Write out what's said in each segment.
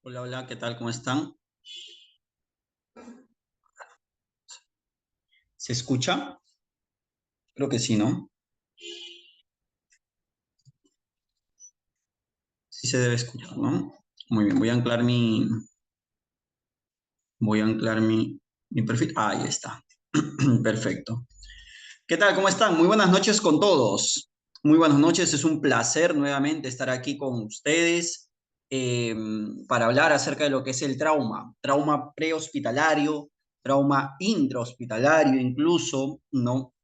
Hola, hola, ¿qué tal? ¿Cómo están? ¿Se escucha? Creo que sí, ¿no? Sí se debe escuchar, ¿no? Muy bien, voy a anclar mi perfil. Ahí está. Perfecto. ¿Qué tal? ¿Cómo están? Muy buenas noches con todos. Muy buenas noches. Es un placer nuevamente estar aquí con ustedes eh, para hablar acerca de lo que es el trauma. Trauma prehospitalario, trauma intrahospitalario incluso, ¿no?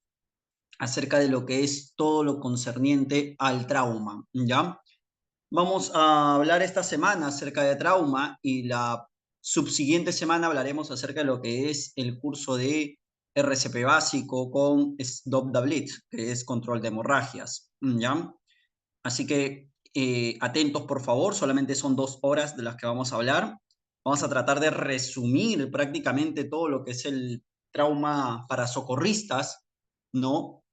Acerca de lo que es todo lo concerniente al trauma, ¿ya? Vamos a hablar esta semana acerca de trauma y la subsiguiente semana hablaremos acerca de lo que es el curso de RCP básico con SDOP-DABLIT, que es control de hemorragias, ¿ya? Así que atentos, por favor, solamente son 2 horas de las que vamos a hablar. Vamos a tratar de resumir prácticamente todo lo que es el trauma para socorristas, ¿no?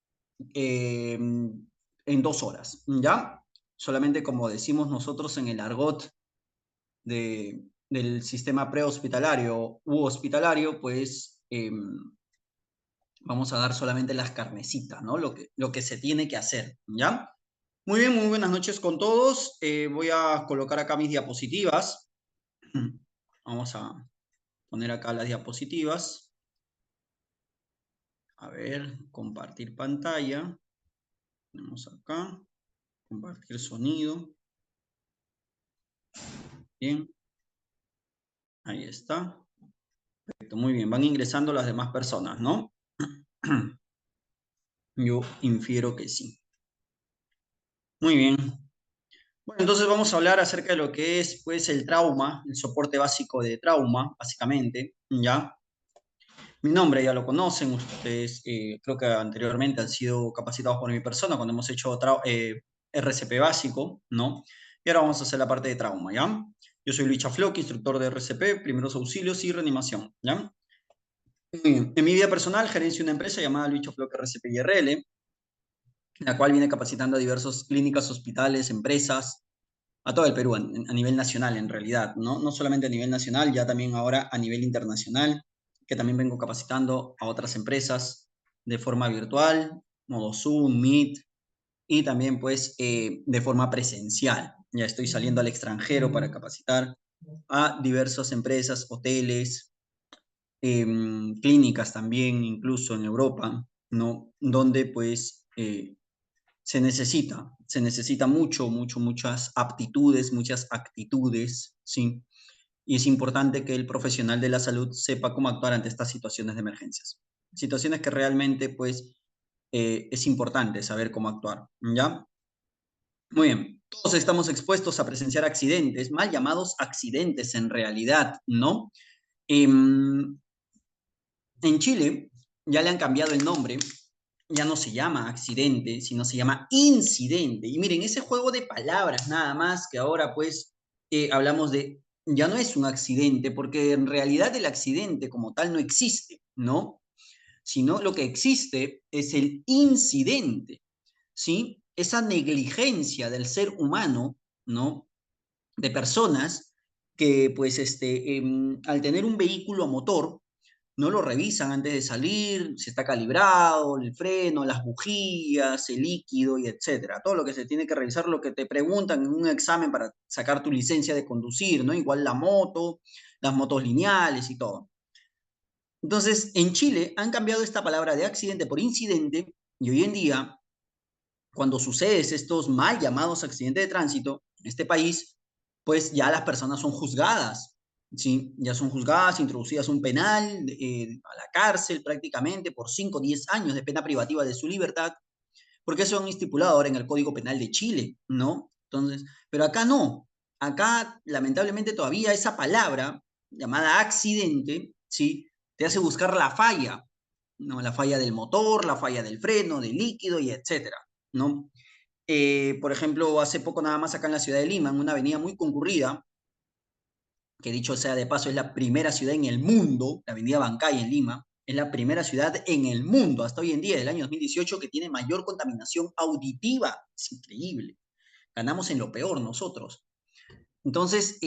En 2 horas, ¿ya? Solamente como decimos nosotros en el argot del sistema prehospitalario u hospitalario, pues vamos a dar solamente las carnecitas, ¿no? Lo que se tiene que hacer, ¿ya? Muy bien, muy buenas noches con todos. Voy a colocar acá mis diapositivas. Vamos a poner acá las diapositivas. A ver, compartir pantalla. Tenemos acá, compartir sonido. Bien, ahí está. Perfecto, muy bien. Van ingresando las demás personas, ¿no? Yo infiero que sí. Muy bien. Bueno, entonces vamos a hablar acerca de lo que es, pues, el trauma, el soporte básico de trauma, básicamente, ¿ya? Mi nombre ya lo conocen, ustedes creo que anteriormente han sido capacitados por mi persona cuando hemos hecho RCP básico, ¿no? Y ahora vamos a hacer la parte de trauma, ¿ya? Yo soy Luis Chafloc, instructor de RCP, primeros auxilios y reanimación, ¿ya? Muy bien. En mi vida personal, gerencio una empresa llamada Luis Chafloc RCP y RL, la cual viene capacitando a diversas clínicas, hospitales, empresas, a todo el Perú, a nivel nacional en realidad, ¿no? No solamente a nivel nacional, ya también ahora a nivel internacional, que también vengo capacitando a otras empresas de forma virtual, modo Zoom, Meet, y también pues de forma presencial. Ya estoy saliendo al extranjero para capacitar a diversas empresas, hoteles, clínicas también, incluso en Europa, ¿no? Donde pues se necesita mucho, mucho, muchas aptitudes, muchas actitudes, ¿sí? Y es importante que el profesional de la salud sepa cómo actuar ante estas situaciones de emergencias. Situaciones que realmente, pues, es importante saber cómo actuar, ¿ya? Muy bien. Todos estamos expuestos a presenciar accidentes, mal llamados accidentes en realidad, ¿no? Em, en Chile ya le han cambiado el nombre, ya no se llama accidente, sino se llama incidente. Y miren, ese juego de palabras nada más que ahora pues hablamos de, ya no es un accidente, porque en realidad el accidente como tal no existe, ¿no? Sino lo que existe es el incidente, ¿sí? Esa negligencia del ser humano, ¿no? De personas que pues al tener un vehículo a motor, no lo revisan antes de salir, si está calibrado, el freno, las bujías, el líquido y etcétera. Todo lo que se tiene que revisar, lo que te preguntan en un examen para sacar tu licencia de conducir, ¿no? Igual la moto, las motos lineales y todo. Entonces, en Chile han cambiado esta palabra de accidente por incidente y hoy en día, cuando suceden estos mal llamados accidentes de tránsito en este país, pues ya las personas son juzgadas, ¿sí? Ya son juzgadas, introducidas a un penal, a la cárcel prácticamente por 5 o 10 años de pena privativa de su libertad, porque eso han estipulado ahora en el Código Penal de Chile, ¿no? Entonces, pero acá no. Acá, lamentablemente, todavía esa palabra llamada accidente, ¿sí? Te hace buscar la falla, ¿no? La falla del motor, la falla del freno, del líquido y etcétera, ¿no? Por ejemplo, hace poco nada más acá en la ciudad de Lima, en una avenida muy concurrida, que dicho sea de paso es la primera ciudad en el mundo, la avenida Bancay en Lima, es la primera ciudad en el mundo hasta hoy en día, del año 2018, que tiene mayor contaminación auditiva. Es increíble. Ganamos en lo peor nosotros. Entonces,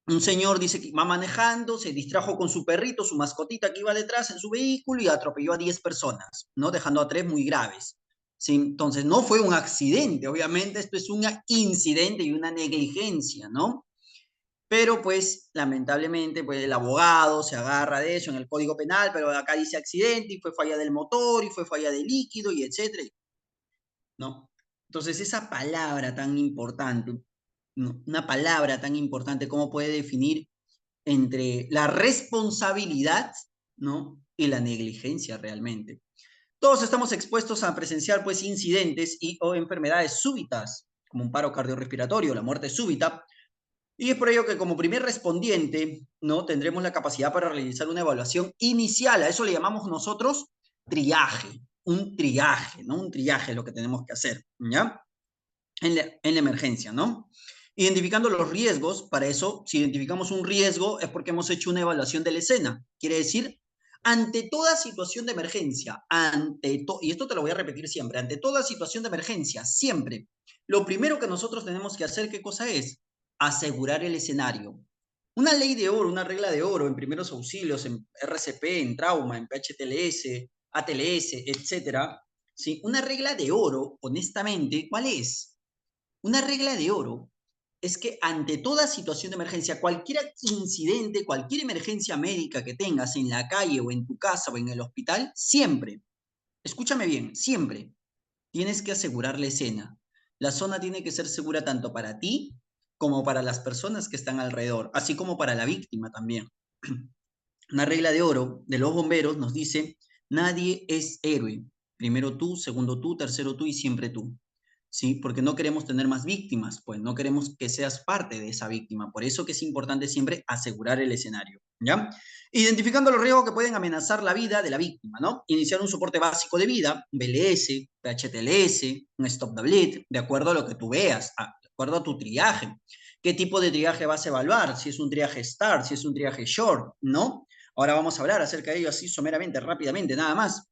Un señor dice que va manejando, se distrajo con su perrito, su mascotita que iba detrás en su vehículo y atropelló a 10 personas, ¿no? Dejando a 3 muy graves. ¿Sí? Entonces, no fue un accidente, obviamente, esto es un incidente y una negligencia, ¿no? Pero pues lamentablemente pues el abogado se agarra de eso en el Código Penal, pero acá dice accidente y fue falla del motor y fue falla de líquido y etcétera, ¿no? Entonces esa palabra tan importante, ¿no? Una palabra tan importante, ¿cómo puede definir entre la responsabilidad, ¿no? Y la negligencia realmente? Todos estamos expuestos a presenciar pues incidentes y o enfermedades súbitas, como un paro cardiorrespiratorio, la muerte súbita, y es por ello que como primer respondiente, ¿no? Tendremos la capacidad para realizar una evaluación inicial. A eso le llamamos nosotros triaje. Un triaje, ¿no? Un triaje es lo que tenemos que hacer, ¿ya? En la emergencia, ¿no? Identificando los riesgos, para eso, si identificamos un riesgo, es porque hemos hecho una evaluación de la escena. Quiere decir, ante toda situación de emergencia, y esto te lo voy a repetir siempre, ante toda situación de emergencia, siempre, lo primero que nosotros tenemos que hacer, ¿qué cosa es? Asegurar el escenario. Una ley de oro, una regla de oro en primeros auxilios, en RCP, en trauma, en PHTLS, ATLS, etcétera. ¿Sí? Una regla de oro, honestamente, ¿cuál es? Una regla de oro es que ante toda situación de emergencia, cualquier incidente, cualquier emergencia médica que tengas en la calle o en tu casa o en el hospital, siempre, escúchame bien, siempre tienes que asegurar la escena. La zona tiene que ser segura tanto para ti como para las personas que están alrededor, así como para la víctima también. Una regla de oro de los bomberos nos dice, nadie es héroe. Primero tú, segundo tú, tercero tú y siempre tú. ¿Sí? Porque no queremos tener más víctimas, pues no queremos que seas parte de esa víctima. Por eso que es importante siempre asegurar el escenario, ¿ya? Identificando los riesgos que pueden amenazar la vida de la víctima, ¿no? Iniciar un soporte básico de vida, BLS, PHTLS, un stop the bleed, de acuerdo a lo que tú veas, de acuerdo a tu triaje. ¿Qué tipo de triaje vas a evaluar? Si es un triaje STAR, si es un triaje SHORT, ¿no? Ahora vamos a hablar acerca de ello así someramente, rápidamente, nada más.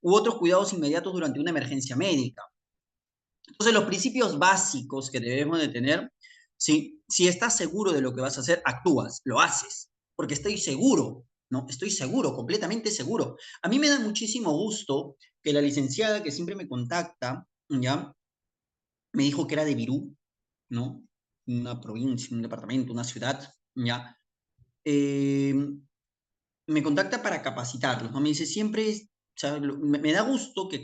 U otros cuidados inmediatos durante una emergencia médica. Entonces, los principios básicos que debemos de tener, ¿sí? Si estás seguro de lo que vas a hacer, actúas, lo haces, porque estoy seguro, ¿no? Estoy seguro, completamente seguro. A mí me da muchísimo gusto que la licenciada que siempre me contacta, ¿ya? Me dijo que era de Virú, ¿no? Una provincia, un departamento, una ciudad, ¿ya? Eh, Me contacta para capacitarlos, ¿no? Me dice, siempre, o sea, me da gusto que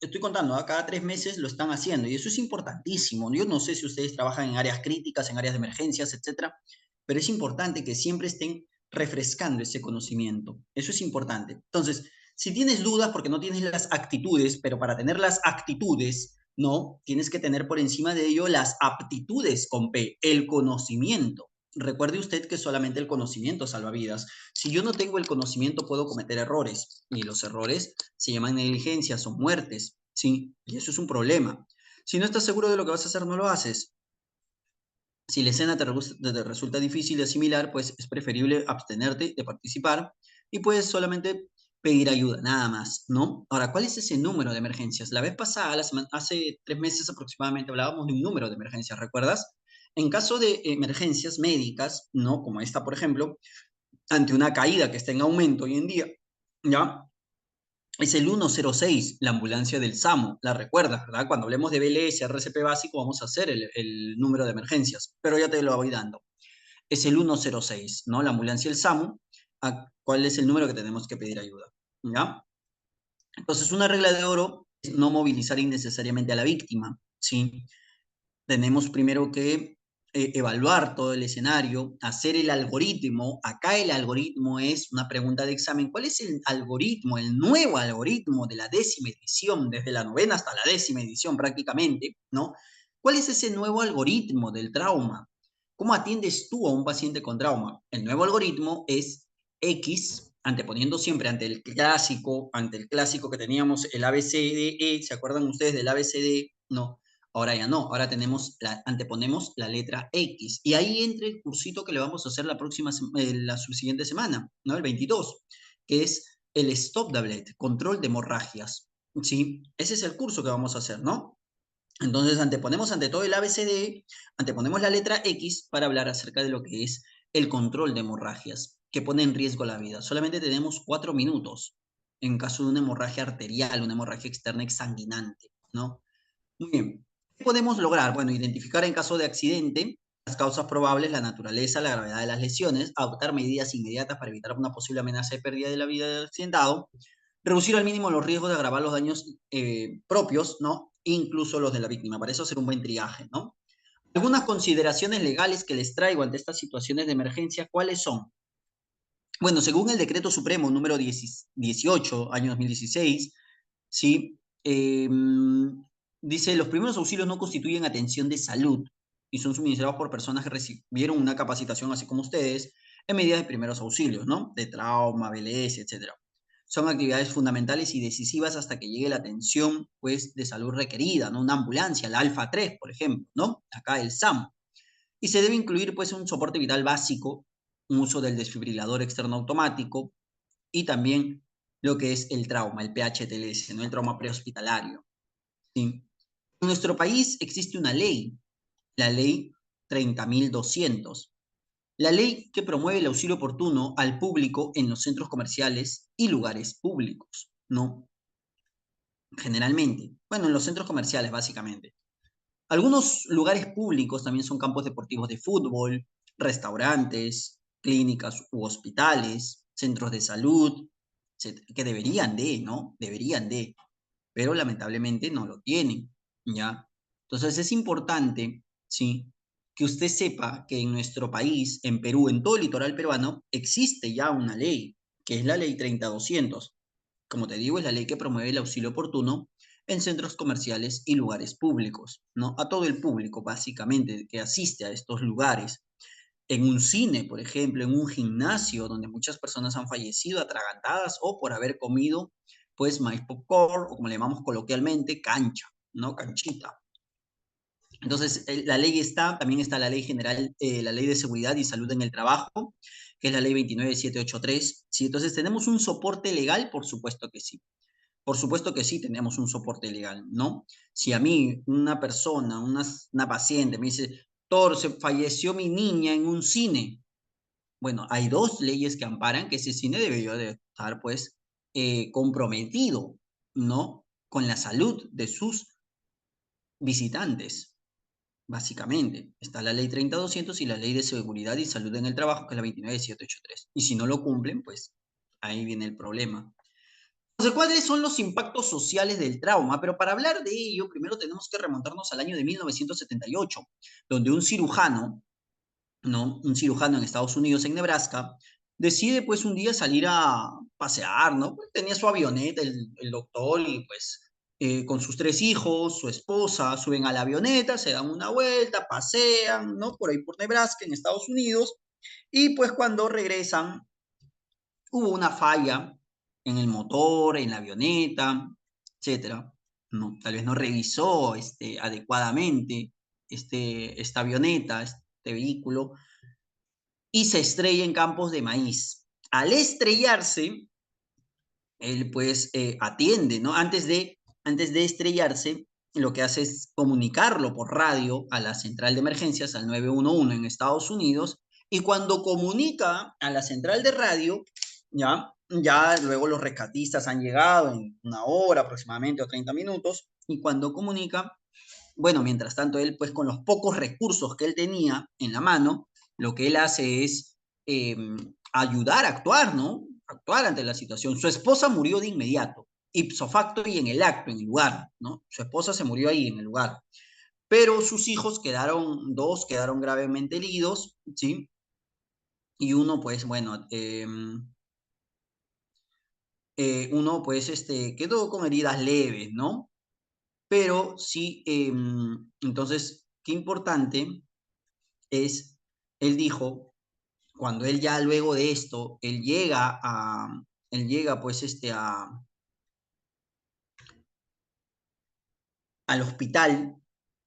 estoy contando, ¿no? Cada 3 meses lo están haciendo y eso es importantísimo. Yo no sé si ustedes trabajan en áreas críticas, en áreas de emergencias, etcétera, pero es importante que siempre estén refrescando ese conocimiento. Eso es importante. Entonces, si tienes dudas porque no tienes las actitudes, pero para tener las actitudes, ¿no? Tienes que tener por encima de ello las aptitudes con P, el conocimiento. Recuerde usted que solamente el conocimiento salva vidas. Si yo no tengo el conocimiento, puedo cometer errores. Y los errores se llaman negligencia, son muertes. ¿Sí? Y eso es un problema. Si no estás seguro de lo que vas a hacer, no lo haces. Si la escena te resulta difícil de asimilar, pues es preferible abstenerte de participar y puedes solamente pedir ayuda, nada más, ¿no? Ahora, ¿cuál es ese número de emergencias? La vez pasada, hace 3 meses aproximadamente, hablábamos de un número de emergencias, ¿recuerdas? En caso de emergencias médicas, ¿no? Como esta, por ejemplo, ante una caída que está en aumento hoy en día, ¿ya? Es el 106, la ambulancia del SAMU, la recuerdas, ¿verdad? Cuando hablemos de BLS, RCP básico, vamos a hacer el número de emergencias, pero ya te lo voy dando. Es el 106, ¿no? La ambulancia del SAMU, ¿cuál es el número que tenemos que pedir ayuda? ¿Ya? Entonces, una regla de oro es no movilizar innecesariamente a la víctima, ¿sí? Tenemos primero que evaluar todo el escenario, hacer el algoritmo. Acá el algoritmo es una pregunta de examen. ¿Cuál es el algoritmo, el nuevo algoritmo de la 10ª edición, desde la 9ª hasta la 10ª edición prácticamente, ¿no? ¿Cuál es ese nuevo algoritmo del trauma? ¿Cómo atiendes tú a un paciente con trauma? El nuevo algoritmo es X, anteponiendo siempre ante el clásico que teníamos, el ABCDE, ¿se acuerdan ustedes del ABCD? No, ahora ya no, ahora anteponemos la letra X. Y ahí entra el cursito que le vamos a hacer la subsiguiente semana, ¿no? El 22, que es el Stop the Bleed, control de hemorragias. ¿Sí? Ese es el curso que vamos a hacer, ¿no? Entonces anteponemos ante todo el ABCD, anteponemos la letra X para hablar acerca de lo que es el control de hemorragias, que pone en riesgo la vida. Solamente tenemos 4 minutos en caso de una hemorragia arterial, una hemorragia externa exsanguinante, ¿no? Muy bien. ¿Qué podemos lograr? Bueno, identificar en caso de accidente las causas probables, la naturaleza, la gravedad de las lesiones, adoptar medidas inmediatas para evitar una posible amenaza de pérdida de la vida del accidentado, reducir al mínimo los riesgos de agravar los daños propios, ¿no? Incluso los de la víctima. Para eso hacer un buen triaje, ¿no? Algunas consideraciones legales que les traigo ante estas situaciones de emergencia, ¿cuáles son? Bueno, según el Decreto Supremo número 18, año 2016, ¿sí? Dice, los primeros auxilios no constituyen atención de salud y son suministrados por personas que recibieron una capacitación, así como ustedes, en medidas de primeros auxilios, ¿no? De trauma, BLS, etcétera. Son actividades fundamentales y decisivas hasta que llegue la atención, pues, de salud requerida, ¿no? Una ambulancia, la Alfa 3, por ejemplo, ¿no? Acá el SAM. Y se debe incluir, pues, un soporte vital básico, un uso del desfibrilador externo automático, y también lo que es el trauma, el PHTLS, ¿no? El trauma prehospitalario. ¿Sí? En nuestro país existe una ley, la ley 30.200, la ley que promueve el auxilio oportuno al público en los centros comerciales y lugares públicos, ¿no? Generalmente, bueno, en los centros comerciales básicamente. Algunos lugares públicos también son campos deportivos de fútbol, restaurantes, clínicas u hospitales, centros de salud, que deberían de, ¿no? Deberían de, pero lamentablemente no lo tienen, ¿ya? Entonces es importante, ¿sí? Que usted sepa que en nuestro país, en Perú, en todo el litoral peruano, existe ya una ley, que es la ley 30.200. Como te digo, es la ley que promueve el auxilio oportuno en centros comerciales y lugares públicos, ¿no? A todo el público, básicamente, que asiste a estos lugares. En un cine, por ejemplo, en un gimnasio donde muchas personas han fallecido atragantadas o por haber comido, pues, maíz popcorn, o como le llamamos coloquialmente, cancha, ¿no? Canchita. Entonces, la ley está, también está la ley general, la ley de seguridad y salud en el trabajo, que es la ley 29783. ¿Sí? Entonces, ¿tenemos un soporte legal? Por supuesto que sí. Por supuesto que sí tenemos un soporte legal, ¿no? Si a mí una persona, una paciente me dice, Thor, se falleció mi niña en un cine. Bueno, hay dos leyes que amparan que ese cine debería de estar, pues, comprometido, ¿no? Con la salud de sus visitantes, básicamente. Está la ley 30.200 y la ley de seguridad y salud en el trabajo, que es la 29.783. Y si no lo cumplen, pues, ahí viene el problema. Entonces, ¿cuáles son los impactos sociales del trauma? Pero para hablar de ello, primero tenemos que remontarnos al año de 1978, donde un cirujano, ¿no? Un cirujano en Estados Unidos, en Nebraska, decide pues un día salir a pasear, ¿no? Pues, tenía su avioneta, el doctor, y pues con sus 3 hijos, su esposa, suben a la avioneta, se dan una vuelta, pasean, ¿no? Por ahí por Nebraska, en Estados Unidos, y pues cuando regresan, hubo una falla en el motor, en la avioneta, etcétera. No, tal vez no revisó adecuadamente esta avioneta, este vehículo, y se estrella en campos de maíz. Al estrellarse, él pues atiende, ¿no? Antes de estrellarse, lo que hace es comunicarlo por radio a la central de emergencias, al 911 en Estados Unidos, y cuando comunica a la central de radio, ya luego los rescatistas han llegado en una hora aproximadamente o 30 minutos, y cuando comunica, bueno, mientras tanto él pues con los pocos recursos que él tenía en la mano, lo que él hace es eh, ayudar a actuar, ¿no? Actuar ante la situación. Su esposa murió de inmediato, ipso facto y en el acto, en el lugar, ¿no? Su esposa se murió ahí en el lugar. Pero sus hijos dos quedaron gravemente heridos, ¿sí? Y uno, pues, bueno, uno, pues, quedó con heridas leves, ¿no? Pero sí, entonces, qué importante es, él dijo, cuando él ya luego de esto, él llega pues al hospital,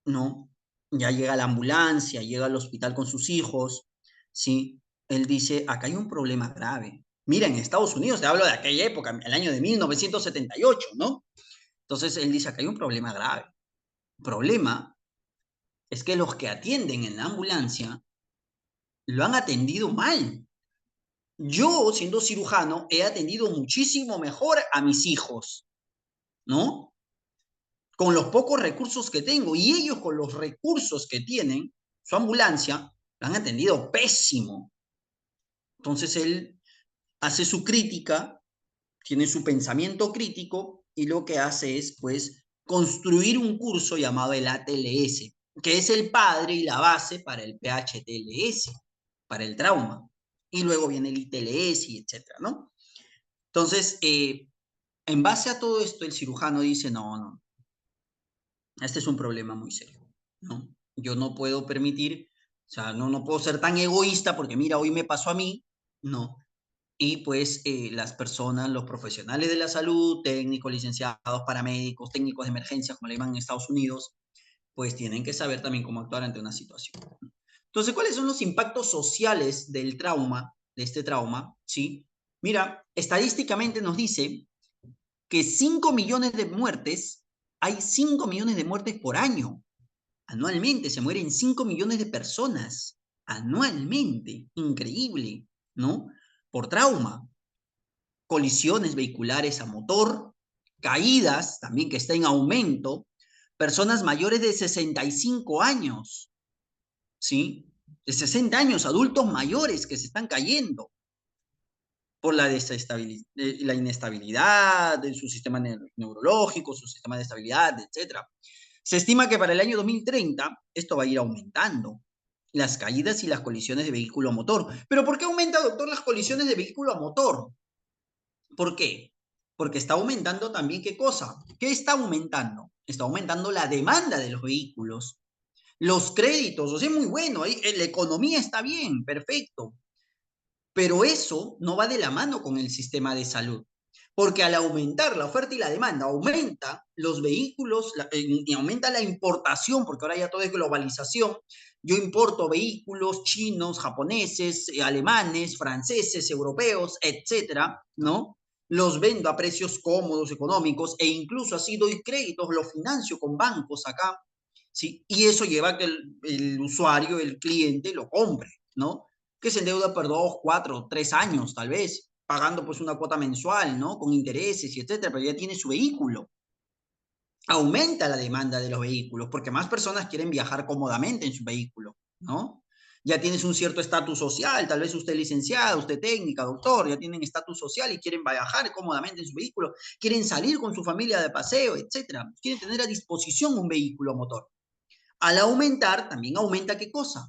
¿no? Ya llega la ambulancia, llega al hospital con sus hijos, ¿sí? Él dice, acá hay un problema grave. Mira, en Estados Unidos, te hablo de aquella época, el año de 1978, ¿no? Entonces él dice, acá hay un problema grave. El problema es que los que atienden en la ambulancia lo han atendido mal. Yo, siendo cirujano, he atendido muchísimo mejor a mis hijos, ¿no? Con los pocos recursos que tengo, y ellos con los recursos que tienen, su ambulancia, la han atendido pésimo. Entonces él hace su crítica, tiene su pensamiento crítico, y lo que hace es, pues, construir un curso llamado el ATLS, que es el padre y la base para el PHTLS, para el trauma. Y luego viene el ITLS y etcétera, ¿no? Entonces, en base a todo esto, el cirujano dice, no, no, este es un problema muy serio, ¿no? Yo no puedo permitir, o sea, no puedo ser tan egoísta porque mira, hoy me pasó a mí, no. Y pues las personas, los profesionales de la salud, técnicos, licenciados, paramédicos, técnicos de emergencia, como le llaman en Estados Unidos, pues tienen que saber también cómo actuar ante una situación. Entonces, ¿cuáles son los impactos sociales del trauma, de este trauma? ¿Sí? Mira, estadísticamente nos dice que 5 millones de muertes, hay 5 millones de muertes por año. Anualmente se mueren 5 millones de personas. Anualmente. Increíble, ¿no? Por trauma. Colisiones vehiculares a motor, caídas, también que está en aumento. Personas mayores de 65 años, ¿sí? De 60 años, adultos mayores que se están cayendo por la inestabilidad de su sistema neurológico, su sistema de estabilidad, etcétera. Se estima que para el año 2030 esto va a ir aumentando, las caídas y las colisiones de vehículo a motor. ¿Pero por qué aumenta, doctor, las colisiones de vehículo a motor? ¿Por qué? Porque está aumentando también, ¿qué cosa? ¿Qué está aumentando? Está aumentando la demanda de los vehículos, los créditos, o sea, es muy bueno, la economía está bien, perfecto, pero eso no va de la mano con el sistema de salud. Porque al aumentar la oferta y la demanda, aumenta los vehículos y aumenta la importación, porque ahora ya todo es globalización. Yo importo vehículos chinos, japoneses, alemanes, franceses, europeos, etcétera, ¿no? Los vendo a precios cómodos, económicos, e incluso así doy créditos, los financio con bancos acá, ¿sí? Y eso lleva a que el usuario, el cliente, lo compre, ¿no? Que se endeuda por 2, 4, 3 años tal vez, pagando pues una cuota mensual, ¿no? Con intereses y etcétera, pero ya tiene su vehículo. Aumenta la demanda de los vehículos porque más personas quieren viajar cómodamente en su vehículo, ¿no? Ya tienes un cierto estatus social, tal vez usted es licenciado, usted técnica, doctor, ya tienen estatus social y quieren viajar cómodamente en su vehículo, quieren salir con su familia de paseo, etcétera. Quieren tener a disposición un vehículo a motor. Al aumentar, también aumenta ¿qué cosa?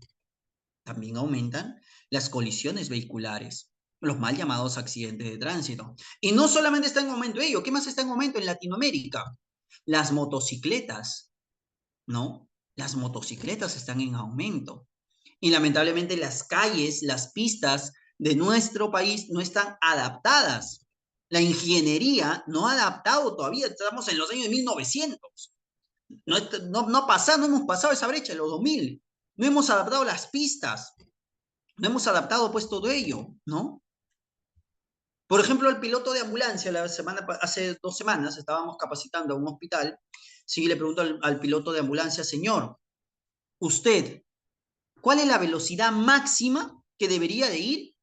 También aumentan las colisiones vehiculares, los mal llamados accidentes de tránsito. Y no solamente está en aumento ello, ¿qué más está en aumento en Latinoamérica? Las motocicletas, ¿no? Las motocicletas están en aumento. Y lamentablemente las calles, las pistas de nuestro país no están adaptadas. La ingeniería no ha adaptado todavía, estamos en los años 1900. No hemos pasado esa brecha en los 2000. No hemos adaptado las pistas. No hemos adaptado pues todo ello, ¿no? Por ejemplo, el piloto de ambulancia, hace 2 semanas estábamos capacitando a un hospital, sí, le pregunto al piloto de ambulancia, señor, usted, ¿cuál es la velocidad máxima que debería de ir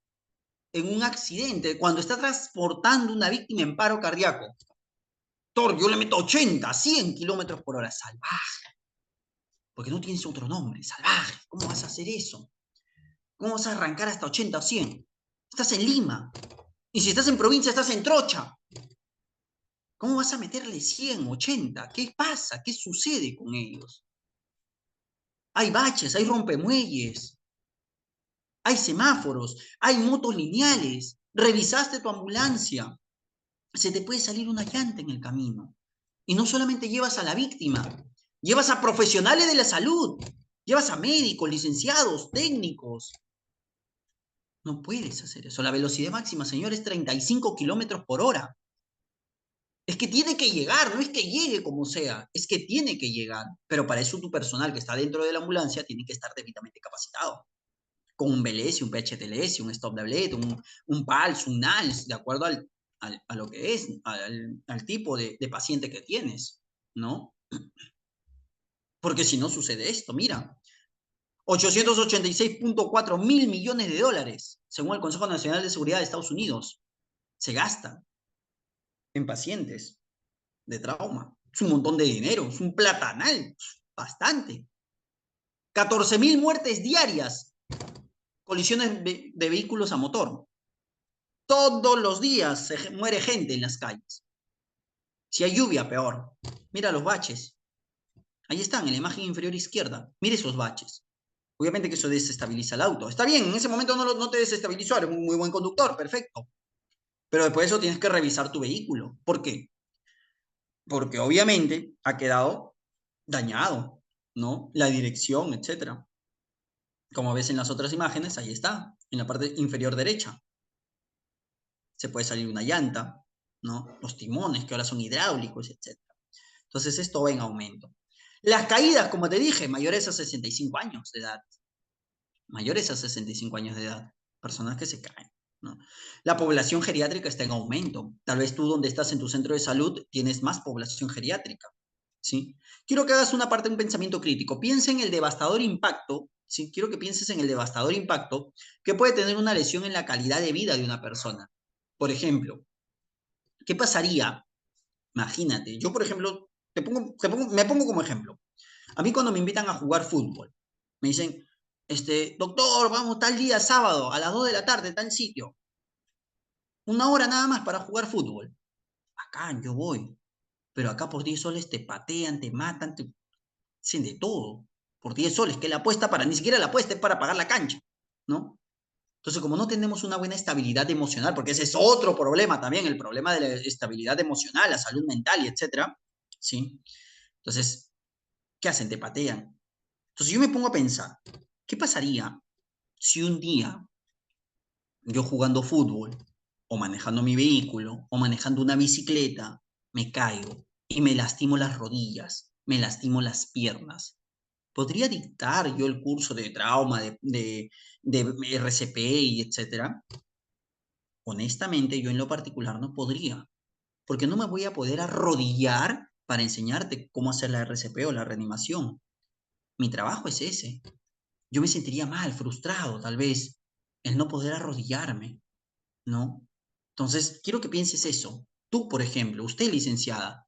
en un accidente cuando está transportando una víctima en paro cardíaco? Doctor, yo le meto 80, 100 kilómetros por hora, salvaje, porque no tienes otro nombre, salvaje, ¿cómo vas a hacer eso? ¿Cómo vas a arrancar hasta 80 o 100? Estás en Lima. Y si estás en provincia, estás en Trocha. ¿Cómo vas a meterle 100, 80? ¿Qué pasa? ¿Qué sucede con ellos? Hay baches, hay rompemuelles, hay semáforos, hay motos lineales. Revisaste tu ambulancia. Se te puede salir una llanta en el camino. Y no solamente llevas a la víctima, llevas a profesionales de la salud, llevas a médicos, licenciados, técnicos. No puedes hacer eso. La velocidad máxima, señor, es 35 kilómetros por hora. Es que tiene que llegar, no es que llegue como sea, es que tiene que llegar. Pero para eso tu personal que está dentro de la ambulancia tiene que estar debidamente capacitado. Con un BLS, un PHTLS, un Stop de Bled, un PALS, un NALS, de acuerdo a lo que es, al tipo de paciente que tienes, ¿no? Porque si no sucede esto, mira. 886.4 mil millones de dólares, según el Consejo Nacional de Seguridad de Estados Unidos, se gastan en pacientes de trauma. Es un montón de dinero, es un platanal, bastante. 14.000 muertes diarias, colisiones de vehículos a motor. Todos los días se muere gente en las calles. Si hay lluvia, peor. Mira los baches. Ahí están, en la imagen inferior izquierda. Mire esos baches. Obviamente que eso desestabiliza el auto. Está bien, en ese momento no te desestabilizó, eres un muy buen conductor, perfecto. Pero después de eso tienes que revisar tu vehículo. ¿Por qué? Porque obviamente ha quedado dañado, ¿no? La dirección, etcétera. Como ves en las otras imágenes, ahí está, en la parte inferior derecha. Se puede salir una llanta, ¿no? Los timones, que ahora son hidráulicos, etcétera. Entonces esto va en aumento. Las caídas, como te dije, mayores a 65 años de edad. Mayores a 65 años de edad. Personas que se caen, ¿no? La población geriátrica está en aumento. Tal vez tú donde estás en tu centro de salud tienes más población geriátrica, ¿sí? Quiero que hagas una parte de un pensamiento crítico. Piensa en el devastador impacto, ¿sí? Quiero que pienses en el devastador impacto que puede tener una lesión en la calidad de vida de una persona. Por ejemplo, ¿qué pasaría? Imagínate, yo por ejemplo, me pongo como ejemplo. A mí cuando me invitan a jugar fútbol, me dicen, doctor, vamos tal día sábado a las 2 de la tarde, tal sitio. Una hora nada más para jugar fútbol. Acá yo voy, pero acá por 10 soles te patean, te matan, te hacen de todo. Por 10 soles, que la apuesta para, ni siquiera la apuesta es para pagar la cancha, ¿no? Entonces, como no tenemos una buena estabilidad emocional, porque ese es otro problema también, el problema de la estabilidad emocional, la salud mental y etcétera, ¿sí? Entonces, ¿qué hacen? Te patean. Entonces yo me pongo a pensar, ¿qué pasaría si un día yo jugando fútbol o manejando mi vehículo o manejando una bicicleta me caigo y me lastimo las rodillas, me lastimo las piernas? ¿Podría dictar yo el curso de trauma, de RCP y etcétera? Honestamente, yo en lo particular no podría, porque no me voy a poder arrodillar para enseñarte cómo hacer la RCP o la reanimación. Mi trabajo es ese. Yo me sentiría mal, frustrado, tal vez, el no poder arrodillarme, ¿no? Entonces, quiero que pienses eso. Tú, por ejemplo, usted, licenciada,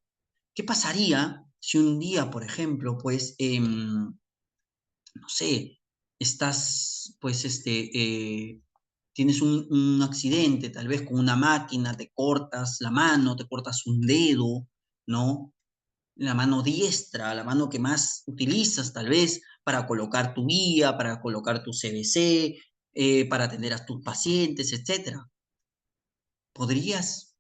¿qué pasaría si un día, por ejemplo, pues, no sé, estás, pues, tienes un accidente, tal vez con una máquina, te cortas la mano, te cortas un dedo, ¿no? La mano diestra, la mano que más utilizas tal vez para colocar tu guía, para colocar tu CBC, para atender a tus pacientes, etcétera. ¿Podrías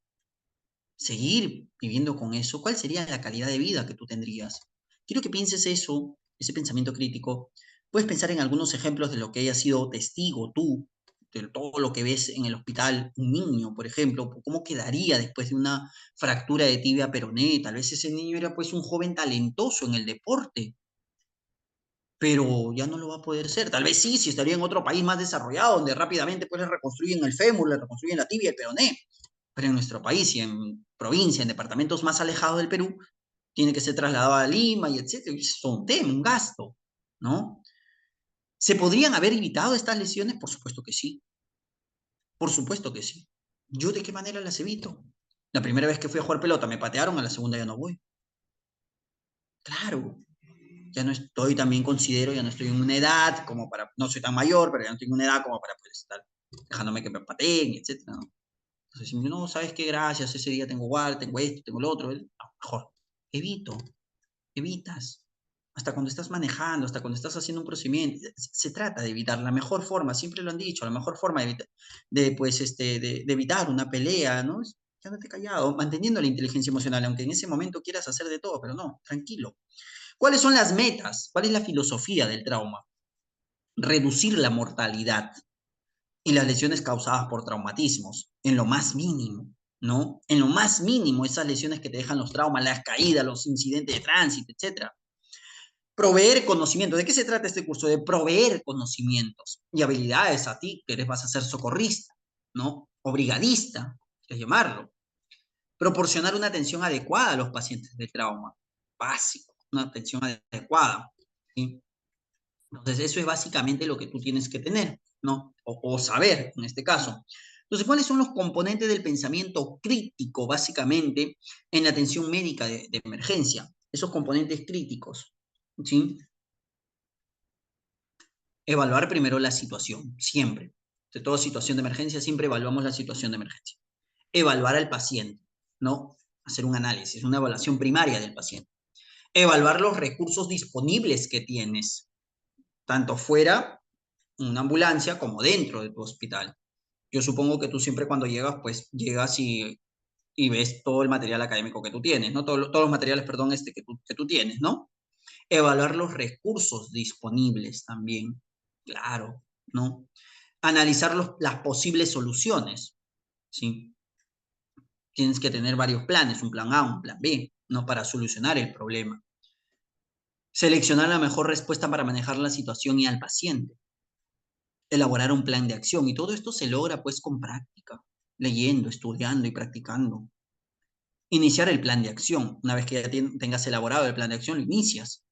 seguir viviendo con eso? ¿Cuál sería la calidad de vida que tú tendrías? Quiero que pienses eso, ese pensamiento crítico. Puedes pensar en algunos ejemplos de lo que hayas sido testigo tú, de todo lo que ves en el hospital, un niño, por ejemplo, cómo quedaría después de una fractura de tibia peroné. Tal vez ese niño era pues un joven talentoso en el deporte, pero ya no lo va a poder ser. Tal vez sí, si estaría en otro país más desarrollado, donde rápidamente pues le reconstruyen el fémur, le reconstruyen la tibia y el peroné. Pero en nuestro país y en provincia, en departamentos más alejados del Perú, tiene que ser trasladado a Lima y etcétera. Es un tema, un gasto, ¿no? ¿Se podrían haber evitado estas lesiones? Por supuesto que sí. Por supuesto que sí. ¿Yo de qué manera las evito? La primera vez que fui a jugar pelota me patearon, a la segunda ya no voy. Claro, ya no estoy, también considero, ya no estoy en una edad como para, no soy tan mayor, pero ya no tengo una edad como para poder estar dejándome que me pateen, etcétera, ¿no? Entonces, si no, ¿sabes qué? Gracias, ese día tengo guard, tengo esto, tengo lo otro, mejor, evito, evitas. Hasta cuando estás manejando, hasta cuando estás haciendo un procedimiento, se trata de evitar la mejor forma, siempre lo han dicho, la mejor forma de evitar, pues, de evitar una pelea, ¿no? Es quedándote callado, manteniendo la inteligencia emocional, aunque en ese momento quieras hacer de todo, pero no, tranquilo. ¿Cuáles son las metas? ¿Cuál es la filosofía del trauma? Reducir la mortalidad y las lesiones causadas por traumatismos, en lo más mínimo, ¿no? En lo más mínimo, esas lesiones que te dejan los traumas, las caídas, los incidentes de tránsito, etcétera. Proveer conocimiento. ¿De qué se trata este curso? De proveer conocimientos y habilidades a ti, que vas a ser socorrista, ¿no? O brigadista, es llamarlo. Proporcionar una atención adecuada a los pacientes de trauma, básico, una atención adecuada, ¿sí? Entonces, eso es básicamente lo que tú tienes que tener, ¿no? O saber, en este caso. Entonces, ¿cuáles son los componentes del pensamiento crítico, básicamente, en la atención médica de emergencia? Esos componentes críticos, ¿sí? Evaluar primero la situación, siempre. De toda situación de emergencia, siempre evaluamos la situación de emergencia. Evaluar al paciente, ¿no? Hacer un análisis, una evaluación primaria del paciente. Evaluar los recursos disponibles que tienes, tanto fuera una ambulancia como dentro de tu hospital. Yo supongo que tú siempre cuando llegas, pues llegas y ves todo el material académico que tú tienes, ¿no? Todos los materiales, perdón, que tú tienes, ¿no? Evaluar los recursos disponibles también, claro, ¿no? Analizar las posibles soluciones, ¿sí? Tienes que tener varios planes, un plan A, un plan B, ¿no? Para solucionar el problema. Seleccionar la mejor respuesta para manejar la situación y al paciente. Elaborar un plan de acción. Y todo esto se logra pues con práctica, leyendo, estudiando y practicando. Iniciar el plan de acción. Una vez que ya tengas elaborado el plan de acción, lo inicias.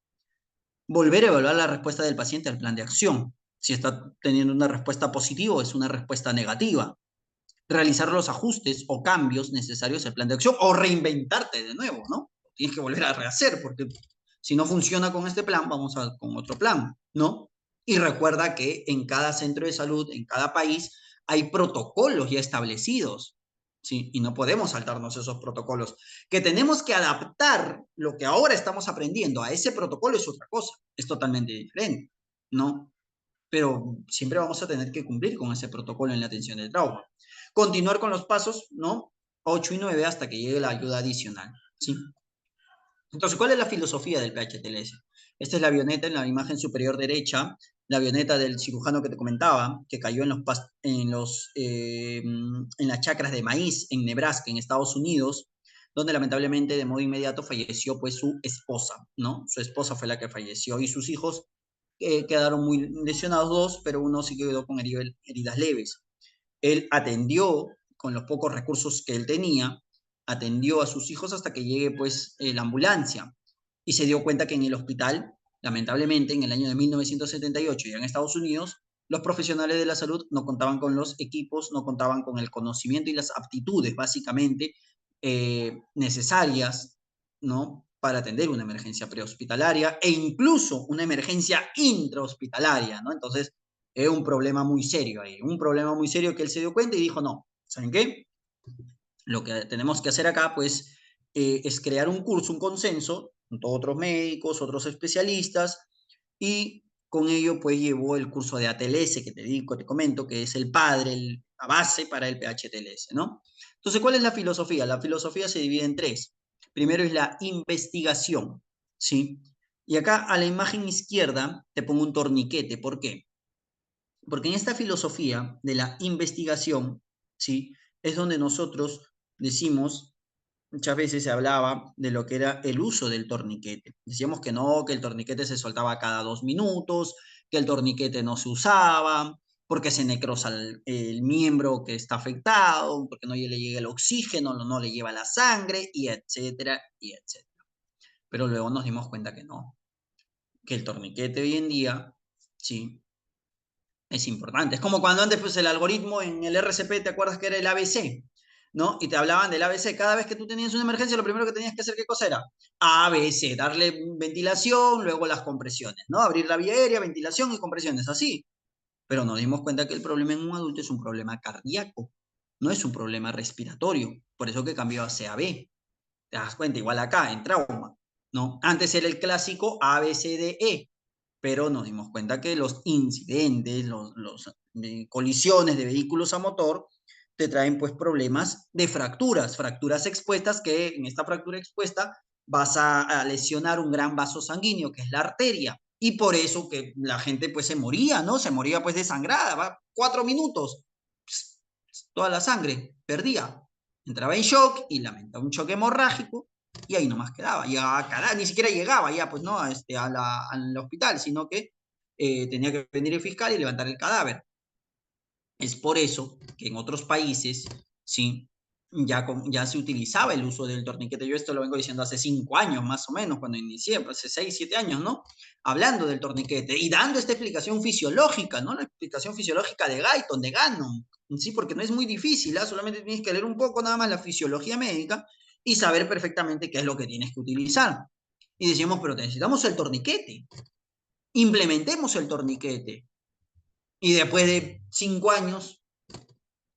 Volver a evaluar la respuesta del paciente al plan de acción. Si está teniendo una respuesta positiva o es una respuesta negativa. Realizar los ajustes o cambios necesarios al plan de acción o reinventarte de nuevo, ¿no? Tienes que volver a rehacer porque si no funciona con este plan, vamos con otro plan, ¿no? Y recuerda que en cada centro de salud, en cada país, hay protocolos ya establecidos, ¿sí? Y no podemos saltarnos esos protocolos. Que tenemos que adaptar lo que ahora estamos aprendiendo a ese protocolo es otra cosa, es totalmente diferente, ¿no? Pero siempre vamos a tener que cumplir con ese protocolo en la atención del trauma. Continuar con los pasos, ¿no? 8 y 9 hasta que llegue la ayuda adicional, ¿sí? Entonces, ¿cuál es la filosofía del PHTLS? Esta es la avioneta en la imagen superior derecha, la avioneta del cirujano que te comentaba, que cayó en las chacras de maíz en Nebraska, en Estados Unidos, donde lamentablemente de modo inmediato falleció pues su esposa, ¿no? Su esposa fue la que falleció y sus hijos quedaron muy lesionados dos, pero uno sí quedó con heridas leves. Él atendió con los pocos recursos que él tenía, atendió a sus hijos hasta que llegue pues la ambulancia y se dio cuenta que en el hospital, lamentablemente en el año de 1978 ya en Estados Unidos, los profesionales de la salud no contaban con los equipos, no contaban con el conocimiento y las aptitudes básicamente necesarias, ¿no? Para atender una emergencia prehospitalaria e incluso una emergencia intrahospitalaria, ¿no? Entonces, es un problema muy serio ahí, un problema muy serio que él se dio cuenta y dijo, no, ¿saben qué? Lo que tenemos que hacer acá, pues, es crear un curso, un consenso, junto a otros médicos, otros especialistas, y con ello, pues, llevó el curso de ATLS, que te digo, te comento, que es el padre, la base para el PHTLS, ¿no? Entonces, ¿cuál es la filosofía? La filosofía se divide en tres. Primero es la investigación, ¿sí? Y acá a la imagen izquierda te pongo un torniquete. ¿Por qué? Porque en esta filosofía de la investigación, ¿sí? Es donde nosotros decimos, muchas veces se hablaba de lo que era el uso del torniquete. Decíamos que no, que el torniquete se soltaba cada 2 minutos, que el torniquete no se usaba, porque se necrosa el miembro que está afectado, porque no le llega el oxígeno, no le lleva la sangre, y etcétera, y etcétera. Pero luego nos dimos cuenta que no, que el torniquete hoy en día, sí, es importante. Es como cuando antes pues, el algoritmo en el RCP, ¿te acuerdas que era el ABC? ¿No? Y te hablaban del ABC. Cada vez que tú tenías una emergencia, lo primero que tenías que hacer, ¿qué cosa era? ABC, darle ventilación, luego las compresiones, ¿no? Abrir la vía aérea, ventilación y compresiones, así. Pero nos dimos cuenta que el problema en un adulto es un problema cardíaco, no es un problema respiratorio. Por eso que cambió a CAB. Te das cuenta, igual acá, en trauma, ¿no? Antes era el clásico ABCDE, pero nos dimos cuenta que los incidentes, colisiones de vehículos a motor, te traen pues problemas de fracturas, fracturas expuestas, que en esta fractura expuesta vas a lesionar un gran vaso sanguíneo, que es la arteria, y por eso que la gente pues se moría, ¿no? Se moría pues desangrada, ¿va? 4 minutos, toda la sangre, perdía, entraba en shock y lamentaba un choque hemorrágico, y ahí nomás quedaba, ya ni siquiera llegaba ya pues no al hospital, sino que tenía que venir el fiscal y levantar el cadáver. Es por eso que en otros países, ¿sí? ya se utilizaba el uso del torniquete. Yo esto lo vengo diciendo hace 5 años más o menos, cuando inicié, pues hace 6, 7 años, ¿no? Hablando del torniquete y dando esta explicación fisiológica, ¿no? La explicación fisiológica de Guyton, de Gannon, ¿sí? Porque no es muy difícil, ¿ah? Solamente tienes que leer un poco nada más la fisiología médica y saber perfectamente qué es lo que tienes que utilizar. Y decimos, pero necesitamos el torniquete. Implementemos el torniquete. Y después de 5 años,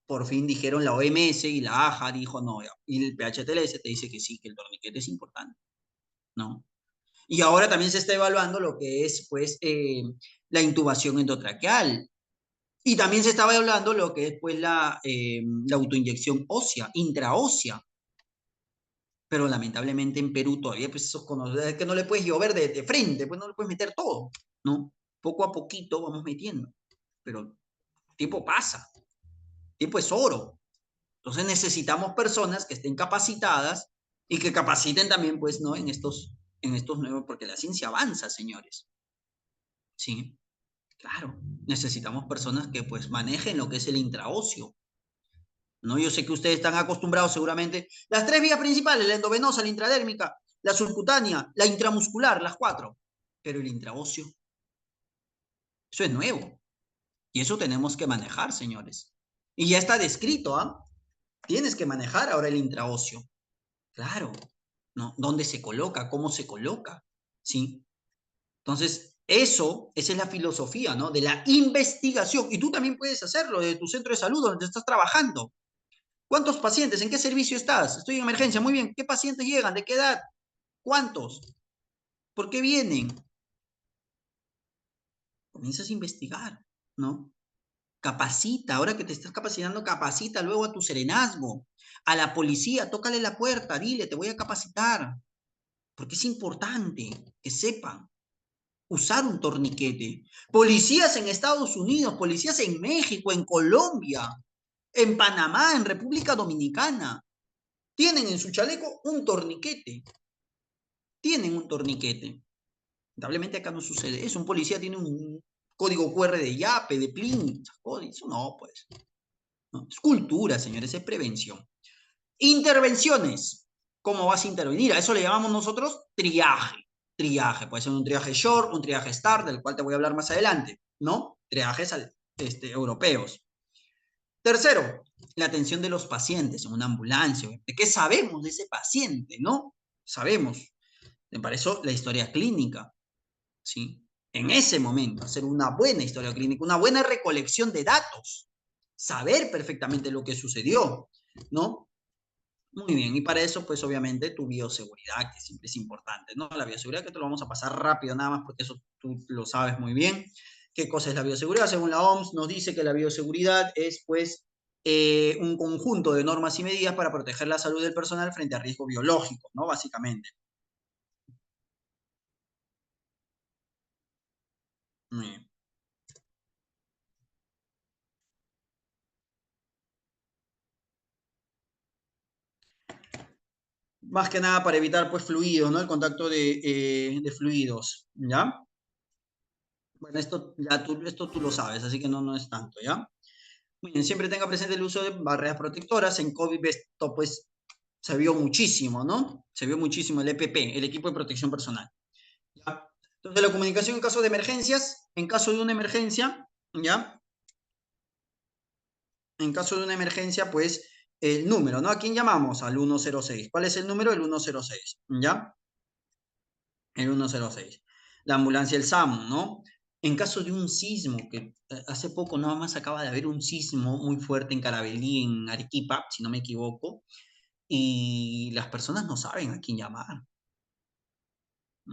por fin dijeron la OMS y la AJA dijo no, y el PHTLS te dice que sí, que el torniquete es importante, ¿no? Y ahora también se está evaluando lo que es, pues, la intubación endotraqueal. Y también se estaba evaluando lo que es, pues, la autoinyección ósea, intraósea. Pero lamentablemente en Perú todavía, pues, esos conocedores que no le puedes llover de frente, pues no le puedes meter todo, ¿no? Poco a poquito vamos metiendo. Pero el tiempo pasa, el tiempo es oro. Entonces necesitamos personas que estén capacitadas y que capaciten también, pues, ¿no? En estos nuevos, porque la ciencia avanza, señores. Sí, claro. Necesitamos personas que, pues, manejen lo que es el intraóseo, ¿no? Yo sé que ustedes están acostumbrados seguramente. Las 3 vías principales, la endovenosa, la intradérmica, la subcutánea, la intramuscular, las 4. Pero el intraóseo, eso es nuevo. Y eso tenemos que manejar, señores. Y ya está descrito, ¿ah? Tienes que manejar ahora el intraóseo. Claro, ¿no? ¿Dónde se coloca? ¿Cómo se coloca? ¿Sí? Entonces, esa es la filosofía, ¿no? De la investigación. Y tú también puedes hacerlo de tu centro de salud donde estás trabajando. ¿Cuántos pacientes? ¿En qué servicio estás? Estoy en emergencia. Muy bien. ¿Qué pacientes llegan? ¿De qué edad? ¿Cuántos? ¿Por qué vienen? Comienzas a investigar, ¿no? Capacita, ahora que te estás capacitando, capacita luego a tu serenazgo, a la policía, tócale la puerta, dile, te voy a capacitar, porque es importante que sepan usar un torniquete. Policías en Estados Unidos, policías en México, en Colombia, en Panamá, en República Dominicana, tienen en su chaleco un torniquete. Tienen un torniquete. Lamentablemente acá no sucede eso. Un policía tiene un código QR de YAPE, de PLIN. Eso no, pues. No. Es cultura, señores, es prevención. Intervenciones. ¿Cómo vas a intervenir? A eso le llamamos nosotros triaje. Triaje. Puede ser un triaje short, un triaje start, del cual te voy a hablar más adelante, ¿no? Triajes europeos. Tercero, la atención de los pacientes en una ambulancia. ¿De qué sabemos de ese paciente, no? Sabemos. Para eso la historia clínica, ¿sí? En ese momento, hacer una buena historia clínica, una buena recolección de datos, saber perfectamente lo que sucedió, ¿no? Muy bien, y para eso, pues obviamente tu bioseguridad, que siempre es importante, ¿no? La bioseguridad, que te lo vamos a pasar rápido nada más, porque eso tú lo sabes muy bien. ¿Qué cosa es la bioseguridad? Según la OMS, nos dice que la bioseguridad es, pues, un conjunto de normas y medidas para proteger la salud del personal frente a riesgos biológicos, ¿no? Básicamente. Muy bien. Más que nada para evitar, pues, fluidos, ¿no? El contacto de fluidos, ¿ya? Bueno, esto tú lo sabes, así que no es tanto, ¿ya? Muy bien, siempre tenga presente el uso de barreras protectoras. En COVID esto, pues, se vio muchísimo, ¿no? Se vio muchísimo el EPP, el equipo de protección personal, ¿ya? Entonces, la comunicación en caso de emergencias, en caso de una emergencia, ¿ya? En caso de una emergencia, pues, el número, ¿no? ¿A quién llamamos? Al 106. ¿Cuál es el número? El 106, ¿ya? El 106. La ambulancia, el SAMU, ¿no? En caso de un sismo, que hace poco nada más acaba de haber un sismo muy fuerte en Carabelí, en Arequipa, si no me equivoco, y las personas no saben a quién llamar,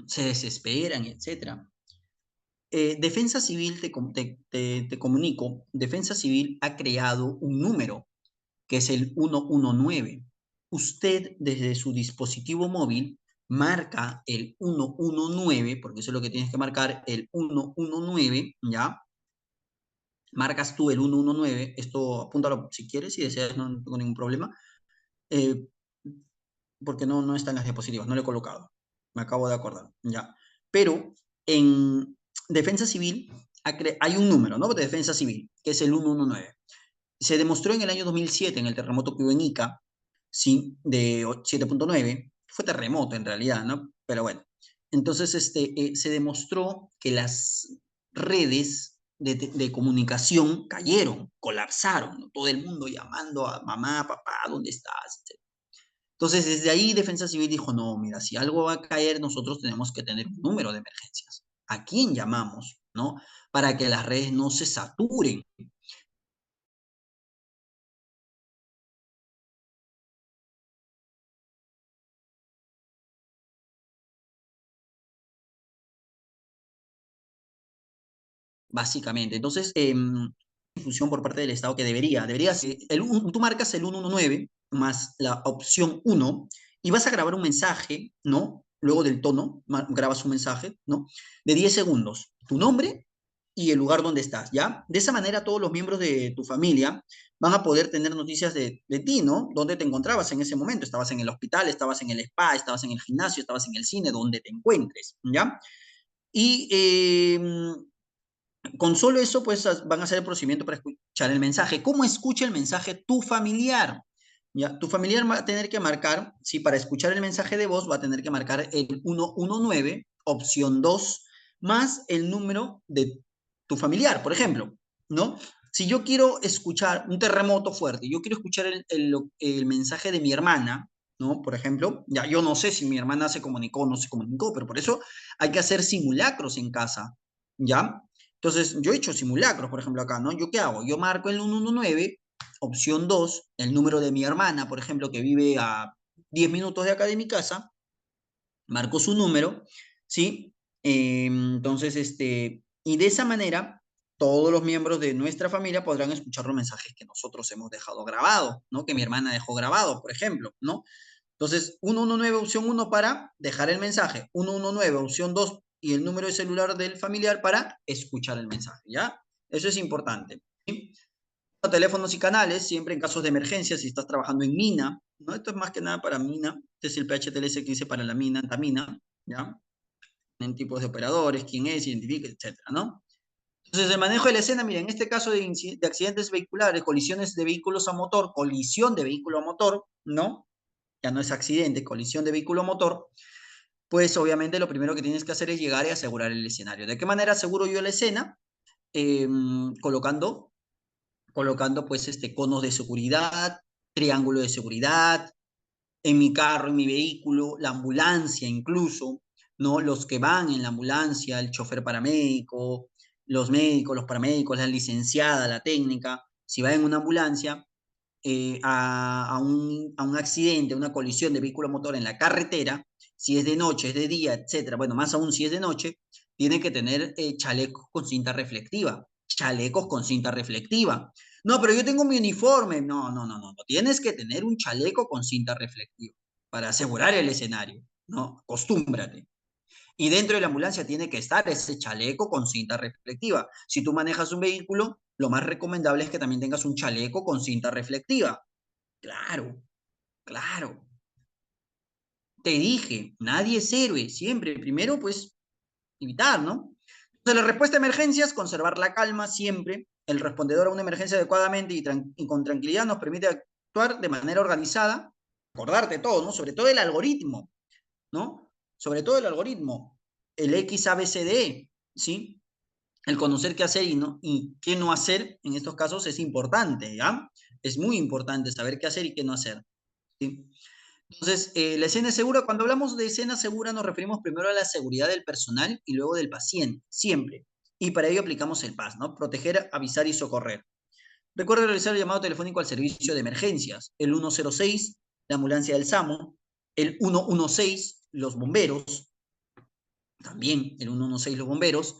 se desesperan, etcétera. Defensa Civil, te comunico, Defensa Civil ha creado un número que es el 119. Usted desde su dispositivo móvil marca el 119, porque eso es lo que tienes que marcar, el 119, ¿ya? Marcas tú el 119, esto apúntalo si quieres, si deseas, no tengo ningún problema, eh, porque no están las diapositivas, no lo he colocado, me acabo de acordar, ¿ya? Pero en Defensa Civil hay un número, ¿no? De Defensa Civil, que es el 119. Se demostró en el año 2007, en el terremoto que hubo en Ica, ¿sí? De 7.9, fue terremoto en realidad, ¿no? Pero bueno, entonces se demostró que las redes de comunicación cayeron, colapsaron, ¿no? Todo el mundo llamando a mamá, papá, ¿dónde estás? Entonces, desde ahí Defensa Civil dijo, no, mira, si algo va a caer, nosotros tenemos que tener un número de emergencias. ¿A quién llamamos? ¿No? Para que las redes no se saturen. Básicamente. Entonces, difusión por parte del Estado que debería ser, tú marcas el 119 más la opción 1 y vas a grabar un mensaje, ¿no? Luego del tono, grabas un mensaje, ¿no? De 10 segundos, tu nombre y el lugar donde estás, ¿ya? De esa manera todos los miembros de tu familia van a poder tener noticias de ti, ¿no? ¿Dónde te encontrabas en ese momento? ¿Estabas en el hospital, estabas en el spa, estabas en el gimnasio, estabas en el cine, donde te encuentres, ¿ya? Y con solo eso, pues van a hacer el procedimiento para escuchar el mensaje. ¿Cómo escucha el mensaje tu familiar? ¿Ya? Tu familiar va a tener que marcar, sí, para escuchar el mensaje de voz va a tener que marcar el 119, opción 2, más el número de tu familiar, por ejemplo, ¿no? Si yo quiero escuchar un terremoto fuerte, yo quiero escuchar el mensaje de mi hermana, ¿no? Por ejemplo, ya yo no sé si mi hermana se comunicó o no se comunicó, pero por eso hay que hacer simulacros en casa, ¿ya? Entonces, yo he hecho simulacros, por ejemplo, acá, ¿no? ¿Yo qué hago? Yo marco el 119, opción 2, el número de mi hermana, por ejemplo, que vive a 10 minutos de acá de mi casa, marco su número, ¿sí? Entonces, y de esa manera, todos los miembros de nuestra familia podrán escuchar los mensajes que nosotros hemos dejado grabados, ¿no? Que mi hermana dejó grabado, por ejemplo, ¿no? Entonces, 119, opción 1 para dejar el mensaje, 119, opción 2 y el número de celular del familiar para escuchar el mensaje, ¿ya? Eso es importante, ¿sí? Teléfonos y canales, siempre en casos de emergencia, si estás trabajando en mina, ¿no? Esto es más que nada para mina, este es el PHTLS que dice para la mina, Antamina, ¿ya? En tipos de operadores, quién es, identifica, etcétera, ¿no? Entonces, el manejo de la escena, mira, en este caso de accidentes vehiculares, colisiones de vehículos a motor, colisión de vehículo a motor, ¿no? Ya no es accidente, colisión de vehículo a motor, pues obviamente lo primero que tienes que hacer es llegar y asegurar el escenario. ¿De qué manera aseguro yo la escena? Eh, colocando, colocando pues conos de seguridad, triángulo de seguridad, en mi carro, en mi vehículo, la ambulancia incluso, ¿no? Los que van en la ambulancia, el chofer paramédico, los médicos, los paramédicos, la licenciada, la técnica, si va en una ambulancia, a un accidente, a una colisión de vehículo motor en la carretera, si es de noche, es de día, etcétera, bueno, más aún si es de noche, tiene que tener chalecos con cinta reflectiva. Chalecos con cinta reflectiva. No, pero yo tengo mi uniforme. No, no, no, no. Tienes que tener un chaleco con cinta reflectiva para asegurar el escenario. No, acostúmbrate. Y dentro de la ambulancia tiene que estar ese chaleco con cinta reflectiva. Si tú manejas un vehículo, lo más recomendable es que también tengas un chaleco con cinta reflectiva. Claro, claro. Te dije, nadie es héroe, siempre. Primero, pues, evitar, ¿no? Entonces, la respuesta a emergencias, conservar la calma siempre. El respondedor a una emergencia adecuadamente y con tranquilidad nos permite actuar de manera organizada, acordarte todo, ¿no? Sobre todo el algoritmo, ¿no? Sobre todo el algoritmo, el XABCDE, ¿sí? El conocer qué hacer y qué no hacer en estos casos es importante, ¿ya? Es muy importante saber qué hacer y qué no hacer, ¿sí? Entonces, la escena es segura, cuando hablamos de escena segura nos referimos primero a la seguridad del personal y luego del paciente, siempre. Y para ello aplicamos el PAS, ¿no? Proteger, avisar y socorrer. Recuerda realizar el llamado telefónico al servicio de emergencias, el 106, la ambulancia del SAMU, el 116, los bomberos, también el 116, los bomberos,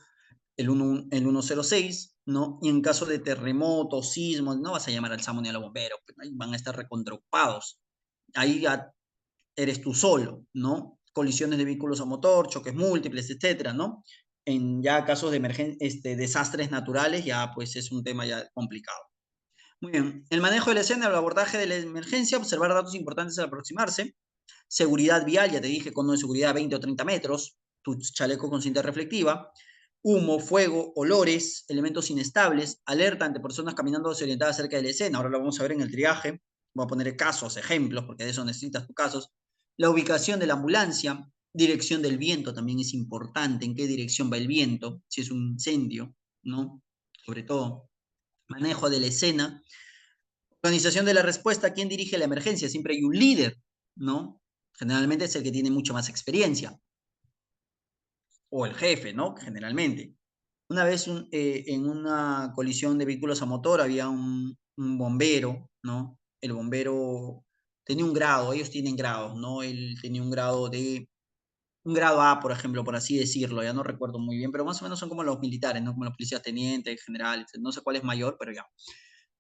el 106, ¿no? Y en caso de terremotos, sismos, no vas a llamar al SAMU ni a los bomberos, pues ahí van a estar recontraocupados. Ahí ya eres tú solo, ¿no? Colisiones de vehículos a motor, choques múltiples, etcétera, ¿no? En ya casos de desastres naturales, ya pues es un tema ya complicado. Muy bien, el manejo de la escena, el abordaje de la emergencia, observar datos importantes al aproximarse, seguridad vial, ya te dije, cono de seguridad 20 o 30 metros, tu chaleco con cinta reflectiva, humo, fuego, olores, elementos inestables, alerta ante personas caminando desorientadas cerca de la escena, ahora lo vamos a ver en el triaje, voy a poner casos, ejemplos, porque de eso necesitas tus casos. La ubicación de la ambulancia, dirección del viento también es importante, en qué dirección va el viento, si es un incendio, ¿no? Sobre todo, manejo de la escena, organización de la respuesta, ¿quién dirige la emergencia? Siempre hay un líder, ¿no? Generalmente es el que tiene mucha más experiencia, o el jefe, ¿no? Generalmente. Una vez en una colisión de vehículos a motor había un bombero, ¿no? El bombero tenía un grado, ellos tienen grados, ¿no? Él tenía un grado A, por ejemplo, por así decirlo, ya no recuerdo muy bien, pero más o menos son como los militares, ¿no? Como los policías tenientes, generales, no sé cuál es mayor, pero ya.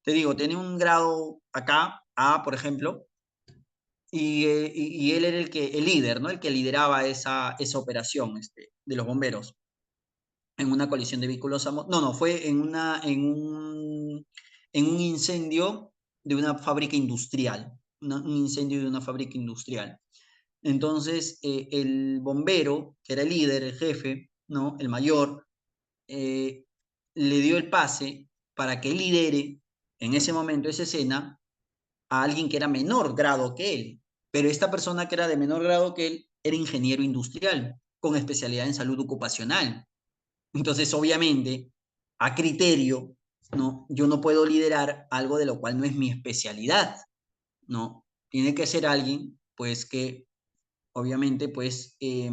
Te digo, tenía un grado acá, A, por ejemplo, y él era el líder, ¿no? El que lideraba esa operación de los bomberos en una colisión de vehículos a no, no, fue en un incendio de una fábrica industrial, un incendio de una fábrica industrial. Entonces, el bombero, que era el líder, el jefe, ¿no? El mayor, eh, le dio el pase para que lidere en ese momento esa escena a alguien que era menor grado que él. Pero esta persona que era de menor grado que él era ingeniero industrial, con especialidad en salud ocupacional. Entonces, obviamente, a criterio, ¿no? Yo no puedo liderar algo de lo cual no es mi especialidad, ¿no? Tiene que ser alguien, pues, que obviamente, pues, sea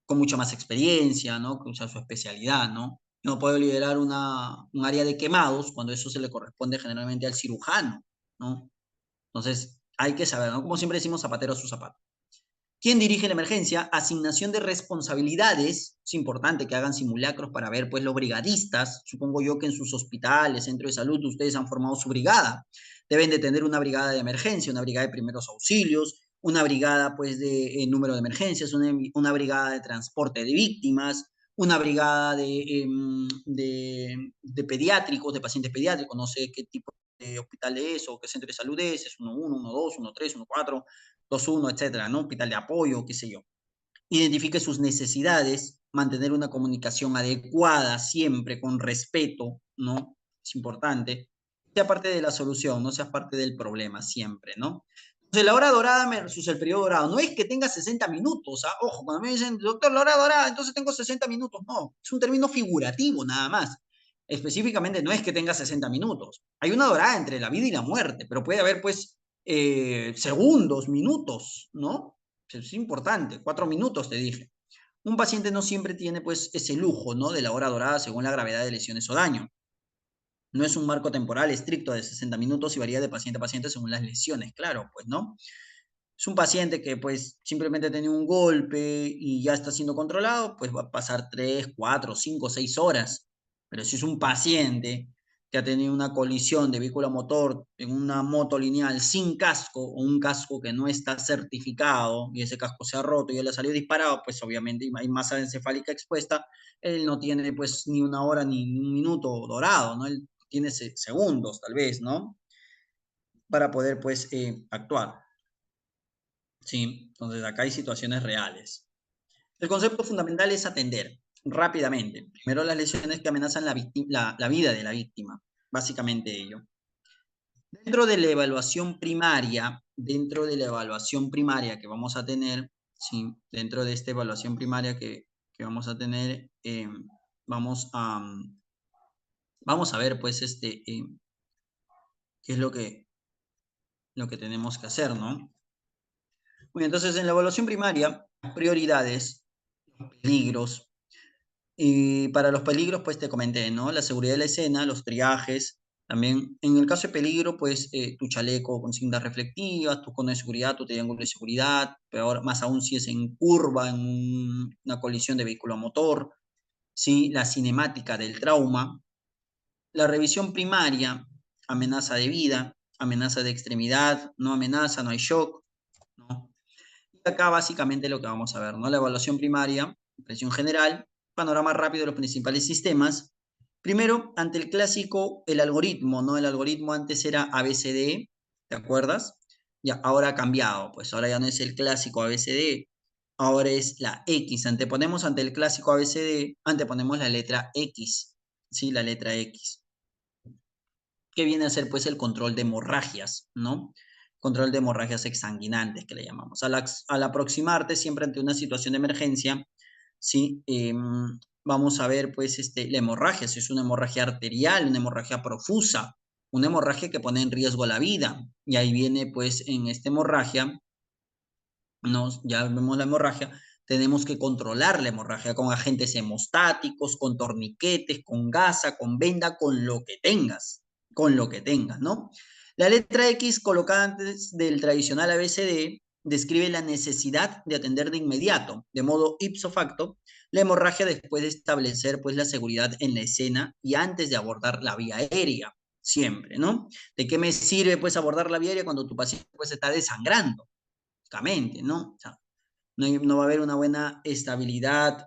con mucha más experiencia, ¿no? Que usa su especialidad, ¿no? No puedo liderar un área de quemados cuando eso se le corresponde generalmente al cirujano, ¿no? Entonces, hay que saber, ¿no? Como siempre decimos, zapatero a su zapato. ¿Quién dirige la emergencia? Asignación de responsabilidades. Es importante que hagan simulacros para ver, pues, los brigadistas. Supongo yo que en sus hospitales, centros de salud, ustedes han formado su brigada. Deben de tener una brigada de emergencia, una brigada de primeros auxilios, una brigada, pues, de número de emergencias, una brigada de transporte de víctimas, una brigada de pediátricos, de pacientes pediátricos. No sé qué tipo de hospital es o qué centro de salud es 1-1, 1-2, 1-3, 1-4. 2-1, etcétera, ¿no? Hospital de apoyo, qué sé yo. Identifique sus necesidades, mantener una comunicación adecuada siempre, con respeto, ¿no? Es importante. Sea parte de la solución, no seas parte del problema siempre, ¿no? Entonces, la hora dorada versus el periodo dorado, no es que tenga 60 minutos, ¿ah? Ojo, cuando me dicen, doctor, la hora dorada, entonces tengo 60 minutos, no, es un término figurativo nada más. Específicamente no es que tenga 60 minutos. Hay una dorada entre la vida y la muerte, pero puede haber, pues, segundos, minutos, ¿no? Es importante, 4 minutos te dije. Un paciente no siempre tiene pues ese lujo, ¿no? De la hora dorada según la gravedad de lesiones o daño. No es un marco temporal estricto de 60 minutos y varía de paciente a paciente según las lesiones, claro, pues, ¿no? Es un paciente que pues simplemente ha tenido un golpe y ya está siendo controlado, pues va a pasar 3, 4, 5, 6 horas. Pero si es un paciente que ha tenido una colisión de vehículo a motor en una moto lineal sin casco o un casco que no está certificado y ese casco se ha roto y él ha salido disparado, pues obviamente hay masa encefálica expuesta, él no tiene pues ni una hora ni un minuto dorado, ¿no? Él tiene segundos tal vez, ¿no? Para poder pues actuar. Sí, entonces acá hay situaciones reales. El concepto fundamental es atender rápidamente. Primero las lesiones que amenazan la vida de la víctima, básicamente ello. Dentro de la evaluación primaria que vamos a tener, sí, dentro de esta evaluación primaria que vamos a tener, vamos a ver pues qué es lo que tenemos que hacer, ¿no? Muy bien, entonces en la evaluación primaria, prioridades, peligros. Y para los peligros, pues te comenté, ¿no? La seguridad de la escena, los triajes. También, en el caso de peligro, pues tu chaleco con cintas reflectivas, tu cono de seguridad, tu triángulo de seguridad, peor, más aún si es en curva, en una colisión de vehículo a motor, ¿sí? La cinemática del trauma. La revisión primaria, amenaza de vida, amenaza de extremidad, no amenaza, no hay shock, ¿no? Y acá básicamente lo que vamos a ver, ¿no? La evaluación primaria, impresión general, panorama rápido de los principales sistemas. Primero, ante el clásico, el algoritmo, ¿no? El algoritmo antes era ABCD, ¿te acuerdas? Ya, ahora ha cambiado, pues ahora ya no es el clásico ABCD, ahora es la X. Anteponemos ante el clásico ABCD, anteponemos la letra X, ¿sí? La letra X. que viene a ser pues el control de hemorragias, ¿no? Control de hemorragias exsanguinantes que le llamamos. Al aproximarte siempre ante una situación de emergencia, ¿sí? Vamos a ver pues la hemorragia, si es una hemorragia arterial, una hemorragia profusa, una hemorragia que pone en riesgo la vida. Y ahí viene pues en esta hemorragia, ya vemos la hemorragia, tenemos que controlar la hemorragia con agentes hemostáticos, con torniquetes, con gasa, con venda, con lo que tengas, ¿no? La letra X colocada antes del tradicional ABCD describe la necesidad de atender de inmediato, de modo ipso facto, la hemorragia después de establecer pues la seguridad en la escena y antes de abordar la vía aérea, siempre, ¿no? ¿De qué me sirve pues abordar la vía aérea cuando tu paciente pues está desangrando? Básicamente, ¿no? O sea, no va a haber una buena estabilidad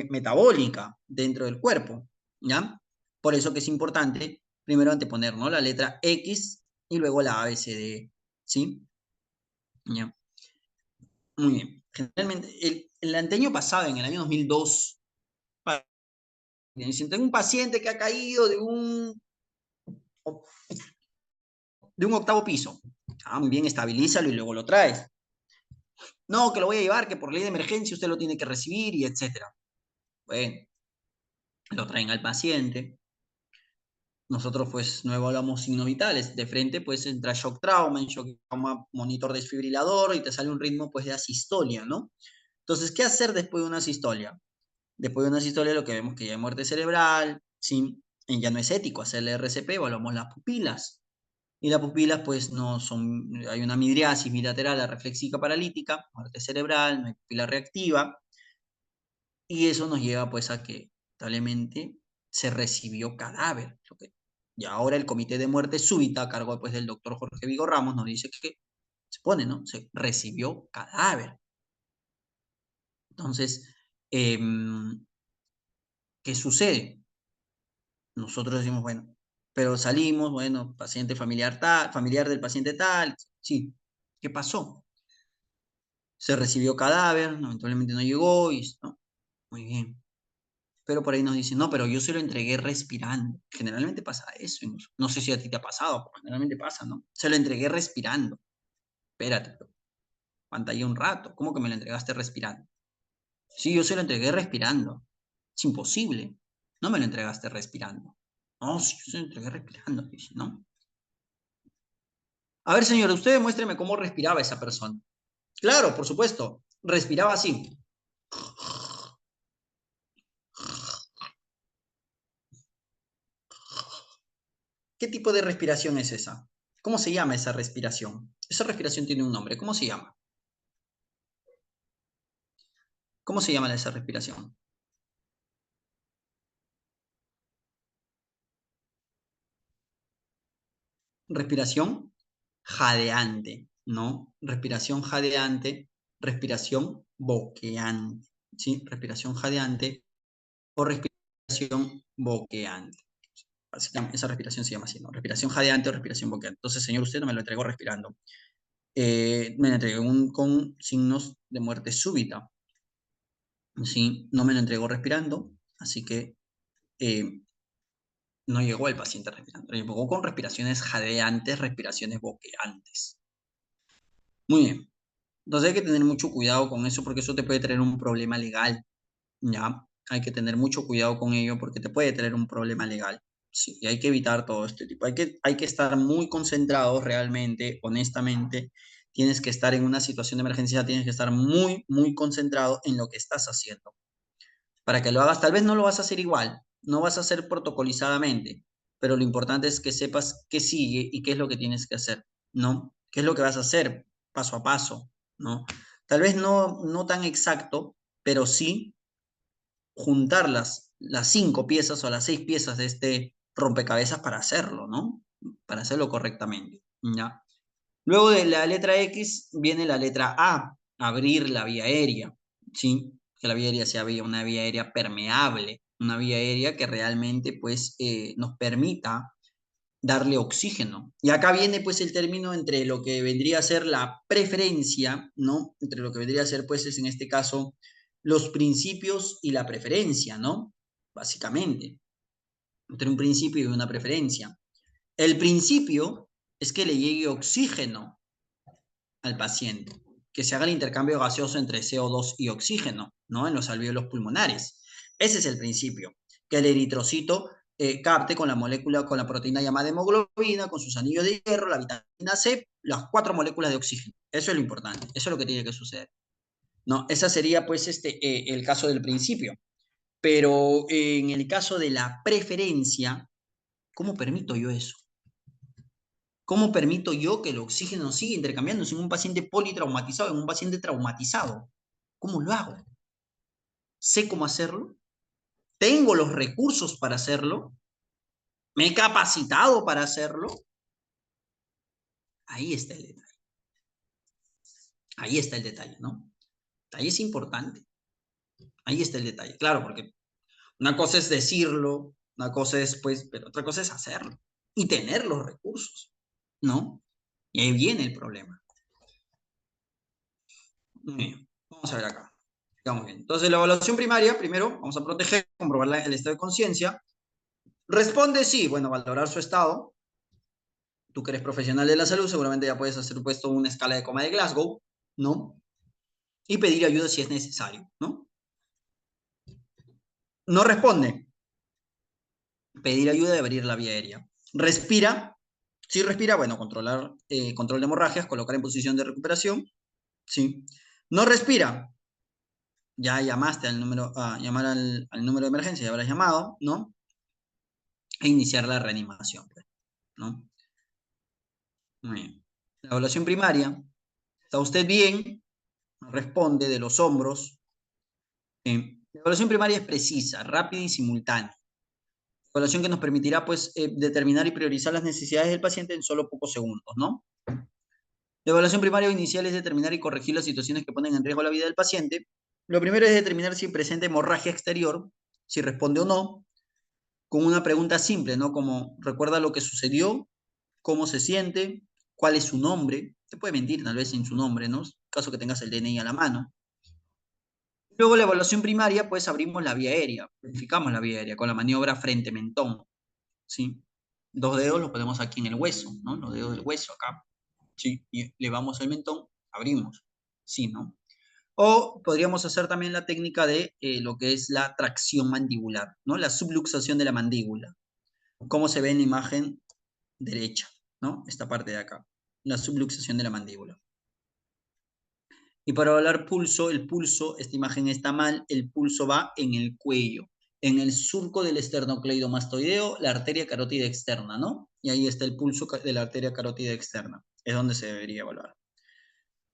metabólica dentro del cuerpo, ¿ya? Por eso que es importante primero anteponer, ¿no? La letra X y luego la A, B, C, D, ¿sí? ¿Ya? Muy bien. Generalmente, el año pasado, en el año 2002, tengo un paciente que ha caído de un octavo piso. Ah, muy bien, estabilízalo y luego lo traes. No, que lo voy a llevar, que por ley de emergencia usted lo tiene que recibir y etcétera. Bueno, lo traen al paciente. Nosotros pues no evaluamos signos vitales. De frente pues entra shock trauma, en shock trauma monitor desfibrilador y te sale un ritmo pues de asistolia, ¿no? Entonces, ¿qué hacer después de una asistolia? Después de una asistolia lo que vemos que ya hay muerte cerebral, ¿sí? Y ya no es ético hacerle RCP, evaluamos las pupilas. Y las pupilas pues no son, hay una midriasis bilateral reflexica paralítica, muerte cerebral, no hay pupila reactiva, y eso nos lleva pues a que lamentablemente se recibió cadáver. Y ahora el comité de muerte súbita a cargo pues del doctor Jorge Vigo Ramos nos dice que se pone, ¿no? Se recibió cadáver. Entonces, eh, ¿qué sucede? Nosotros decimos, bueno, pero salimos, bueno, paciente familiar tal, familiar del paciente tal, sí. ¿Qué pasó? Se recibió cadáver, lamentablemente no llegó, y no, muy bien. Pero por ahí nos dicen, no, pero yo se lo entregué respirando. Generalmente pasa eso. No sé si a ti te ha pasado, pero generalmente pasa, ¿no? Se lo entregué respirando. Espérate, pero aguanta ahí un rato. ¿Cómo que me lo entregaste respirando? Sí, yo se lo entregué respirando. Es imposible. No me lo entregaste respirando. No, sí, yo se lo entregué respirando, dice, ¿no? A ver, señor, usted demuéstreme cómo respiraba esa persona. Claro, por supuesto. Respiraba así. ¿Qué tipo de respiración es esa? ¿Cómo se llama esa respiración? Esa respiración tiene un nombre. ¿Cómo se llama? ¿Cómo se llama esa respiración? Respiración jadeante, ¿no? Respiración jadeante, respiración boqueante, ¿sí? Respiración jadeante o respiración boqueante. Básicamente, esa respiración se llama así, ¿no? Respiración jadeante o respiración boqueante. Entonces, señor, usted no me lo entregó respirando. Me lo entregó con signos de muerte súbita, ¿sí? No me lo entregó respirando, así que eh, no llegó el paciente respirando. Llegó con respiraciones jadeantes, respiraciones boqueantes. Muy bien. Entonces hay que tener mucho cuidado con eso porque eso te puede traer un problema legal, ¿ya? Hay que tener mucho cuidado con ello porque te puede traer un problema legal. Sí, y hay que evitar todo este tipo. Hay que estar muy concentrados realmente, honestamente. Tienes que estar en una situación de emergencia, tienes que estar muy, muy concentrado en lo que estás haciendo. Para que lo hagas, tal vez no lo vas a hacer igual, no vas a hacer protocolizadamente, pero lo importante es que sepas qué sigue y qué es lo que tienes que hacer, ¿no? ¿Qué es lo que vas a hacer paso a paso, ¿no? Tal vez no tan exacto, pero sí juntar las 5 piezas o las 6 piezas de este rompecabezas para hacerlo, ¿no? Para hacerlo correctamente, ¿ya? Luego de la letra X viene la letra A, abrir la vía aérea, ¿sí? Que la vía aérea sea una vía aérea permeable, una vía aérea que realmente pues nos permita darle oxígeno. Y acá viene pues el término entre lo que vendría a ser la preferencia, ¿no? Entre lo que vendría a ser pues es en este caso los principios y la preferencia, ¿no? Básicamente, entre un principio y una preferencia. El principio es que le llegue oxígeno al paciente, que se haga el intercambio gaseoso entre CO2 y oxígeno, ¿no? En los alvéolos pulmonares. Ese es el principio, que el eritrocito capte con la molécula, con la proteína llamada hemoglobina, con sus anillos de hierro, la vitamina C, las 4 moléculas de oxígeno. Eso es lo importante, eso es lo que tiene que suceder. No, esa sería pues el caso del principio. Pero en el caso de la preferencia, ¿cómo permito yo eso? ¿Cómo permito yo que el oxígeno siga intercambiándose en un paciente politraumatizado, en un paciente traumatizado? ¿Cómo lo hago? ¿Sé cómo hacerlo? ¿Tengo los recursos para hacerlo? ¿Me he capacitado para hacerlo? Ahí está el detalle. Ahí está el detalle, ¿no? Ahí es importante. Ahí está el detalle. Claro, porque una cosa es decirlo, una cosa es, pues, pero otra cosa es hacerlo y tener los recursos, ¿no? Y ahí viene el problema. Muy bien. Vamos a ver acá. Sigamos bien. Entonces, la evaluación primaria, primero, vamos a proteger, comprobar el estado de conciencia. Responde sí, bueno, valorar su estado. Tú que eres profesional de la salud, seguramente ya puedes hacer puesto una escala de coma de Glasgow, ¿no? Y pedir ayuda si es necesario, ¿no? No responde. Pedir ayuda y abrir la vía aérea. Respira. Si respira, bueno, controlar, control de hemorragias, colocar en posición de recuperación, ¿sí? No respira. Ya llamaste al número, llamar al número de emergencia, ya habrás llamado, ¿no? E iniciar la reanimación, pues, ¿no? Muy bien. La evaluación primaria, ¿está usted bien? Responde de los hombros. La evaluación primaria es precisa, rápida y simultánea. Evaluación que nos permitirá, pues, determinar y priorizar las necesidades del paciente en solo pocos segundos, ¿no? La evaluación primaria o inicial es determinar y corregir las situaciones que ponen en riesgo la vida del paciente. Lo primero es determinar si presenta hemorragia exterior, si responde o no, con una pregunta simple, ¿no? Como, ¿recuerda lo que sucedió? ¿Cómo se siente? ¿Cuál es su nombre? Te puede mentir tal vez sin su nombre, ¿no? En caso que tengas el DNI a la mano. Luego la evaluación primaria, pues abrimos la vía aérea, verificamos la vía aérea con la maniobra frente-mentón, ¿sí? Dos dedos los ponemos aquí en el hueso, ¿no? Los dedos del hueso acá, ¿sí? Y elevamos el mentón, abrimos, ¿sí, no? O podríamos hacer también la técnica de lo que es la tracción mandibular, ¿no? La subluxación de la mandíbula, como se ve en la imagen derecha, ¿no? Esta parte de acá, la subluxación de la mandíbula. Y para evaluar pulso, el pulso, esta imagen está mal, el pulso va en el cuello, en el surco del esternocleidomastoideo, la arteria carótida externa, ¿no? Y ahí está el pulso de la arteria carótida externa, es donde se debería evaluar.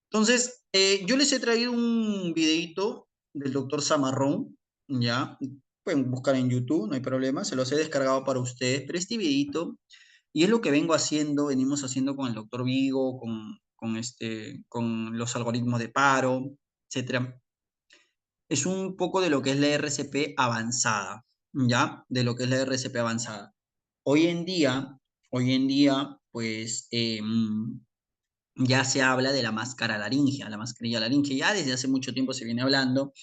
Entonces, yo les he traído un videito del doctor Zamarrón, ¿ya? Pueden buscar en YouTube, no hay problema, se los he descargado para ustedes, pero este videito, y es lo que vengo haciendo, venimos haciendo con el doctor Vigo, con los algoritmos de paro, etcétera. Es un poco de lo que es la RCP avanzada, ¿ya? De lo que es la RCP avanzada. Hoy en día, pues, ya se habla de la máscara laringea, la mascarilla laringea. Ya desde hace mucho tiempo se viene hablando,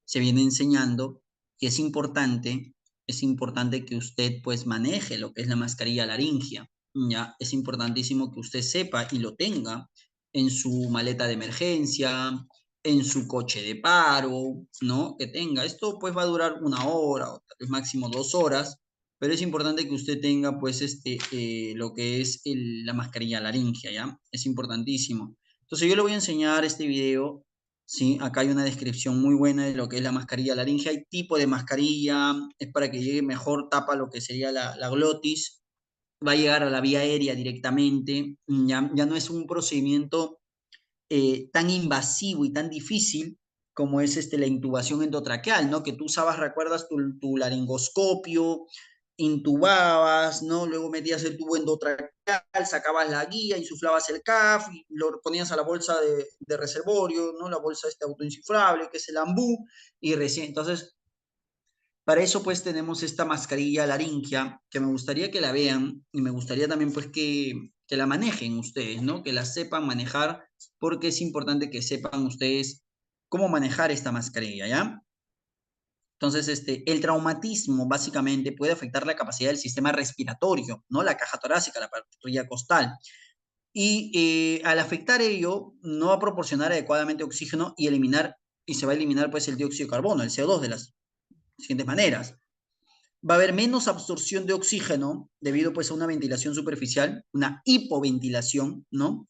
se viene enseñando, y es importante que usted pues maneje lo que es la mascarilla laringea. Ya es importantísimo que usted sepa y lo tenga en su maleta de emergencia, en su coche de paro, ¿no? Que tenga. Esto pues va a durar 1 hora o tal vez máximo 2 horas, pero es importante que usted tenga pues lo que es la mascarilla laringea, ¿ya? Es importantísimo. Entonces yo le voy a enseñar este video, ¿sí? Acá hay una descripción muy buena de lo que es la mascarilla laringea. Hay tipo de mascarilla, es para que llegue mejor, tapa lo que sería la glotis, va a llegar a la vía aérea directamente, ya no es un procedimiento tan invasivo y tan difícil como es la intubación endotraqueal, ¿no? Que tú usabas, recuerdas, tu laringoscopio, intubabas, ¿no? Luego metías el tubo endotraqueal, sacabas la guía, insuflabas el CAF, y lo ponías a la bolsa de reservorio, ¿no? La bolsa autoinsuflable, que es el ambú, y recién, entonces, para eso pues tenemos esta mascarilla laringea, que me gustaría que la vean, y me gustaría también pues que la manejen ustedes, ¿no? Que la sepan manejar, porque es importante que sepan ustedes cómo manejar esta mascarilla, ¿ya? Entonces, el traumatismo básicamente puede afectar la capacidad del sistema respiratorio, ¿no? La caja torácica, la parrilla costal. Y al afectar ello, no va a proporcionar adecuadamente oxígeno y se va a eliminar pues el dióxido de carbono, el CO2 de las siguientes maneras. Va a haber menos absorción de oxígeno debido pues a una ventilación superficial, una hipoventilación, ¿no?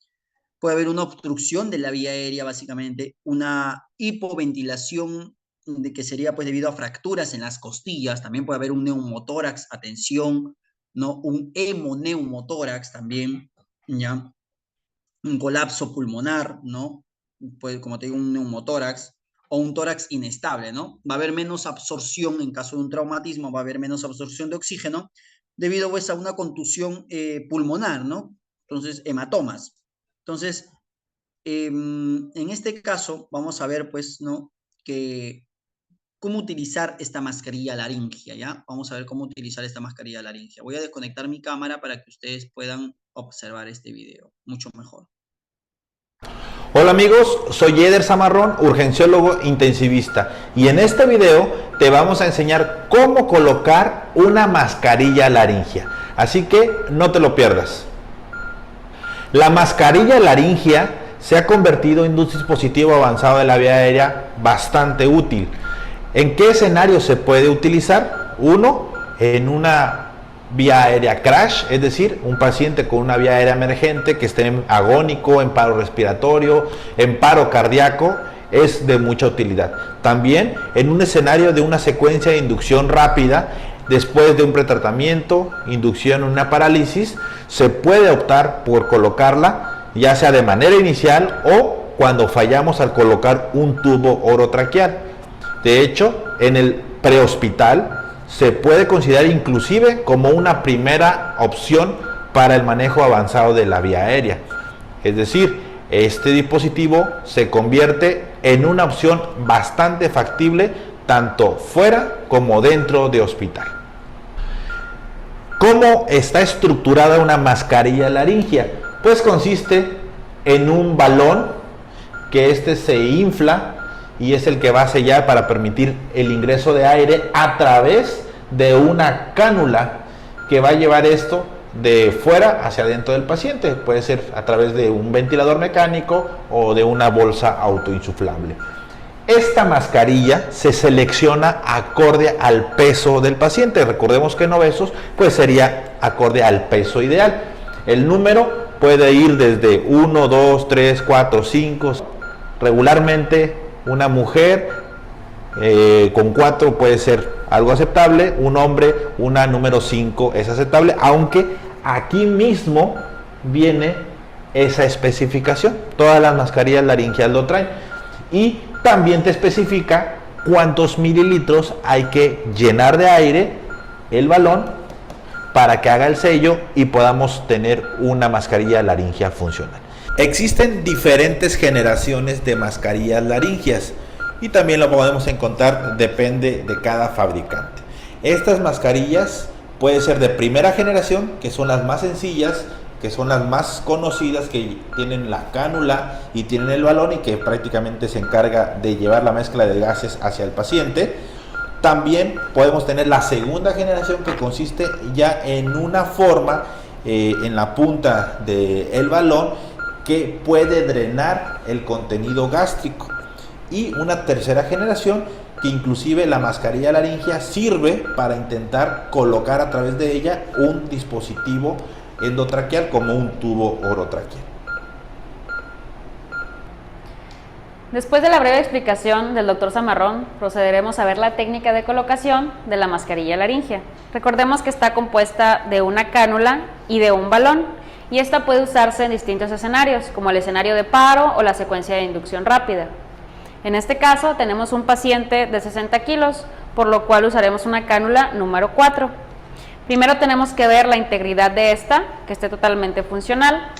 Puede haber una obstrucción de la vía aérea, básicamente, una hipoventilación que sería pues debido a fracturas en las costillas, también puede haber un neumotórax, atención, ¿no? Un hemoneumotórax también, ¿ya? Un colapso pulmonar, ¿no? Pues, como te digo, un neumotórax o un tórax inestable, ¿no? Va a haber menos absorción en caso de un traumatismo, va a haber menos absorción de oxígeno debido pues a una contusión pulmonar, ¿no? Entonces, hematomas. Entonces, en este caso, vamos a ver, pues, ¿no? Que cómo utilizar esta mascarilla laringia, ¿ya? Vamos a ver cómo utilizar esta mascarilla laringia. Voy a desconectar mi cámara para que ustedes puedan observar este video mucho mejor. Hola amigos, soy Eder Zamarrón, urgenciólogo intensivista, y en este video te vamos a enseñar cómo colocar una mascarilla laringia, así que no te lo pierdas. La mascarilla laringia se ha convertido en un dispositivo avanzado de la vía aérea bastante útil. ¿En qué escenario se puede utilizar? Uno, en una vía aérea crash, es decir, un paciente con una vía aérea emergente que esté agónico, en paro respiratorio, en paro cardíaco, es de mucha utilidad. También en un escenario de una secuencia de inducción rápida, después de un pretratamiento, inducción en una parálisis, se puede optar por colocarla, ya sea de manera inicial o cuando fallamos al colocar un tubo orotraqueal. De hecho, en el prehospital se puede considerar inclusive como una primera opción para el manejo avanzado de la vía aérea. Es decir, este dispositivo se convierte en una opción bastante factible tanto fuera como dentro de hospital. ¿Cómo está estructurada una mascarilla laringia? Pues consiste en un balón que se infla y es el que va a sellar para permitir el ingreso de aire a través de una cánula que va a llevar esto de fuera hacia adentro del paciente. Puede ser a través de un ventilador mecánico o de una bolsa autoinsuflable. Esta mascarilla se selecciona acorde al peso del paciente. Recordemos que en obesos pues sería acorde al peso ideal. El número puede ir desde 1, 2, 3, 4, 5. Regularmente una mujer con 4 puede ser algo aceptable, un hombre una número 5 es aceptable, aunque aquí mismo viene esa especificación. Todas las mascarillas laringiales lo traen y también te especifica cuántos mililitros hay que llenar de aire el balón para que haga el sello y podamos tener una mascarilla laringia funcional. Existen diferentes generaciones de mascarillas laringias y también lo podemos encontrar, depende de cada fabricante. Estas mascarillas pueden ser de primera generación, que son las más sencillas, que son las más conocidas, que tienen la cánula y tienen el balón y que prácticamente se encarga de llevar la mezcla de gases hacia el paciente. También podemos tener la segunda generación, que consiste ya en una forma en la punta del balón que puede drenar el contenido gástrico. Y una tercera generación que inclusive la mascarilla laringia sirve para intentar colocar a través de ella un dispositivo endotraqueal como un tubo orotraqueal. Después de la breve explicación del Dr. Zamarrón, procederemos a ver la técnica de colocación de la mascarilla laringia. Recordemos que está compuesta de una cánula y de un balón, y esta puede usarse en distintos escenarios, como el escenario de paro o la secuencia de inducción rápida. En este caso tenemos un paciente de 60 kilos, por lo cual usaremos una cánula número 4. Primero tenemos que ver la integridad de esta, que esté totalmente funcional.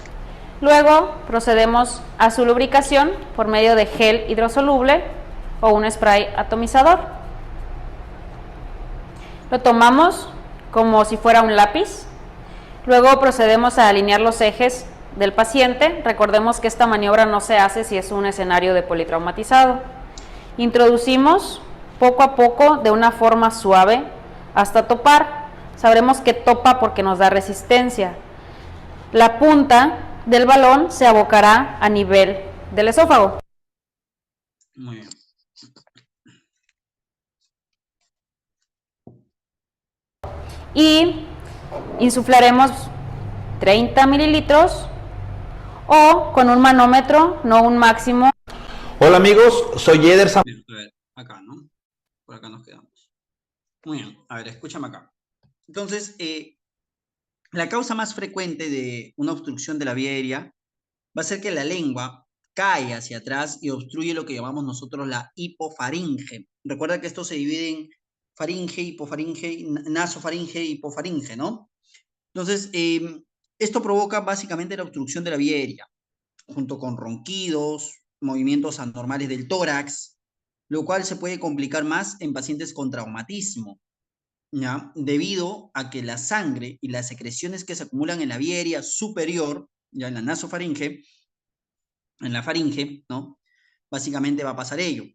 Luego procedemos a su lubricación por medio de gel hidrosoluble o un spray atomizador. Lo tomamos como si fuera un lápiz. Luego procedemos a alinear los ejes del paciente. Recordemos que esta maniobra no se hace si es un escenario de politraumatizado. Introducimos poco a poco de una forma suave hasta topar. Sabremos que topa porque nos da resistencia. La punta del balón se abocará a nivel del esófago. Muy bien. Y insuflaremos 30 mililitros o con un manómetro, no un máximo. Hola amigos, soy Eder Sam. Bien, a ver, acá, ¿no? Por acá nos quedamos. Muy bien, a ver, escúchame acá. Entonces, la causa más frecuente de una obstrucción de la vía aérea va a ser que la lengua cae hacia atrás y obstruye lo que llamamos nosotros la hipofaringe. Recuerda que esto se divide en faringe, hipofaringe, nasofaringe y hipofaringe, ¿no? Entonces, esto provoca básicamente la obstrucción de la vía aérea, junto con ronquidos, movimientos anormales del tórax, lo cual se puede complicar más en pacientes con traumatismo, ¿ya? Debido a que la sangre y las secreciones que se acumulan en la vía aérea superior, ya en la nasofaringe, en la faringe, ¿no? Básicamente va a pasar ello.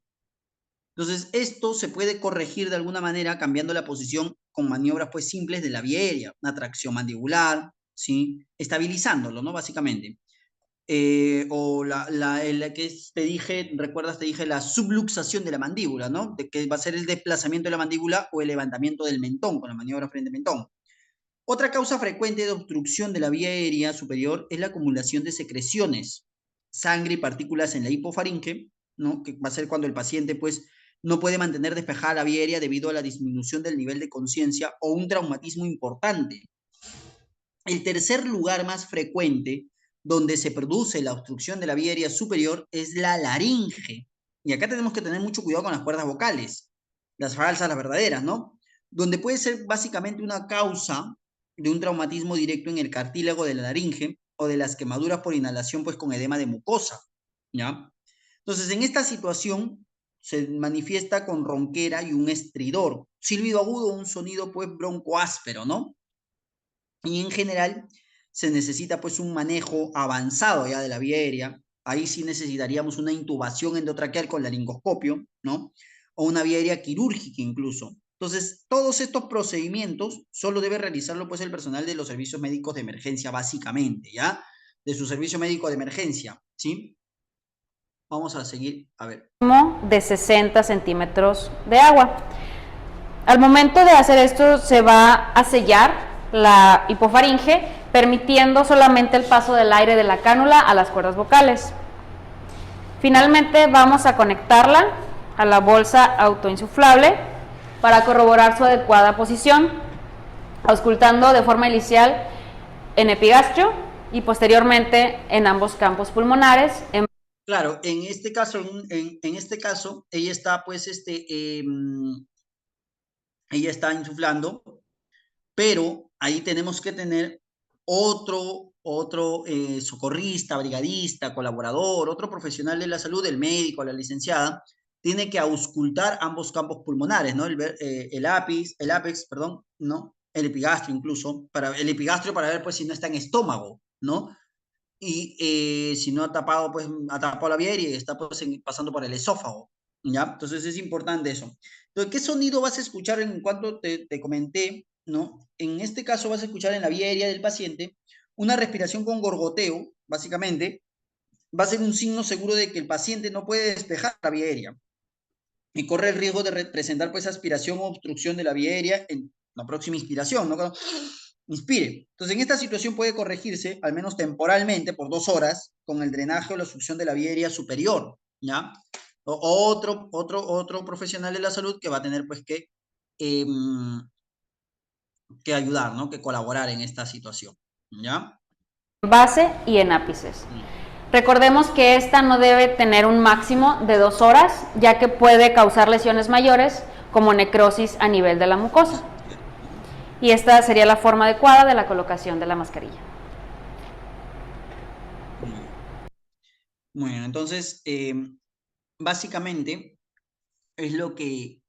Entonces, esto se puede corregir de alguna manera cambiando la posición con maniobras pues simples de la vía aérea, una tracción mandibular, ¿sí? Estabilizándolo, ¿no? Básicamente. O la que te dije, recuerdas, te dije la subluxación de la mandíbula, ¿no? De que va a ser el desplazamiento de la mandíbula o el levantamiento del mentón con la maniobra frente-mentón. Otra causa frecuente de obstrucción de la vía aérea superior es la acumulación de secreciones, sangre y partículas en la hipofaringe, ¿no? Que va a ser cuando el paciente pues no puede mantener despejada la vía aérea debido a la disminución del nivel de conciencia o un traumatismo importante. El tercer lugar más frecuente donde se produce la obstrucción de la vía aérea superior es la laringe. Y acá tenemos que tener mucho cuidado con las cuerdas vocales, las falsas, las verdaderas, ¿no? Donde puede ser básicamente una causa de un traumatismo directo en el cartílago de la laringe o de las quemaduras por inhalación pues con edema de mucosa, ¿ya? Entonces, en esta situación se manifiesta con ronquera y un estridor, silbido agudo, un sonido pues bronco áspero, ¿no? Y en general se necesita pues un manejo avanzado ya de la vía aérea. Ahí sí necesitaríamos una intubación endotraqueal con laringoscopio, ¿no? O una vía aérea quirúrgica incluso. Entonces, todos estos procedimientos solo debe realizarlo pues el personal de los servicios médicos de emergencia básicamente, ¿ya? De su servicio médico de emergencia, ¿sí? Vamos a seguir, a ver. De 60 centímetros de agua. Al momento de hacer esto se va a sellar la hipofaringe, permitiendo solamente el paso del aire de la cánula a las cuerdas vocales. Finalmente vamos a conectarla a la bolsa autoinsuflable para corroborar su adecuada posición, auscultando de forma inicial en epigastrio y posteriormente en ambos campos pulmonares. Claro, en este caso, ella está pues ella está insuflando, pero ahí tenemos que tener otro socorrista, brigadista, colaborador, otro profesional de la salud, el médico, la licenciada, tiene que auscultar ambos campos pulmonares, ¿no? El ápex, perdón, ¿no? El epigastrio incluso, el epigastrio para ver pues si no está en estómago, ¿no? Y si no ha tapado, pues ha tapado la vía aérea y está pues, pasando por el esófago, ¿ya? Entonces es importante eso. Entonces, ¿qué sonido vas a escuchar en cuanto te comenté, ¿no? En este caso vas a escuchar en la vía aérea del paciente una respiración con gorgoteo, básicamente, va a ser un signo seguro de que el paciente no puede despejar la vía aérea y corre el riesgo de presentar pues aspiración o obstrucción de la vía aérea en la próxima inspiración, ¿no? Cuando inspire. Entonces, en esta situación puede corregirse, al menos temporalmente, por 2 horas, con el drenaje o la succión de la vía aérea superior, ¿ya? Otro profesional de la salud que va a tener pues que ayudar, ¿no? Que colaborar en esta situación, ¿ya? Base y en ápices. Recordemos que esta no debe tener un máximo de 2 horas, ya que puede causar lesiones mayores como necrosis a nivel de la mucosa. Y esta sería la forma adecuada de la colocación de la mascarilla. Muy bien, entonces, básicamente es lo que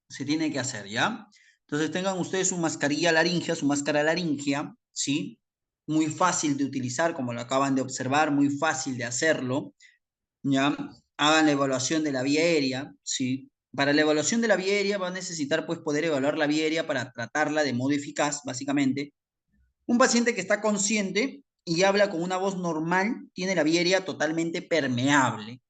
se tiene que hacer, ¿ya? Entonces tengan ustedes su mascarilla laringea, su máscara laringea, ¿sí? Muy fácil de utilizar, como lo acaban de observar, muy fácil de hacerlo, ¿ya? Hagan la evaluación de la vía aérea, ¿sí? Para la evaluación de la vía aérea va a necesitar pues poder evaluar la vía aérea para tratarla de modo eficaz, básicamente. Un paciente que está consciente y habla con una voz normal tiene la vía aérea totalmente permeable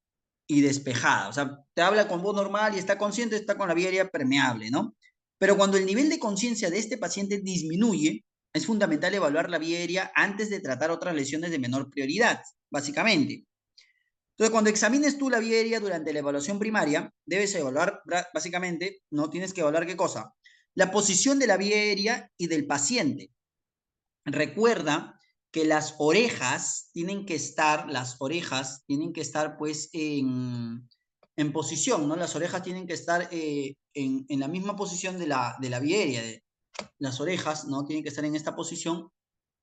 y despejada. O sea, te habla con voz normal y está consciente, está con la vía aérea permeable, ¿no? Pero cuando el nivel de conciencia de este paciente disminuye, es fundamental evaluar la vía aérea antes de tratar otras lesiones de menor prioridad, básicamente. Entonces, cuando examines tú la vía aérea durante la evaluación primaria, debes evaluar, básicamente, ¿no? Tienes que evaluar qué cosa. La posición de la vía aérea y del paciente. Recuerda que las orejas tienen que estar pues en posición, ¿no? Las orejas tienen que estar en la misma posición de la vía aérea. Las orejas, ¿no? Tienen que estar en esta posición,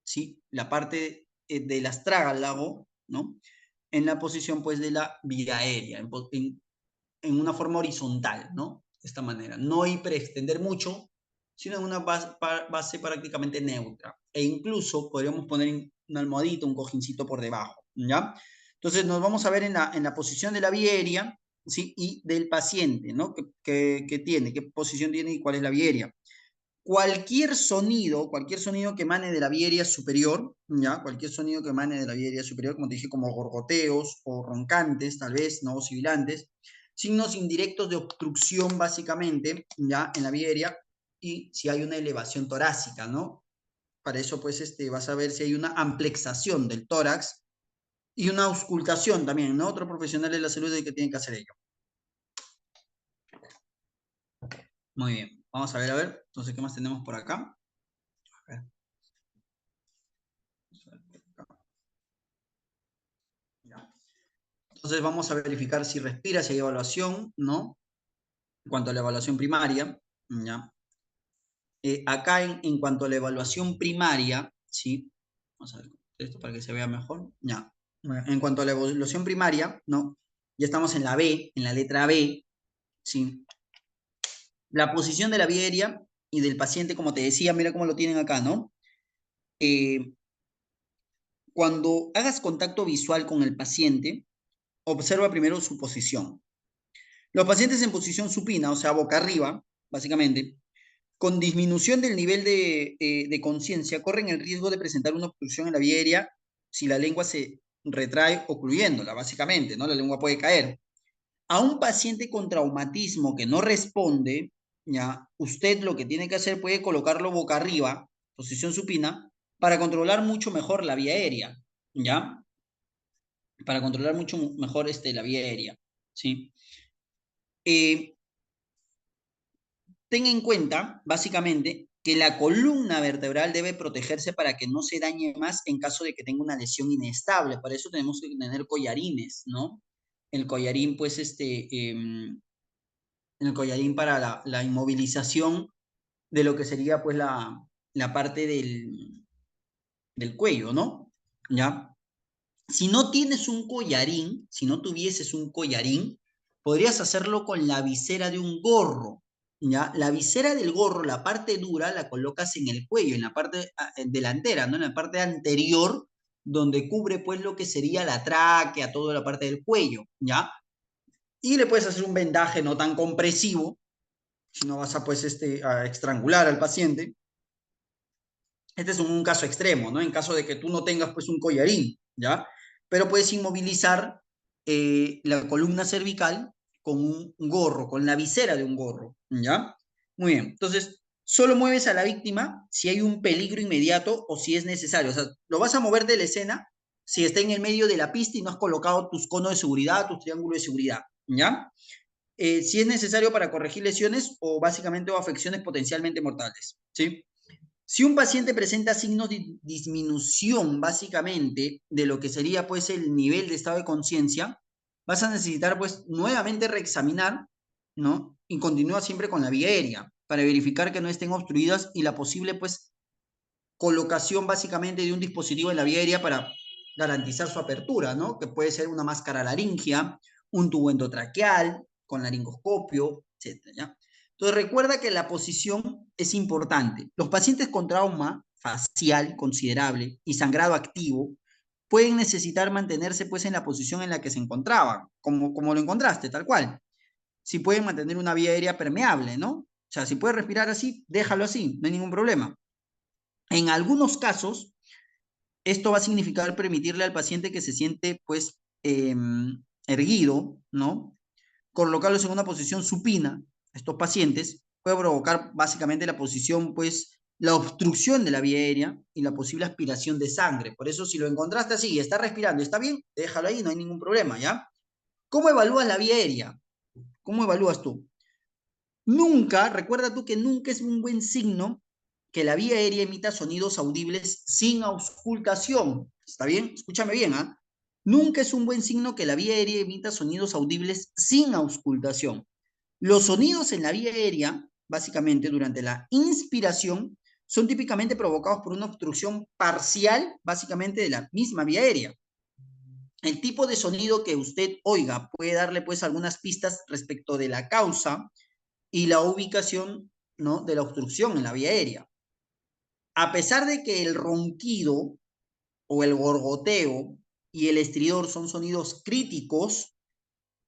¿sí? La parte del astrágalo, ¿no? En la posición, pues, de la vía aérea, en una forma horizontal, ¿no? De esta manera. No hiperextender mucho, sino en una base prácticamente neutra. E incluso podríamos poner una almohadita, un cojincito por debajo, ¿ya? Entonces nos vamos a ver en la posición de la vía aérea, ¿sí? Y del paciente, ¿no? ¿Qué tiene? ¿Qué posición tiene y cuál es la vía aérea? Cualquier sonido que emane de la vía aérea superior, ¿ya? Cualquier sonido que emane de la vía aérea superior, como te dije, como gorgoteos o roncantes, tal vez, no sibilantes, signos indirectos de obstrucción, básicamente, ya, en la vía aérea, y si hay una elevación torácica, ¿no? Para eso, pues, vas a ver si hay una amplexación del tórax y una auscultación también, ¿no? Otro profesional de la salud es el que tiene que hacer ello. Muy bien, vamos a ver. Entonces, ¿qué más tenemos por acá? A ver. Entonces vamos a verificar si respira, si hay evaluación, ¿no? En cuanto a la evaluación primaria, ¿ya? Acá en cuanto a la evaluación primaria, ¿sí? Vamos a ver esto para que se vea mejor, ¿ya? En cuanto a la evaluación primaria, ¿no? Ya estamos en la B, en la letra B, ¿sí? La posición de la vía aérea y del paciente, como te decía, mira cómo lo tienen acá, ¿no? Cuando hagas contacto visual con el paciente, observa primero su posición. Los pacientes en posición supina, o sea, boca arriba, básicamente, con disminución del nivel de conciencia, corren el riesgo de presentar una obstrucción en la vía aérea si la lengua se retrae ocluyéndola, básicamente, ¿no? La lengua puede caer. A un paciente con traumatismo que no responde, ¿ya? Usted lo que tiene que hacer puede colocarlo boca arriba, posición supina, para controlar mucho mejor la vía aérea, ¿ya? Para controlar mucho mejor la vía aérea, ¿sí? Ten en cuenta, básicamente, que la columna vertebral debe protegerse para que no se dañe más en caso de que tenga una lesión inestable. Para eso tenemos que tener collarines, ¿no? El collarín, pues, el collarín para la inmovilización de lo que sería, pues, la parte del cuello, ¿no? ¿Ya? Si no tienes un collarín, si no tuvieses un collarín, podrías hacerlo con la visera de un gorro, ¿ya? La visera del gorro, la parte dura, la colocas en el cuello, en la parte delantera, ¿no? En la parte anterior, donde cubre, pues, lo que sería la tráquea, toda la parte del cuello, ¿ya? Y le puedes hacer un vendaje no tan compresivo, si no vas a, pues, a estrangular al paciente. Este es un caso extremo, ¿no? En caso de que tú no tengas, pues, un collarín, ¿ya? Pero puedes inmovilizar la columna cervical con un gorro, con la visera de un gorro, ¿ya? Muy bien, entonces, solo mueves a la víctima si hay un peligro inmediato o si es necesario. O sea, lo vas a mover de la escena si está en el medio de la pista y no has colocado tus conos de seguridad, tus triángulos de seguridad, ¿ya? Si es necesario para corregir lesiones o básicamente o afecciones potencialmente mortales, ¿sí? Si un paciente presenta signos de disminución, básicamente, de lo que sería, pues, el nivel de estado de conciencia, vas a necesitar, pues, nuevamente reexaminar, ¿no? Y continúa siempre con la vía aérea para verificar que no estén obstruidas y la posible, pues, colocación, básicamente, de un dispositivo en la vía aérea para garantizar su apertura, ¿no? Que puede ser una máscara laringia, un tubo endotraqueal con laringoscopio, etcétera, ¿ya? Entonces recuerda que la posición es importante. Los pacientes con trauma facial considerable y sangrado activo pueden necesitar mantenerse, pues, en la posición en la que se encontraban, como lo encontraste, tal cual. si puede mantener una vía aérea permeable, ¿no? O sea, si puede respirar así, déjalo así, no hay ningún problema. En algunos casos, esto va a significar permitirle al paciente que se siente, pues, erguido, ¿no? Colocarlos en una posición supina, estos pacientes, puede provocar básicamente la posición, pues, la obstrucción de la vía aérea y la posible aspiración de sangre. Por eso, si lo encontraste así y está respirando, está bien, déjalo ahí, no hay ningún problema, ¿ya? ¿Cómo evalúas la vía aérea? ¿Cómo evalúas tú? Nunca, recuerda tú que nunca es un buen signo que la vía aérea emita sonidos audibles sin auscultación. ¿Está bien? Escúchame bien, ¿ah? Nunca es un buen signo que la vía aérea emita sonidos audibles sin auscultación. Los sonidos en la vía aérea, básicamente durante la inspiración, son típicamente provocados por una obstrucción parcial, básicamente de la misma vía aérea. El tipo de sonido que usted oiga puede darle pues algunas pistas respecto de la causa y la ubicación, ¿no?, de la obstrucción en la vía aérea. A pesar de que el ronquido o el gorgoteo y el estridor son sonidos críticos,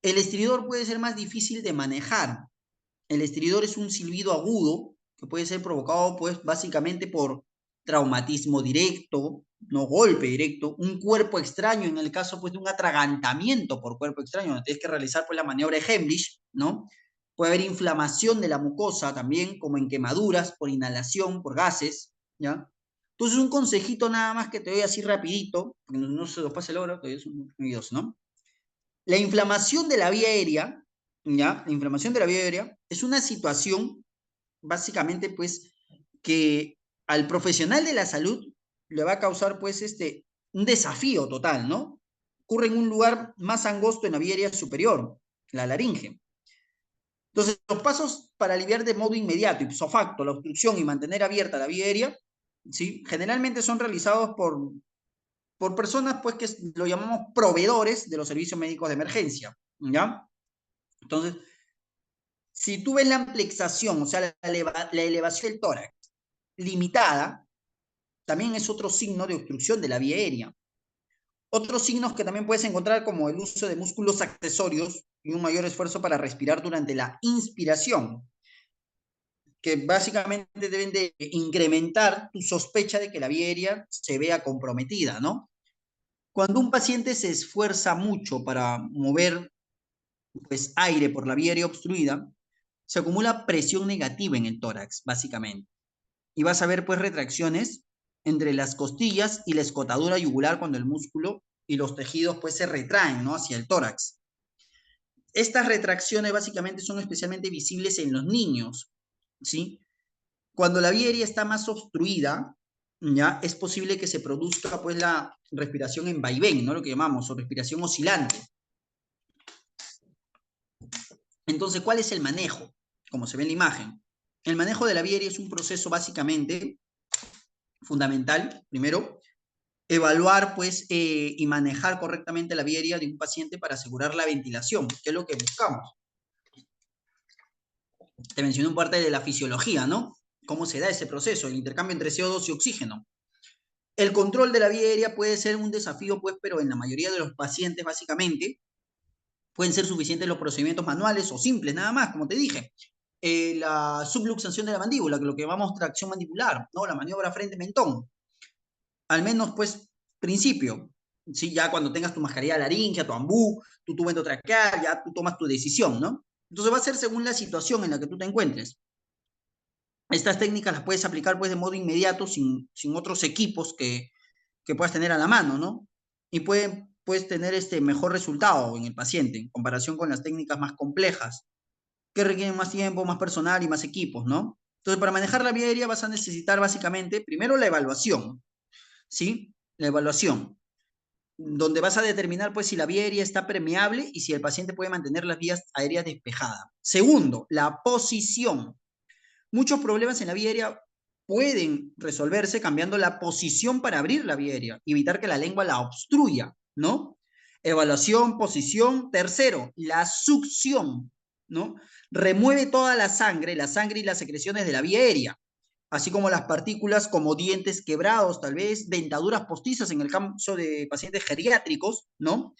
el estridor puede ser más difícil de manejar. El estridor es un silbido agudo que puede ser provocado, pues, básicamente por traumatismo directo, no golpe directo, un cuerpo extraño en el caso, pues, de un atragantamiento por cuerpo extraño, donde tienes que realizar, pues, la maniobra de Heimlich, ¿no? Puede haber inflamación de la mucosa también, como en quemaduras por inhalación, por gases, ¿ya? Entonces, un consejito nada más que te doy así rapidito, porque no se los pase el oro, todavía son muy dos, ¿no? La inflamación de la vía aérea, ¿ya? La inflamación de la vía aérea es una situación, básicamente, pues, que al profesional de la salud le va a causar, pues, un desafío total, ¿no? Ocurre en un lugar más angosto en la vía aérea superior, la laringe. Entonces, los pasos para aliviar de modo inmediato, ipso facto, la obstrucción y mantener abierta la vía aérea, ¿sí?, generalmente son realizados por personas, pues, que lo llamamos proveedores de los servicios médicos de emergencia, ¿ya? Entonces, si tú ves la amplexación, o sea, la elevación del tórax limitada, también es otro signo de obstrucción de la vía aérea. Otros signos que también puedes encontrar, como el uso de músculos accesorios y un mayor esfuerzo para respirar durante la inspiración, que básicamente deben de incrementar tu sospecha de que la vía aérea se vea comprometida, ¿no? Cuando un paciente se esfuerza mucho para mover, pues, aire por la vía aérea obstruida, se acumula presión negativa en el tórax, básicamente. Y vas a ver, pues, retracciones entre las costillas y la escotadura yugular cuando el músculo y los tejidos, pues, se retraen, ¿no?, hacia el tórax. Estas retracciones básicamente son especialmente visibles en los niños, ¿sí? Cuando la vía aérea está más obstruida, ¿ya?, es posible que se produzca, pues, la respiración en vaivén, ¿no?, lo que llamamos, o respiración oscilante. Entonces, ¿cuál es el manejo? Como se ve en la imagen. El manejo de la vía aérea es un proceso básicamente fundamental. Primero, evaluar, pues, y manejar correctamente la vía aérea de un paciente para asegurar la ventilación, que es lo que buscamos. Te mencioné un parte de la fisiología, ¿no? Cómo se da ese proceso, el intercambio entre CO2 y oxígeno. El control de la vía aérea puede ser un desafío, pues, pero en la mayoría de los pacientes, básicamente, pueden ser suficientes los procedimientos manuales o simples, nada más, como te dije. La subluxación de la mandíbula, que es lo que llamamos tracción mandibular, ¿no? La maniobra frente-mentón. Al menos, pues, principio. ¿Sí? Ya cuando tengas tu mascarilla laringea, tu ambú, tu tubo endotraqueal, ya tú tomas tu decisión, ¿no? Entonces va a ser según la situación en la que tú te encuentres. Estas técnicas las puedes aplicar, pues, de modo inmediato, sin otros equipos que puedas tener a la mano, ¿no? Y puedes tener mejor resultado en el paciente en comparación con las técnicas más complejas, que requieren más tiempo, más personal y más equipos, ¿no? Entonces, para manejar la vía aérea vas a necesitar básicamente, primero, la evaluación, ¿sí? La evaluación, donde vas a determinar, pues, si la vía aérea está permeable y si el paciente puede mantener las vías aéreas despejadas. Segundo, la posición. Muchos problemas en la vía aérea pueden resolverse cambiando la posición para abrir la vía aérea y evitar que la lengua la obstruya, ¿no? Evaluación, posición. Tercero, la succión, ¿no? Remueve toda la sangre y las secreciones de la vía aérea, así como las partículas como dientes quebrados, tal vez, dentaduras postizas en el caso de pacientes geriátricos, ¿no?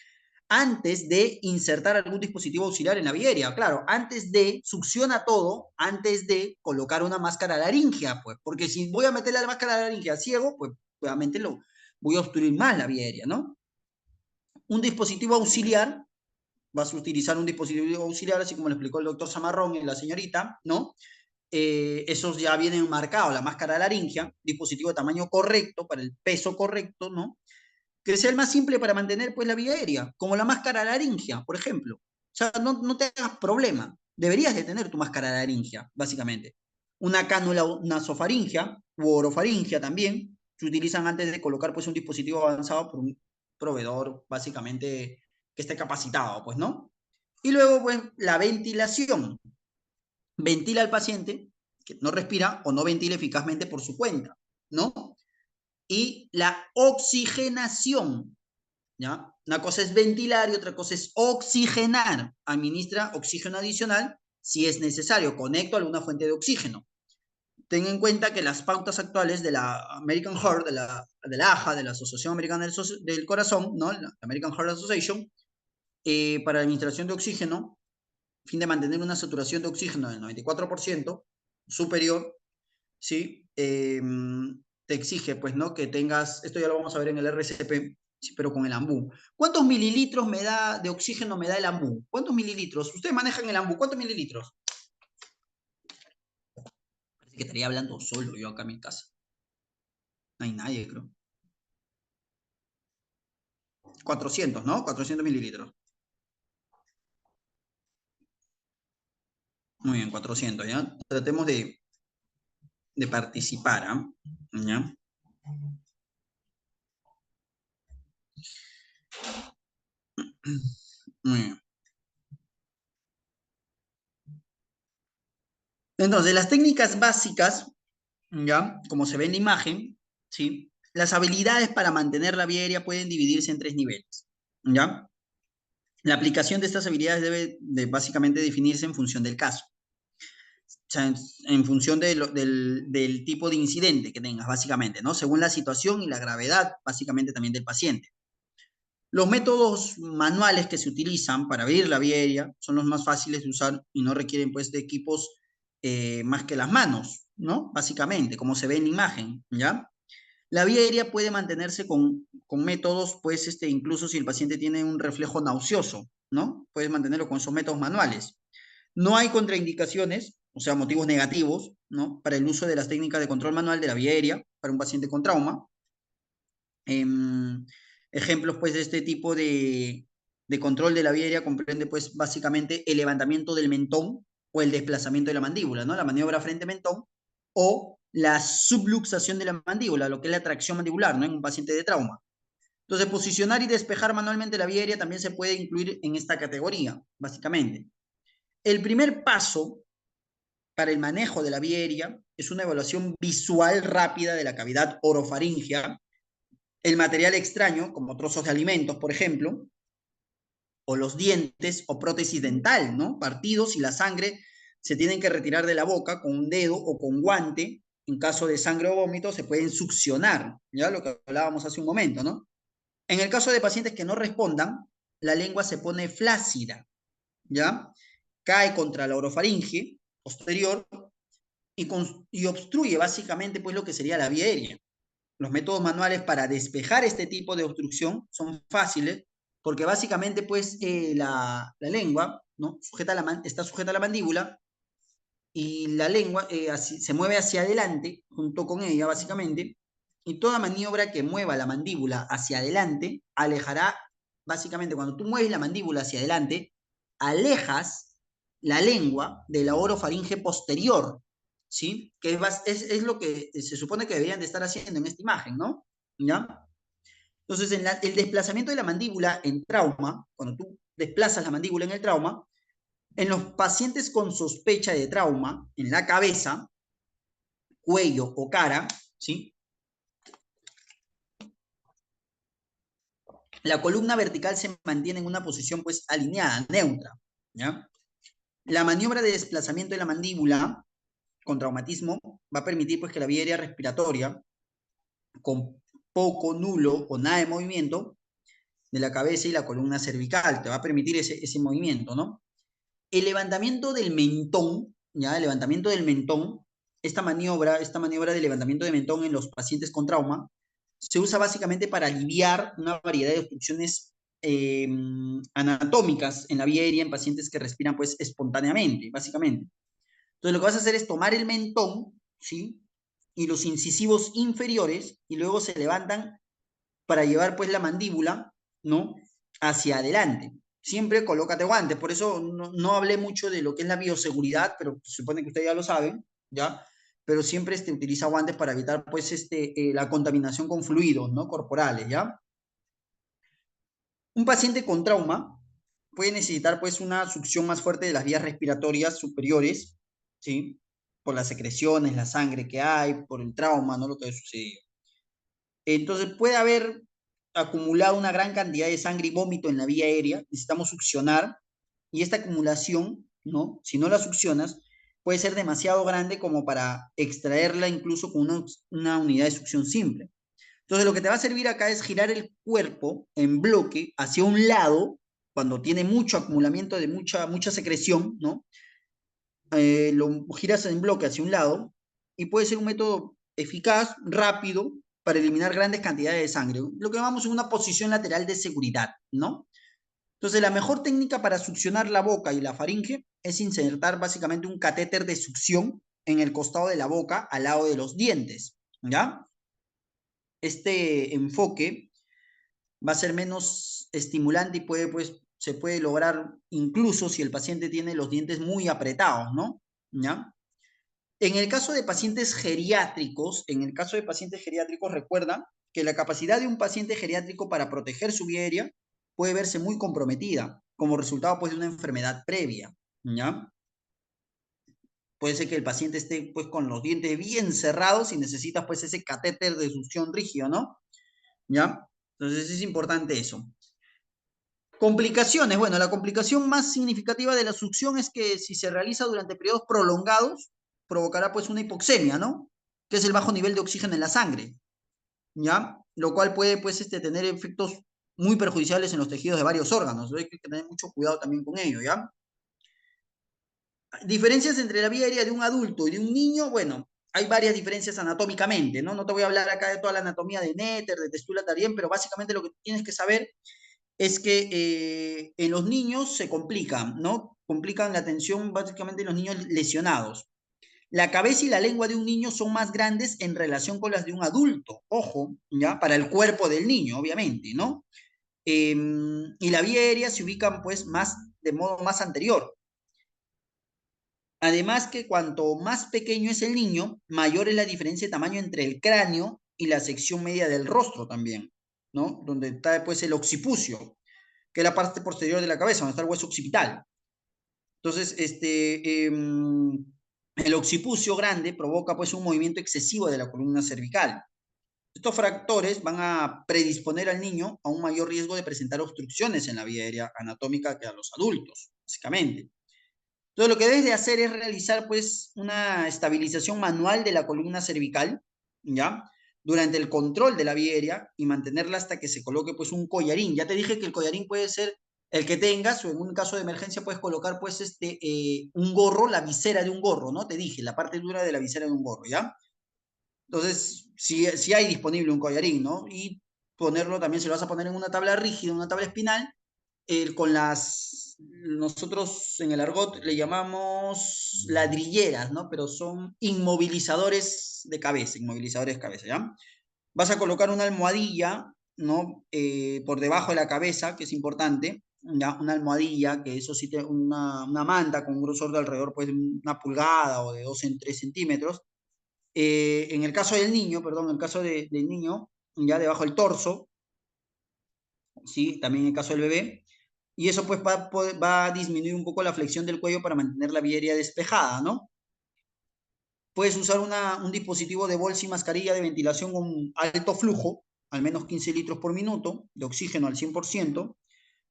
antes de insertar algún dispositivo auxiliar en la vía aérea. Claro, antes de, succiona todo, antes de colocar una máscara laringea, pues, porque si voy a meterle la máscara laringea ciego, pues, obviamente voy a obstruir más la vía aérea, ¿no? Un dispositivo auxiliar, vas a utilizar un dispositivo auxiliar, así como lo explicó el doctor Zamarrón y la señorita, ¿no? Esos ya vienen marcados, la máscara laringea, dispositivo de tamaño correcto, para el peso correcto, ¿no? Que sea el más simple para mantener pues la vía aérea, como la máscara laringea, por ejemplo. O sea, no te hagas problema. Deberías de tener tu máscara laringea, básicamente. Una cánula nasofaringea u orofaringea también se utilizan antes de colocar pues un dispositivo avanzado por un proveedor básicamente que esté capacitado, pues, ¿no? Y luego, pues, la ventilación. Ventila al paciente que no respira o no ventila eficazmente por su cuenta, ¿no? Y la oxigenación, ¿ya? Una cosa es ventilar y otra cosa es oxigenar. Administra oxígeno adicional si es necesario. Conecto a alguna fuente de oxígeno. Ten en cuenta que las pautas actuales de la American Heart, de la AHA, de la Asociación Americana del Corazón, ¿no? La American Heart Association, para la administración de oxígeno, a fin de mantener una saturación de oxígeno del 94% superior, ¿sí? Te exige, pues, ¿no? Que tengas, esto ya lo vamos a ver en el RCP, sí, pero con el AMBU. ¿Cuántos mililitros de oxígeno me da el AMBU? ¿Cuántos mililitros? Ustedes manejan el AMBU, ¿cuántos mililitros? Parece que estaría hablando solo yo acá en mi casa. No hay nadie, creo. 400, ¿no? 400 mililitros. Muy bien, 400, ¿ya? Tratemos de participar, ¿ah? ¿Ya? Muy bien. Entonces, las técnicas básicas, ¿ya? Como se ve en la imagen, ¿sí? Las habilidades para mantener la vía aérea pueden dividirse en 3 niveles, ¿ya? La aplicación de estas habilidades debe de básicamente definirse en función del caso, o sea, en función del tipo de incidente que tengas, básicamente, ¿no? Según la situación y la gravedad, básicamente también del paciente. Los métodos manuales que se utilizan para abrir la vía aérea son los más fáciles de usar y no requieren, pues, de equipos más que las manos, ¿no? Básicamente, como se ve en la imagen, ¿ya? La vía aérea puede mantenerse con métodos, pues, incluso si el paciente tiene un reflejo nauseoso, ¿no? Puedes mantenerlo con esos métodos manuales. No hay contraindicaciones, o sea, motivos negativos, ¿no? Para el uso de las técnicas de control manual de la vía aérea para un paciente con trauma. Ejemplos, pues, de este tipo de control de la vía aérea comprende, pues, básicamente el levantamiento del mentón o el desplazamiento de la mandíbula, ¿no? La maniobra frente-mentón o la subluxación de la mandíbula, lo que es la tracción mandibular, ¿no? En un paciente de trauma. Entonces, posicionar y despejar manualmente la vía aérea también se puede incluir en esta categoría, básicamente. El primer paso para el manejo de la vía aérea es una evaluación visual rápida de la cavidad orofaringea, el material extraño, como trozos de alimentos, por ejemplo, o los dientes o prótesis dental, ¿no? Partidos y la sangre se tienen que retirar de la boca con un dedo o con guante. En caso de sangre o vómito se pueden succionar, ya lo que hablábamos hace un momento, ¿no? En el caso de pacientes que no respondan, la lengua se pone flácida, ¿ya? Cae contra la orofaringe posterior y obstruye básicamente pues lo que sería la vía aérea. Los métodos manuales para despejar este tipo de obstrucción son fáciles porque básicamente pues la lengua, ¿no? Está sujeta a la mandíbula y la lengua se mueve hacia adelante junto con ella básicamente, y toda maniobra que mueva la mandíbula hacia adelante alejará, básicamente cuando tú mueves la mandíbula hacia adelante, alejas la lengua de la orofaringe posterior, ¿sí? Que es lo que se supone que deberían de estar haciendo en esta imagen, ¿no? ¿Ya? Entonces, el desplazamiento de la mandíbula en trauma, cuando tú desplazas la mandíbula en el trauma, en los pacientes con sospecha de trauma, en la cabeza, cuello o cara, ¿sí? La columna vertical se mantiene en una posición pues alineada, neutra, ¿ya? La maniobra de desplazamiento de la mandíbula con traumatismo va a permitir pues que la vía aérea respiratoria, con poco, nulo o nada de movimiento, de la cabeza y la columna cervical, te va a permitir ese movimiento, ¿no? El levantamiento del mentón, ¿ya? El levantamiento del mentón, esta maniobra de levantamiento de mentón en los pacientes con trauma, se usa básicamente para aliviar una variedad de obstrucciones anatómicas en la vía aérea en pacientes que respiran pues espontáneamente, básicamente. Entonces lo que vas a hacer es tomar el mentón, ¿sí? Y los incisivos inferiores y luego se levantan para llevar pues la mandíbula, ¿no? Hacia adelante. Siempre colócate guantes, por eso no hablé mucho de lo que es la bioseguridad, pero se supone que ustedes ya lo saben, ¿ya? Pero siempre utiliza guantes para evitar pues la contaminación con fluidos, ¿no? Corporales, ¿ya? Un paciente con trauma puede necesitar pues una succión más fuerte de las vías respiratorias superiores, ¿sí? Por las secreciones, la sangre que hay, por el trauma, ¿no? Lo que ha sucedido. Entonces puede haber acumulado una gran cantidad de sangre y vómito en la vía aérea, necesitamos succionar, y esta acumulación, ¿no? Si no la succionas, puede ser demasiado grande como para extraerla incluso con una unidad de succión simple. Entonces lo que te va a servir acá es girar el cuerpo en bloque hacia un lado, cuando tiene mucho acumulamiento de mucha secreción, ¿no? Lo giras en bloque hacia un lado y puede ser un método eficaz, rápido, para eliminar grandes cantidades de sangre. Lo que llamamos una posición lateral de seguridad, ¿no? Entonces, la mejor técnica para succionar la boca y la faringe es insertar básicamente un catéter de succión en el costado de la boca, al lado de los dientes, ¿ya? Este enfoque va a ser menos estimulante y se puede lograr incluso si el paciente tiene los dientes muy apretados, ¿no? ¿Ya? En el caso de pacientes geriátricos, recuerda que la capacidad de un paciente geriátrico para proteger su vía aérea puede verse muy comprometida como resultado pues de una enfermedad previa, ¿ya? Puede ser que el paciente esté pues con los dientes bien cerrados y necesitas pues ese catéter de succión rígido, ¿no? ¿Ya? Entonces es importante eso. Complicaciones. Bueno, la complicación más significativa de la succión es que si se realiza durante periodos prolongados, provocará pues una hipoxemia, ¿no? Que es el bajo nivel de oxígeno en la sangre, ¿ya? Lo cual puede pues tener efectos muy perjudiciales en los tejidos de varios órganos. Hay que tener mucho cuidado también con ello, ¿ya? Diferencias entre la vía aérea de un adulto y de un niño, bueno, hay varias diferencias anatómicamente, ¿no? No te voy a hablar acá de toda la anatomía de Netter, de Testula Tarien, pero básicamente lo que tienes que saber es que en los niños se complican, ¿no? Complican la atención básicamente en los niños lesionados. La cabeza y la lengua de un niño son más grandes en relación con las de un adulto, ojo, ¿ya? Para el cuerpo del niño, obviamente, ¿no? Y la vía aérea se ubican pues más de modo más anterior. Además que cuanto más pequeño es el niño, mayor es la diferencia de tamaño entre el cráneo y la sección media del rostro también, ¿no? Donde está pues el occipucio, que es la parte posterior de la cabeza, donde está el hueso occipital. Entonces, el occipucio grande provoca pues un movimiento excesivo de la columna cervical. Estos factores van a predisponer al niño a un mayor riesgo de presentar obstrucciones en la vía aérea anatómica que a los adultos, básicamente. Entonces, lo que debes de hacer es realizar pues una estabilización manual de la columna cervical, ¿ya? Durante el control de la vía aérea y mantenerla hasta que se coloque pues un collarín. Ya te dije que el collarín puede ser el que tengas, o en un caso de emergencia puedes colocar pues un gorro, la visera de un gorro, ¿no? Te dije, la parte dura de la visera de un gorro, ¿ya? Entonces, si hay disponible un collarín, ¿no? Y ponerlo también, si lo vas a poner en una tabla rígida, una tabla espinal, nosotros en el argot le llamamos ladrilleras, ¿no? Pero son inmovilizadores de cabeza, ¿ya? Vas a colocar una almohadilla, ¿no? Por debajo de la cabeza, que es importante, ¿ya? Una almohadilla, que eso sí, una manta con un grosor de alrededor, pues, de una pulgada o de 2 en 3 centímetros. En el caso del niño, perdón, en el caso del niño, ya debajo del torso, ¿sí? También en el caso del bebé. Y eso pues va a disminuir un poco la flexión del cuello para mantener la vía aérea despejada, ¿no? Puedes usar un dispositivo de bolsa y mascarilla de ventilación con alto flujo, al menos 15 litros por minuto, de oxígeno al 100%.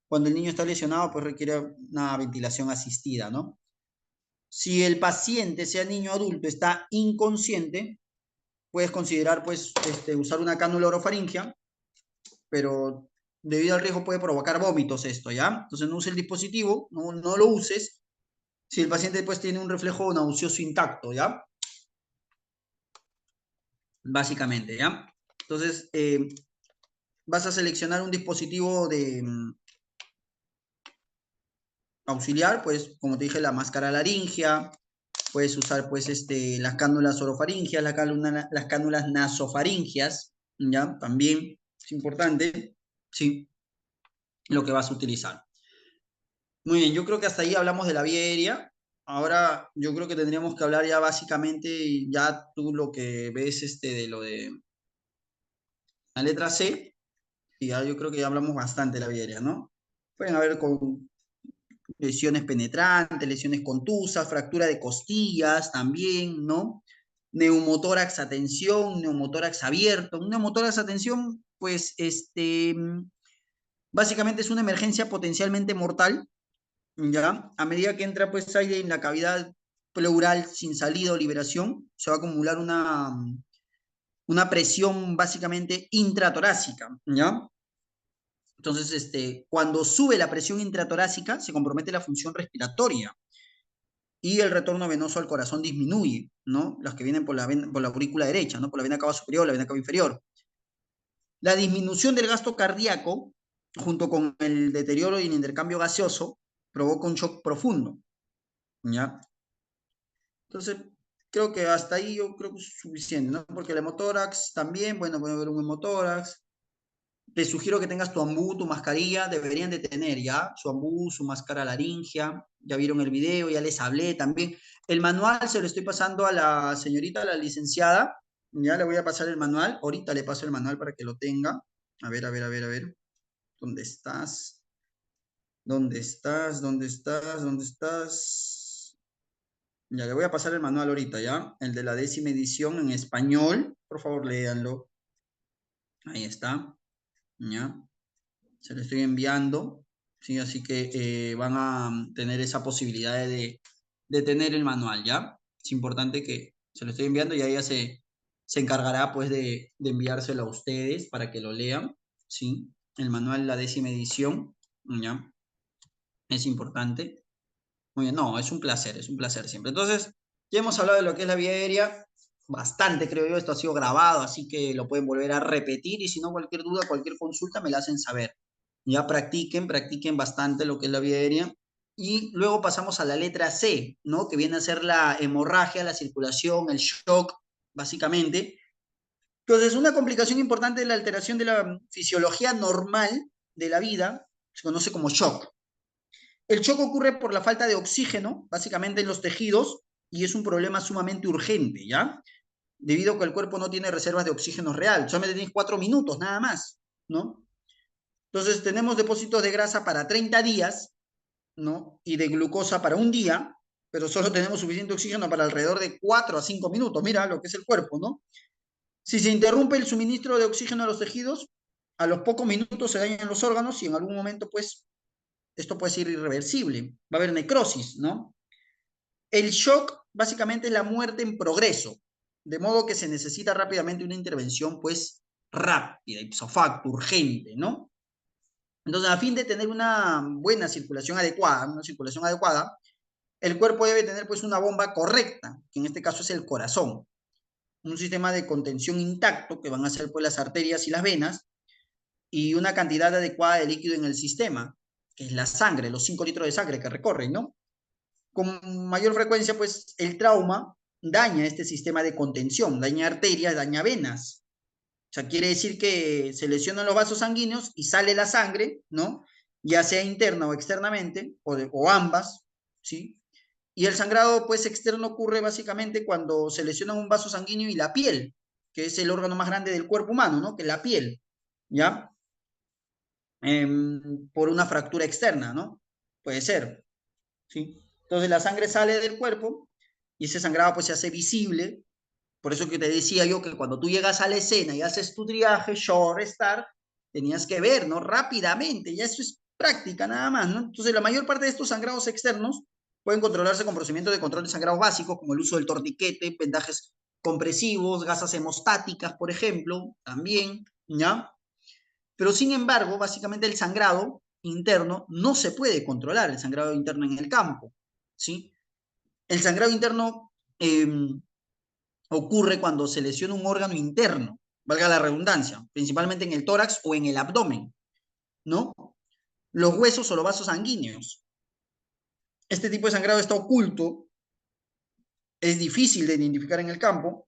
Cuando el niño está lesionado, pues requiere una ventilación asistida, ¿no? Si el paciente, sea niño o adulto, está inconsciente, puedes considerar pues usar una cánula orofaringea, pero debido al riesgo puede provocar vómitos esto, ¿ya? Entonces no use el dispositivo, no lo uses si el paciente después tiene un reflejo nauseoso intacto, ¿ya? Básicamente, ¿ya? Entonces, vas a seleccionar un dispositivo de auxiliar, pues, como te dije, la máscara laringia, puedes usar, pues, las cánulas orofaringias, las cánulas nasofaringias, ¿ya? También es importante, ¿sí? Lo que vas a utilizar. Muy bien, yo creo que hasta ahí hablamos de la vía aérea. Ahora yo creo que tendríamos que hablar ya básicamente, ya tú lo que ves de lo de la letra C, y ya yo creo que ya hablamos bastante de la vía aérea, ¿no? Pueden haber con lesiones penetrantes, lesiones contusas, fractura de costillas también, ¿no? Neumotórax a tensión, neumotórax abierto. Un neumotórax a tensión, pues, básicamente es una emergencia potencialmente mortal, ¿ya? A medida que entra, pues, aire en la cavidad pleural sin salida o liberación, se va a acumular una presión básicamente intratorácica, ¿ya? Entonces, cuando sube la presión intratorácica, se compromete la función respiratoria y el retorno venoso al corazón disminuye, ¿no? Las que vienen por la aurícula derecha, ¿no? Por la vena cava superior, la vena cava inferior. La disminución del gasto cardíaco, junto con el deterioro y el intercambio gaseoso, provoca un shock profundo, ¿ya? Entonces, creo que hasta ahí yo creo que es suficiente, ¿no? Porque el hemotórax también, bueno, puede haber un hemotórax. Te sugiero que tengas tu ambú, tu mascarilla, deberían de tener ya su ambú, su máscara laringia, ya vieron el video, ya les hablé también. El manual se lo estoy pasando a la señorita, a la licenciada, ya le voy a pasar el manual, ahorita le paso el manual para que lo tenga. A ver, a ver, a ver, a ver, ¿dónde estás? ¿Dónde estás? ¿Dónde estás? ¿Dónde estás? Ya le voy a pasar el manual ahorita, ¿ya? El de la 10ª edición en español, por favor, léanlo. Ahí está, ¿ya? Se lo estoy enviando, ¿sí? Así que van a tener esa posibilidad de tener el manual, ¿ya? Es importante que se lo estoy enviando y ella se encargará, pues, de enviárselo a ustedes para que lo lean, ¿sí? El manual, la 10ª edición, ¿ya? Es importante. Muy bien, no, es un placer siempre. Entonces, ya hemos hablado de lo que es la vía aérea, bastante creo yo, esto ha sido grabado, así que lo pueden volver a repetir y si no, cualquier duda, cualquier consulta me la hacen saber. Ya practiquen bastante lo que es la vía aérea. Y luego pasamos a la letra C, ¿no? Que viene a ser la hemorragia, la circulación, el shock, básicamente. Entonces, una complicación importante de la alteración de la fisiología normal de la vida se conoce como shock. El shock ocurre por la falta de oxígeno, básicamente en los tejidos, y es un problema sumamente urgente, ¿ya? Debido a que el cuerpo no tiene reservas de oxígeno real, solamente tienes 4 minutos, nada más, ¿no? Entonces tenemos depósitos de grasa para 30 días, ¿no? Y de glucosa para un día, pero solo tenemos suficiente oxígeno para alrededor de 4 a 5 minutos, mira lo que es el cuerpo, ¿no? Si se interrumpe el suministro de oxígeno a los tejidos, a los pocos minutos se dañan los órganos y en algún momento, pues, esto puede ser irreversible, va a haber necrosis, ¿no? El shock básicamente es la muerte en progreso, de modo que se necesita rápidamente una intervención, pues, rápida, ipso facto, urgente, ¿no? Entonces, a fin de tener una buena circulación adecuada, el cuerpo debe tener, pues, una bomba correcta, que en este caso es el corazón, un sistema de contención intacto, que van a ser, pues, las arterias y las venas, y una cantidad adecuada de líquido en el sistema, que es la sangre, los 5 litros de sangre que recorren, ¿no? Con mayor frecuencia, pues, el trauma daña este sistema de contención, daña arterias, daña venas. O sea, quiere decir que se lesionan los vasos sanguíneos y sale la sangre, ¿no? Ya sea interna o externamente, o ambas, ¿sí? Y el sangrado, pues, externo ocurre básicamente cuando se lesiona un vaso sanguíneo y la piel, que es el órgano más grande del cuerpo humano, ¿no? Que es la piel, ¿ya? Por una fractura externa, ¿no? Puede ser, ¿sí? Entonces la sangre sale del cuerpo y ese sangrado, pues, se hace visible. Por eso que te decía yo que cuando tú llegas a la escena y haces tu triaje, short, start, tenías que ver, ¿no? Rápidamente, ya eso es práctica nada más, ¿no? Entonces la mayor parte de estos sangrados externos pueden controlarse con procedimientos de control de sangrados básicos, como el uso del torniquete, vendajes compresivos, gasas hemostáticas, por ejemplo, también, ¿ya? Pero sin embargo, básicamente el sangrado interno no se puede controlar, el sangrado interno en el campo, ¿sí? El sangrado interno ocurre cuando se lesiona un órgano interno, valga la redundancia, principalmente en el tórax o en el abdomen, ¿no? Los huesos o los vasos sanguíneos. Este tipo de sangrado está oculto, es difícil de identificar en el campo,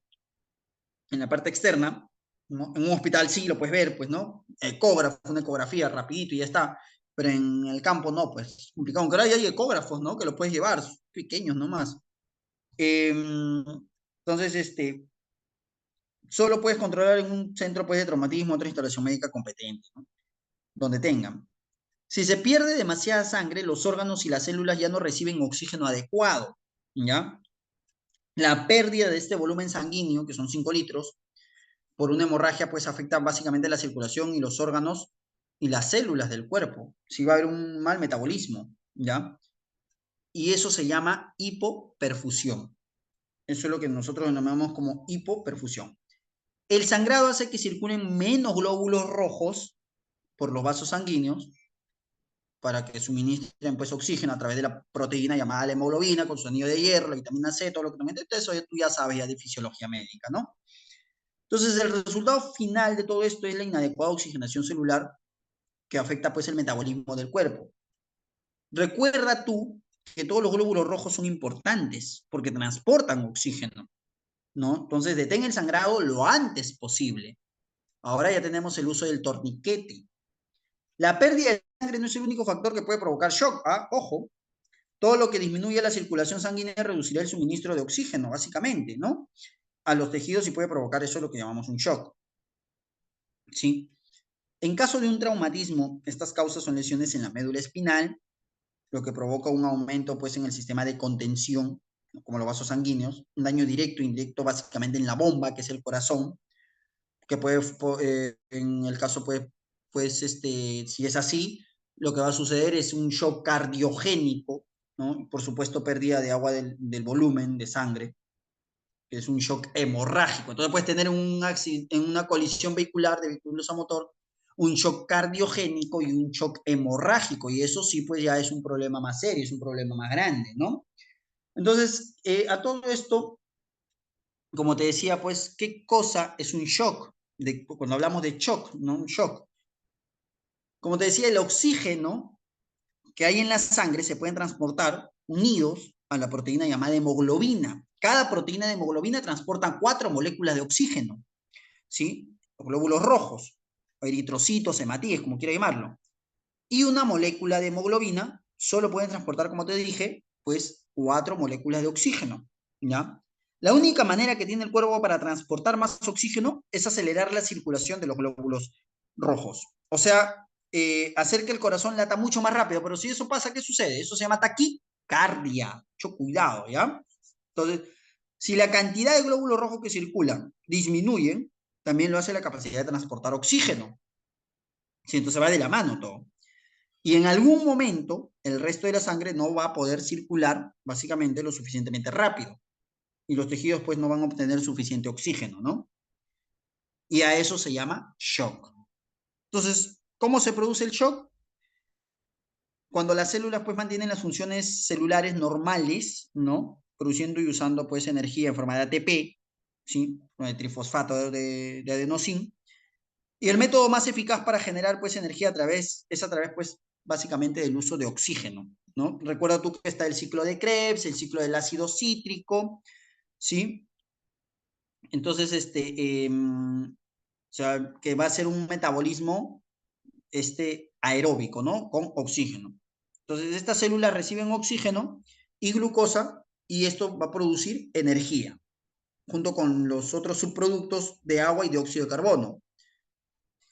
en la parte externa, ¿no? En un hospital sí lo puedes ver, pues, ¿no? Ecógrafo, una ecografía rapidito y ya está, pero en el campo no, pues, complicado. Aunque ahora ya hay ecógrafos, ¿no? Que los puedes llevar, pequeños nomás. Entonces, solo puedes controlar en un centro, pues, de traumatismo, otra instalación médica competente, ¿no? Donde tengan. Si se pierde demasiada sangre, los órganos y las células ya no reciben oxígeno adecuado, ¿ya? La pérdida de este volumen sanguíneo, que son 5 litros, por una hemorragia, pues afecta básicamente la circulación y los órganos y las células del cuerpo. Si va a haber un mal metabolismo, ¿ya? Y eso se llama hipoperfusión. Eso es lo que nosotros denominamos como hipoperfusión. El sangrado hace que circulen menos glóbulos rojos por los vasos sanguíneos para que suministren pues oxígeno a través de la proteína llamada la hemoglobina con su anillo de hierro, la vitamina C, todo lo que también eso tú ya sabes ya de fisiología médica, ¿no? Entonces el resultado final de todo esto es la inadecuada oxigenación celular que afecta pues el metabolismo del cuerpo. Recuerda tú que todos los glóbulos rojos son importantes porque transportan oxígeno, ¿no? Entonces detén el sangrado lo antes posible. Ahora ya tenemos el uso del torniquete. La pérdida de sangre no es el único factor que puede provocar shock, ¿ah? Ojo, todo lo que disminuye la circulación sanguínea reducirá el suministro de oxígeno, básicamente, ¿no? A los tejidos y puede provocar eso lo que llamamos un shock, ¿sí? En caso de un traumatismo, estas causas son lesiones en la médula espinal, lo que provoca un aumento pues en el sistema de contención, como los vasos sanguíneos, un daño directo e indirecto básicamente en la bomba, que es el corazón, que puede, en el caso pues, si es así, lo que va a suceder es un shock cardiogénico, ¿no? Y por supuesto pérdida de agua del volumen de sangre, que es un shock hemorrágico. Entonces puedes tener en una colisión vehicular de vehículos a motor, un shock cardiogénico y un shock hemorrágico, y eso sí pues ya es un problema más serio, es un problema más grande, ¿no? Entonces, a todo esto, como te decía, pues, ¿qué cosa es un shock? Cuando hablamos de shock, ¿no? Un shock. Como te decía, el oxígeno que hay en la sangre se pueden transportar unidos a la proteína llamada hemoglobina. Cada proteína de hemoglobina transporta 4 moléculas de oxígeno, ¿sí? Los glóbulos rojos, o eritrocitos, hematíes, como quiera llamarlo. Y una molécula de hemoglobina solo pueden transportar, como te dije, pues 4 moléculas de oxígeno, ¿ya? La única manera que tiene el cuerpo para transportar más oxígeno es acelerar la circulación de los glóbulos rojos. O sea, hacer que el corazón lata mucho más rápido. Pero si eso pasa, ¿qué sucede? Eso se llama taquicardia. Mucho cuidado, ¿ya? Entonces, si la cantidad de glóbulos rojos que circulan disminuye, también lo hace la capacidad de transportar oxígeno. ¿Sí? Entonces va de la mano todo. Y en algún momento, el resto de la sangre no va a poder circular, básicamente, lo suficientemente rápido. Y los tejidos, pues, no van a obtener suficiente oxígeno, ¿no? Y a eso se llama shock. Entonces, ¿cómo se produce el shock? Cuando las células, pues, mantienen las funciones celulares normales, ¿no? Produciendo y usando, pues, energía en forma de ATP, ¿sí? De trifosfato de adenosín. Y el método más eficaz para generar, pues, energía es a través, pues, básicamente del uso de oxígeno, ¿no? Recuerda tú que está el ciclo de Krebs, el ciclo del ácido cítrico, ¿sí? Entonces, o sea, que va a ser un metabolismo aeróbico, ¿no? Con oxígeno. Entonces, estas células reciben oxígeno y glucosa y esto va a producir energía, junto con los otros subproductos de agua y dióxido de carbono.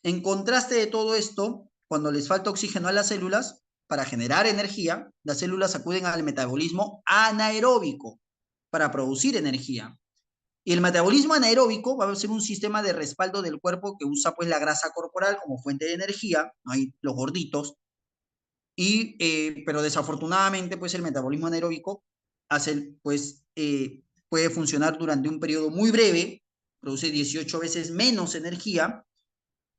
En contraste de todo esto, cuando les falta oxígeno a las células, para generar energía, las células acuden al metabolismo anaeróbico para producir energía. Y el metabolismo anaeróbico va a ser un sistema de respaldo del cuerpo que usa pues la grasa corporal como fuente de energía, ahí los gorditos, pero desafortunadamente pues el metabolismo anaeróbico puede funcionar durante un periodo muy breve, produce 18 veces menos energía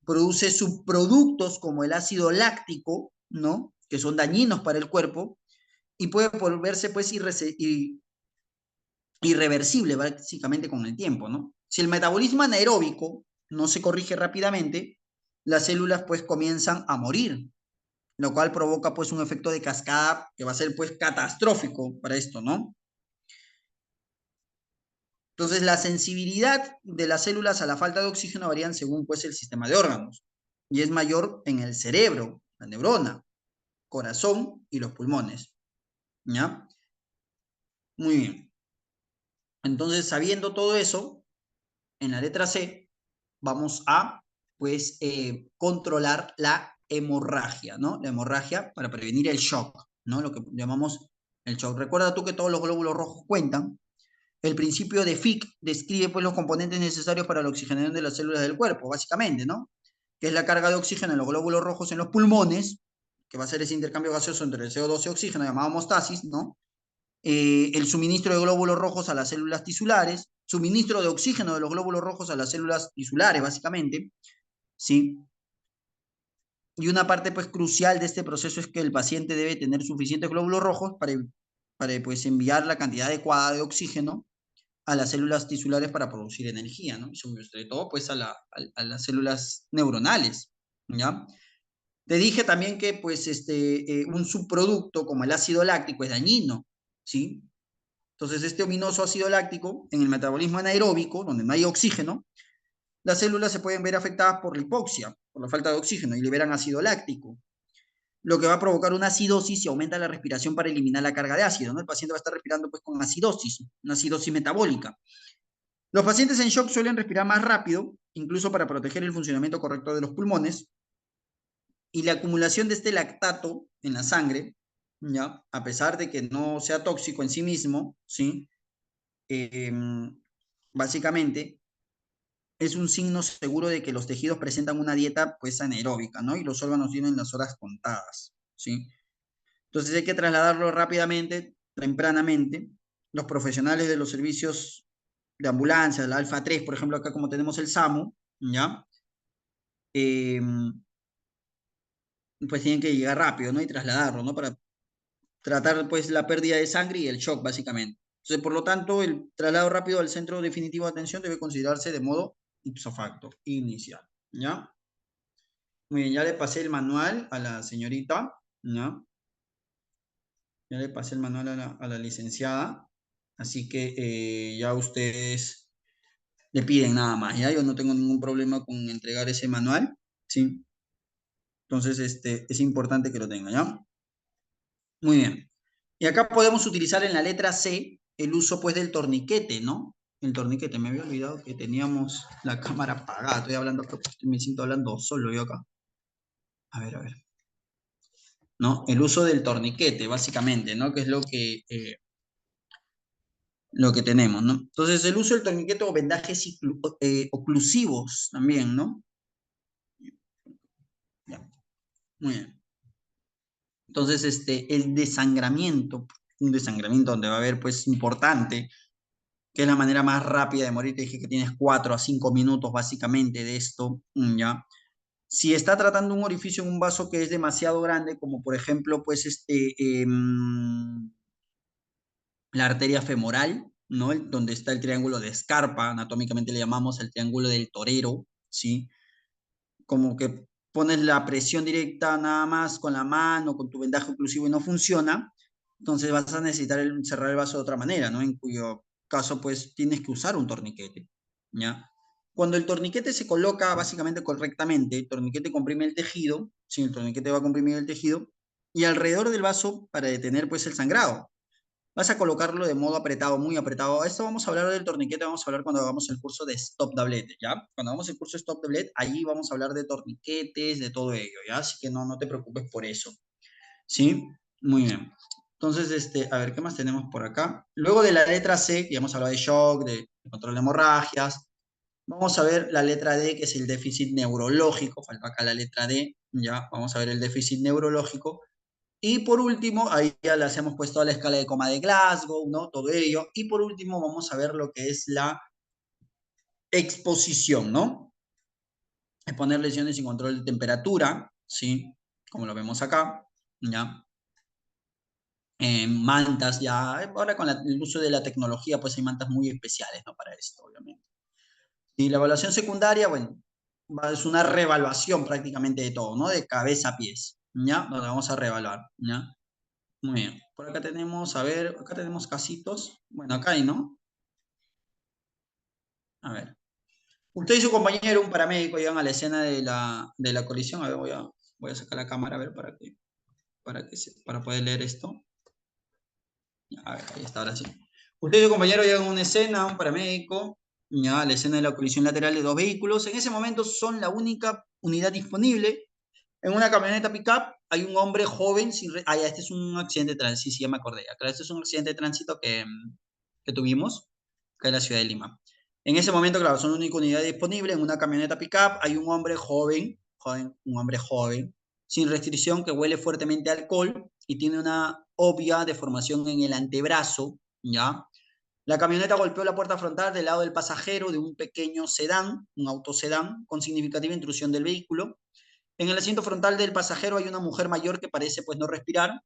produce subproductos como el ácido láctico, ¿no? Que son dañinos para el cuerpo y puede volverse pues irreversible básicamente con el tiempo, ¿no? Si el metabolismo anaeróbico no se corrige rápidamente, las células pues comienzan a morir, lo cual provoca pues un efecto de cascada que va a ser pues catastrófico para esto, ¿no? Entonces la sensibilidad de las células a la falta de oxígeno varían según pues el sistema de órganos y es mayor en el cerebro, la neurona, corazón y los pulmones, ¿ya? Muy bien. Entonces, sabiendo todo eso, en la letra C vamos a, pues, controlar la hemorragia, ¿no? La hemorragia para prevenir el shock, ¿no? Lo que llamamos el shock. Recuerda tú que todos los glóbulos rojos cuentan. El principio de Fick describe, pues, los componentes necesarios para la oxigenación de las células del cuerpo, básicamente, ¿no? Que es la carga de oxígeno en los glóbulos rojos en los pulmones, que va a ser ese intercambio gaseoso entre el CO2 y oxígeno, llamado homeostasis, ¿no? El suministro de glóbulos rojos a las células tisulares, suministro de oxígeno de los glóbulos rojos a las células tisulares, básicamente, ¿sí? Y una parte pues crucial de este proceso es que el paciente debe tener suficientes glóbulos rojos para pues, enviar la cantidad adecuada de oxígeno a las células tisulares para producir energía, ¿no? Y sobre todo pues a las células neuronales, ¿ya? Te dije también que pues un subproducto como el ácido láctico es dañino, ¿sí? Entonces, este ominoso ácido láctico, en el metabolismo anaeróbico, donde no hay oxígeno, las células se pueden ver afectadas por la hipoxia, por la falta de oxígeno, y liberan ácido láctico, lo que va a provocar una acidosis y aumenta la respiración para eliminar la carga de ácido, ¿no? El paciente va a estar respirando pues con acidosis, una acidosis metabólica. Los pacientes en shock suelen respirar más rápido, incluso para proteger el funcionamiento correcto de los pulmones, y la acumulación de este lactato en la sangre, ¿ya? A pesar de que no sea tóxico en sí mismo, ¿sí? Básicamente es un signo seguro de que los tejidos presentan una dieta pues anaeróbica, ¿no? Y los órganos tienen las horas contadas, ¿sí? Entonces hay que trasladarlo rápidamente, tempranamente. Los profesionales de los servicios de ambulancia, la Alfa 3, por ejemplo, acá como tenemos el SAMU, ¿ya? Pues tienen que llegar rápido, ¿no? Y trasladarlo, ¿no? Para tratar pues la pérdida de sangre y el shock, básicamente. Entonces, por lo tanto, el traslado rápido al centro definitivo de atención debe considerarse de modo ipso facto, inicial, ¿ya? Muy bien, ya le pasé el manual a la señorita, ¿ya? Ya le pasé el manual a la licenciada, así que ya ustedes le piden nada más, ¿ya? Yo no tengo ningún problema con entregar ese manual, ¿sí? Entonces, es importante que lo tengan, ¿ya? Muy bien. Y acá podemos utilizar en la letra C el uso pues del torniquete, ¿no? El torniquete, me había olvidado que teníamos la cámara apagada. Estoy hablando acá, pues, me siento hablando solo yo acá. A ver, a ver. ¿No? El uso del torniquete, básicamente, ¿no? Que es lo que tenemos, ¿no? Entonces, el uso del torniquete o vendajes oclusivos también, ¿no? Ya. Muy bien. Entonces, el desangramiento, un desangramiento donde va a haber, pues, importante, que es la manera más rápida de morir. Te dije que tienes 4 a 5 minutos básicamente de esto, ¿ya? Si está tratando un orificio en un vaso que es demasiado grande, como por ejemplo, pues la arteria femoral, ¿no? Donde está el triángulo de Scarpa, anatómicamente le llamamos el triángulo del torero, ¿sí? Como que pones la presión directa nada más con la mano, con tu vendaje oclusivo y no funciona, entonces vas a necesitar cerrar el vaso de otra manera, ¿no? En cuyo caso, pues, tienes que usar un torniquete, ¿ya? Cuando el torniquete se coloca básicamente correctamente, el torniquete comprime el tejido, sí, el torniquete va a comprimir el tejido, y alrededor del vaso para detener, pues, el sangrado. Vas a colocarlo de modo apretado, muy apretado. Esto vamos a hablar del torniquete, vamos a hablar cuando hagamos el curso de Stop Doublet, ¿ya? Cuando hagamos el curso de Stop Doublet, allí vamos a hablar de torniquetes, de todo ello, ¿ya? Así que no te preocupes por eso, ¿sí? Muy bien. Entonces, a ver, ¿qué más tenemos por acá? Luego de la letra C, ya hemos hablado de shock, de control de hemorragias, vamos a ver la letra D, que es el déficit neurológico, falta acá la letra D, ya, vamos a ver el déficit neurológico. Y por último, ahí ya le hacemos pues toda la escala de coma de Glasgow, ¿no? Todo ello. Y por último vamos a ver lo que es la exposición, ¿no? exponer lesiones sin control de temperatura, ¿sí? Como lo vemos acá, ¿ya? Mantas, ya, ahora con el uso de la tecnología, pues hay mantas muy especiales, ¿no? Para esto, obviamente. Y la evaluación secundaria, bueno, es una reevaluación prácticamente de todo, ¿no? De cabeza a pies, ¿ya? Donde vamos a reevaluar, ¿ya? Muy bien. Por acá tenemos, a ver, acá tenemos casitos. Bueno, acá hay, ¿no? A ver. Usted y su compañero, un paramédico, llegan a la escena de la colisión. A ver, voy a sacar la cámara, a ver, para poder leer esto. A ver, ahí está, ahora sí. Usted y su compañero llegan a una escena, un paramédico, ya, la escena de la colisión lateral de dos vehículos. En ese momento son la única unidad disponible. En una camioneta pickup hay un hombre joven sin... Ah, ya, este es un accidente de tránsito, sí, sí, ya me acordé. Claro, este es un accidente de tránsito que tuvimos acá en la ciudad de Lima. En ese momento, claro, son la única unidad disponible. En una camioneta pickup hay un hombre un hombre joven, sin restricción, que huele fuertemente a alcohol y tiene una obvia deformación en el antebrazo, ¿ya? La camioneta golpeó la puerta frontal del lado del pasajero de un pequeño sedán, un autosedán, con significativa intrusión del vehículo. En el asiento frontal del pasajero hay una mujer mayor que parece pues no respirar.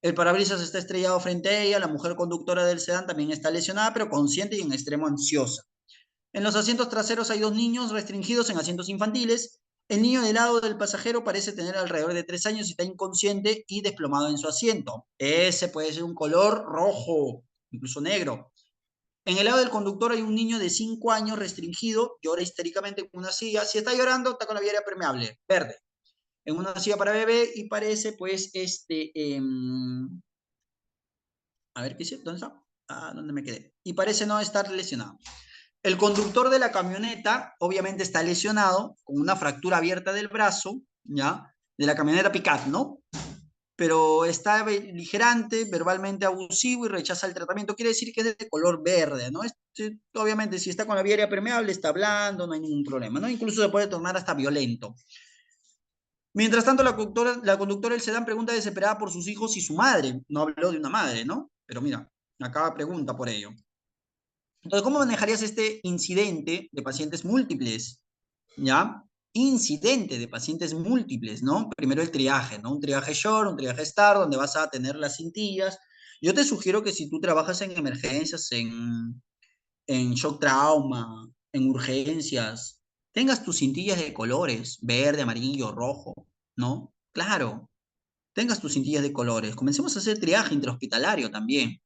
El parabrisas está estrellado frente a ella. La mujer conductora del sedán también está lesionada, pero consciente y en extremo ansiosa. En los asientos traseros hay dos niños restringidos en asientos infantiles. El niño del lado del pasajero parece tener alrededor de 3 años y está inconsciente y desplomado en su asiento. Ese puede ser un color rojo, incluso negro. En el lado del conductor hay un niño de 5 años restringido, llora histéricamente con una silla. Si está llorando, está con la vía permeable, verde. En una silla para bebé y parece, pues, a ver, ¿qué hice? ¿Dónde está? Ah, ¿dónde me quedé? Y parece no estar lesionado. El conductor de la camioneta, obviamente, está lesionado, con una fractura abierta del brazo, ¿ya? De la camioneta pickup, ¿no? Pero está beligerante, verbalmente abusivo y rechaza el tratamiento. Quiere decir que es de color verde, ¿no? Obviamente, si está con la vía aérea permeable, está hablando, no hay ningún problema, ¿no? Incluso se puede tornar hasta violento. Mientras tanto, la conductora del sedán pregunta desesperada por sus hijos y su madre. No habló de una madre, ¿no? Pero mira, acá pregunta por ello. Entonces, ¿cómo manejarías este incidente de pacientes múltiples? ¿Ya? Incidente de pacientes múltiples, ¿no? Primero el triaje, ¿no? Un triaje short, un triaje star, donde vas a tener las cintillas. Yo te sugiero que si tú trabajas en emergencias, en shock trauma, en urgencias, tengas tus cintillas de colores, verde, amarillo, rojo, ¿no? Claro, tengas tus cintillas de colores. Comencemos a hacer triaje intrahospitalario también.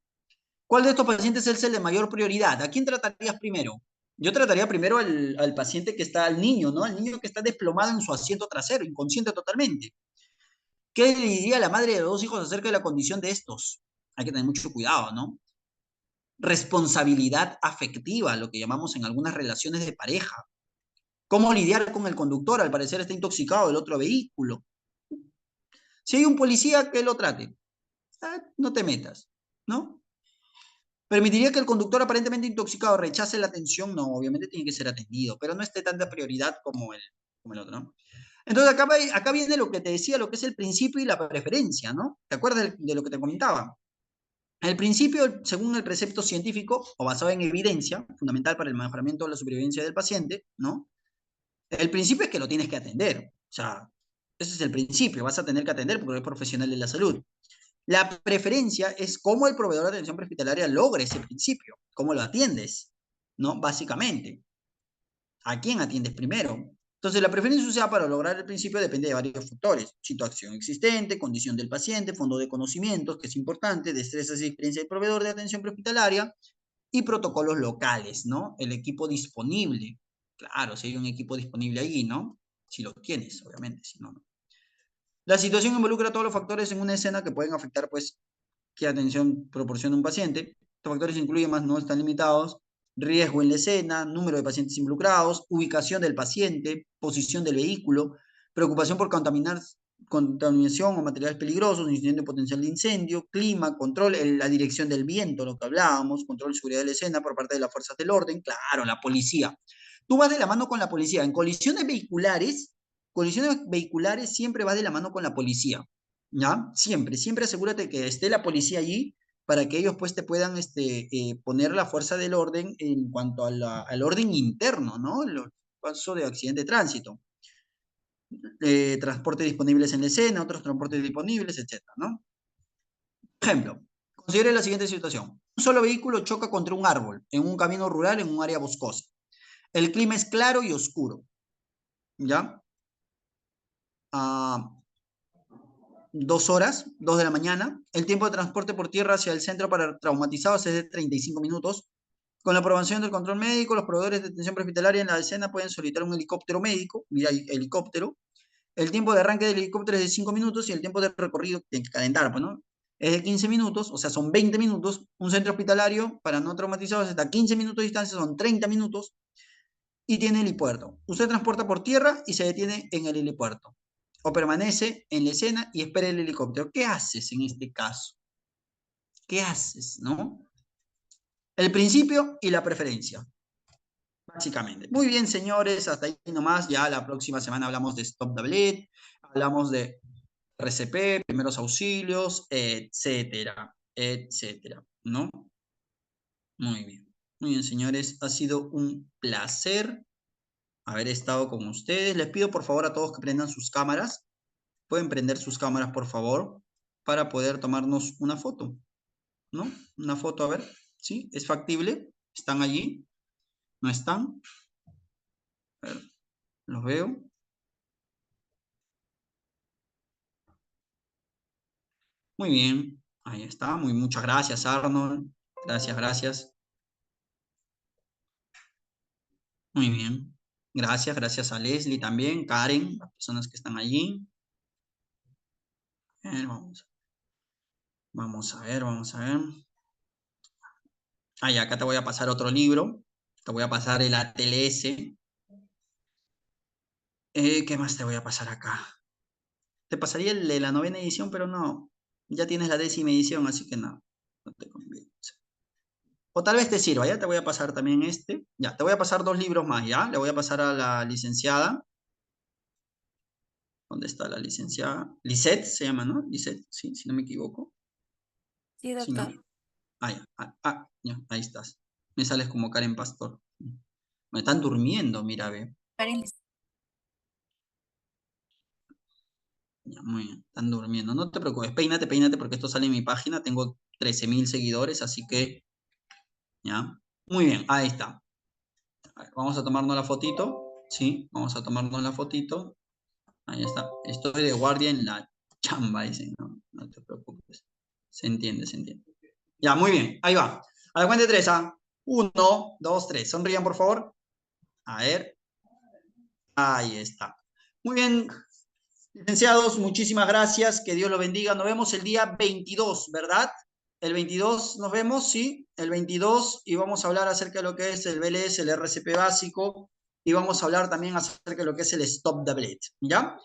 ¿Cuál de estos pacientes es el de mayor prioridad? ¿A quién tratarías primero? Yo trataría primero al paciente que está, al niño, ¿no? Al niño que está desplomado en su asiento trasero, inconsciente totalmente. ¿Qué le diría la madre de los dos hijos acerca de la condición de estos? Hay que tener mucho cuidado, ¿no? Responsabilidad afectiva, lo que llamamos en algunas relaciones de pareja. ¿Cómo lidiar con el conductor? Al parecer está intoxicado del otro vehículo. Si hay un policía, que lo trate. No te metas, ¿no? ¿Permitiría que el conductor aparentemente intoxicado rechace la atención? No, obviamente tiene que ser atendido, pero no esté tanta prioridad como el otro, ¿no? Entonces acá viene lo que te decía, lo que es el principio y la preferencia, ¿no? ¿Te acuerdas de lo que te comentaba? El principio, según el precepto científico o basado en evidencia, fundamental para el mejoramiento de la supervivencia del paciente, ¿no? El principio es que lo tienes que atender. O sea, ese es el principio, vas a tener que atender porque eres profesional de la salud. La preferencia es cómo el proveedor de atención prehospitalaria logra ese principio, cómo lo atiendes, ¿no? Básicamente, ¿a quién atiendes primero? Entonces, la preferencia usada para lograr el principio depende de varios factores: situación existente, condición del paciente, fondo de conocimientos, que es importante, destrezas y experiencia del proveedor de atención prehospitalaria y protocolos locales, ¿no? El equipo disponible. Claro, si hay un equipo disponible allí, ¿no? Si lo tienes, obviamente, si no, no. La situación involucra todos los factores en una escena que pueden afectar, pues, qué atención proporciona un paciente. Estos factores incluyen, más no están limitados: riesgo en la escena, número de pacientes involucrados, ubicación del paciente, posición del vehículo, preocupación por contaminación o materiales peligrosos, incidente potencial de incendio, clima, control, la dirección del viento, lo que hablábamos, control de seguridad de la escena por parte de las fuerzas del orden, claro, la policía. Tú vas de la mano con la policía. En colisiones vehiculares siempre vas de la mano con la policía. ¿Ya? Siempre asegúrate que esté la policía allí para que ellos pues te puedan poner la fuerza del orden en cuanto al orden interno, ¿no? El caso de accidente de tránsito. transportes disponibles en la escena, otros transportes disponibles, etcétera, ¿no? Ejemplo, considere la siguiente situación. Un solo vehículo choca contra un árbol en un camino rural en un área boscosa. El clima es claro y oscuro, ¿ya? 2 horas, 2 de la mañana. El tiempo de transporte por tierra hacia el centro para traumatizados es de 35 minutos. Con la aprobación del control médico, los proveedores de atención prehospitalaria en la escena pueden solicitar un helicóptero médico. Mira, helicóptero. El tiempo de arranque del helicóptero es de 5 minutos y el tiempo de recorrido, tiene que calentar, pues, ¿no? Es de 15 minutos, o sea, son 20 minutos. Un centro hospitalario para no traumatizados está a 15 minutos de distancia, son 30 minutos. Y tiene helipuerto. Usted transporta por tierra y se detiene en el helipuerto. O permanece en la escena y espera el helicóptero. ¿Qué haces en este caso? ¿Qué haces, no? El principio y la preferencia, básicamente. Muy bien, señores, hasta ahí nomás. Ya la próxima semana hablamos de Stop the Bleed, hablamos de RCP, primeros auxilios, etcétera, etcétera, ¿no? Muy bien. Muy bien, señores, ha sido un placer haber estado con ustedes. Les pido por favor a todos que prendan sus cámaras. Pueden prender sus cámaras, por favor, para poder tomarnos una foto, ¿no? Una foto, a ver, ¿sí? ¿Es factible? ¿Están allí? ¿No están? A ver, los veo. Muy bien, ahí está. Muchas gracias, Arnold. Gracias, gracias. Muy bien. Gracias a Leslie también, Karen, las personas que están allí. A ver, vamos a ver, vamos a ver. Ah, acá te voy a pasar otro libro. Te voy a pasar el ATLS. ¿Qué más te voy a pasar acá? Te pasaría el de la 9ª edición, pero no. Ya tienes la 10ª edición, así que no. No te conviene. O tal vez te sirva, ya te voy a pasar también este. Ya, te voy a pasar 2 libros más, ¿ya? Le voy a pasar a la licenciada. ¿Dónde está la licenciada? Lisette se llama, ¿no? Lisette, sí, si no me equivoco. Sí, Si no. doctor. Ya, ahí estás. Me sales como Karen Pastor. Me están durmiendo, mira, ve. Karen, Ya, muy bien, están durmiendo. No te preocupes, peínate, porque esto sale en mi página. Tengo 13.000 seguidores, así que, ya. Muy bien, ahí está. A ver, vamos a tomarnos la fotito. Sí, vamos a tomarnos la fotito. Ahí está. Estoy de guardia en la chamba, dicen. No, no te preocupes. Se entiende, se entiende. Ya, muy bien. Ahí va. A la cuenta de 3, ¿ah? 1, 2, 3. Sonrían, por favor. A ver. Ahí está. Muy bien, licenciados, muchísimas gracias. Que Dios los bendiga. Nos vemos el día 22, ¿verdad? El 22 nos vemos, sí. El 22 y vamos a hablar acerca de lo que es el BLS, el RCP básico. Y vamos a hablar también acerca de lo que es el Stop the Bleed, ¿ya?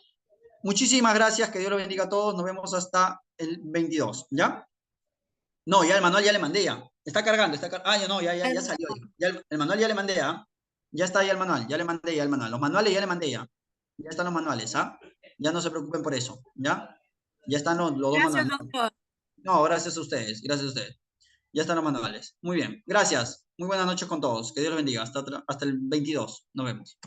Muchísimas gracias, que Dios los bendiga a todos. Nos vemos hasta el 22, ¿ya? No, ya el manual ya le mandé ya. Está cargando, ya no, ya salió. Ya el manual ya le mandé, ¿ah? Ya está ya el manual, ya le mandé ya el manual. Los manuales ya le mandé ya. Ya están los manuales, ¿ah? Ya no se preocupen por eso, ¿ya? Ya están los 2 gracias, manuales. doctor. No, gracias a ustedes, gracias a ustedes. Ya están los manuales. Muy bien, gracias. Muy buenas noches con todos. Que Dios los bendiga. Hasta el 22. Nos vemos.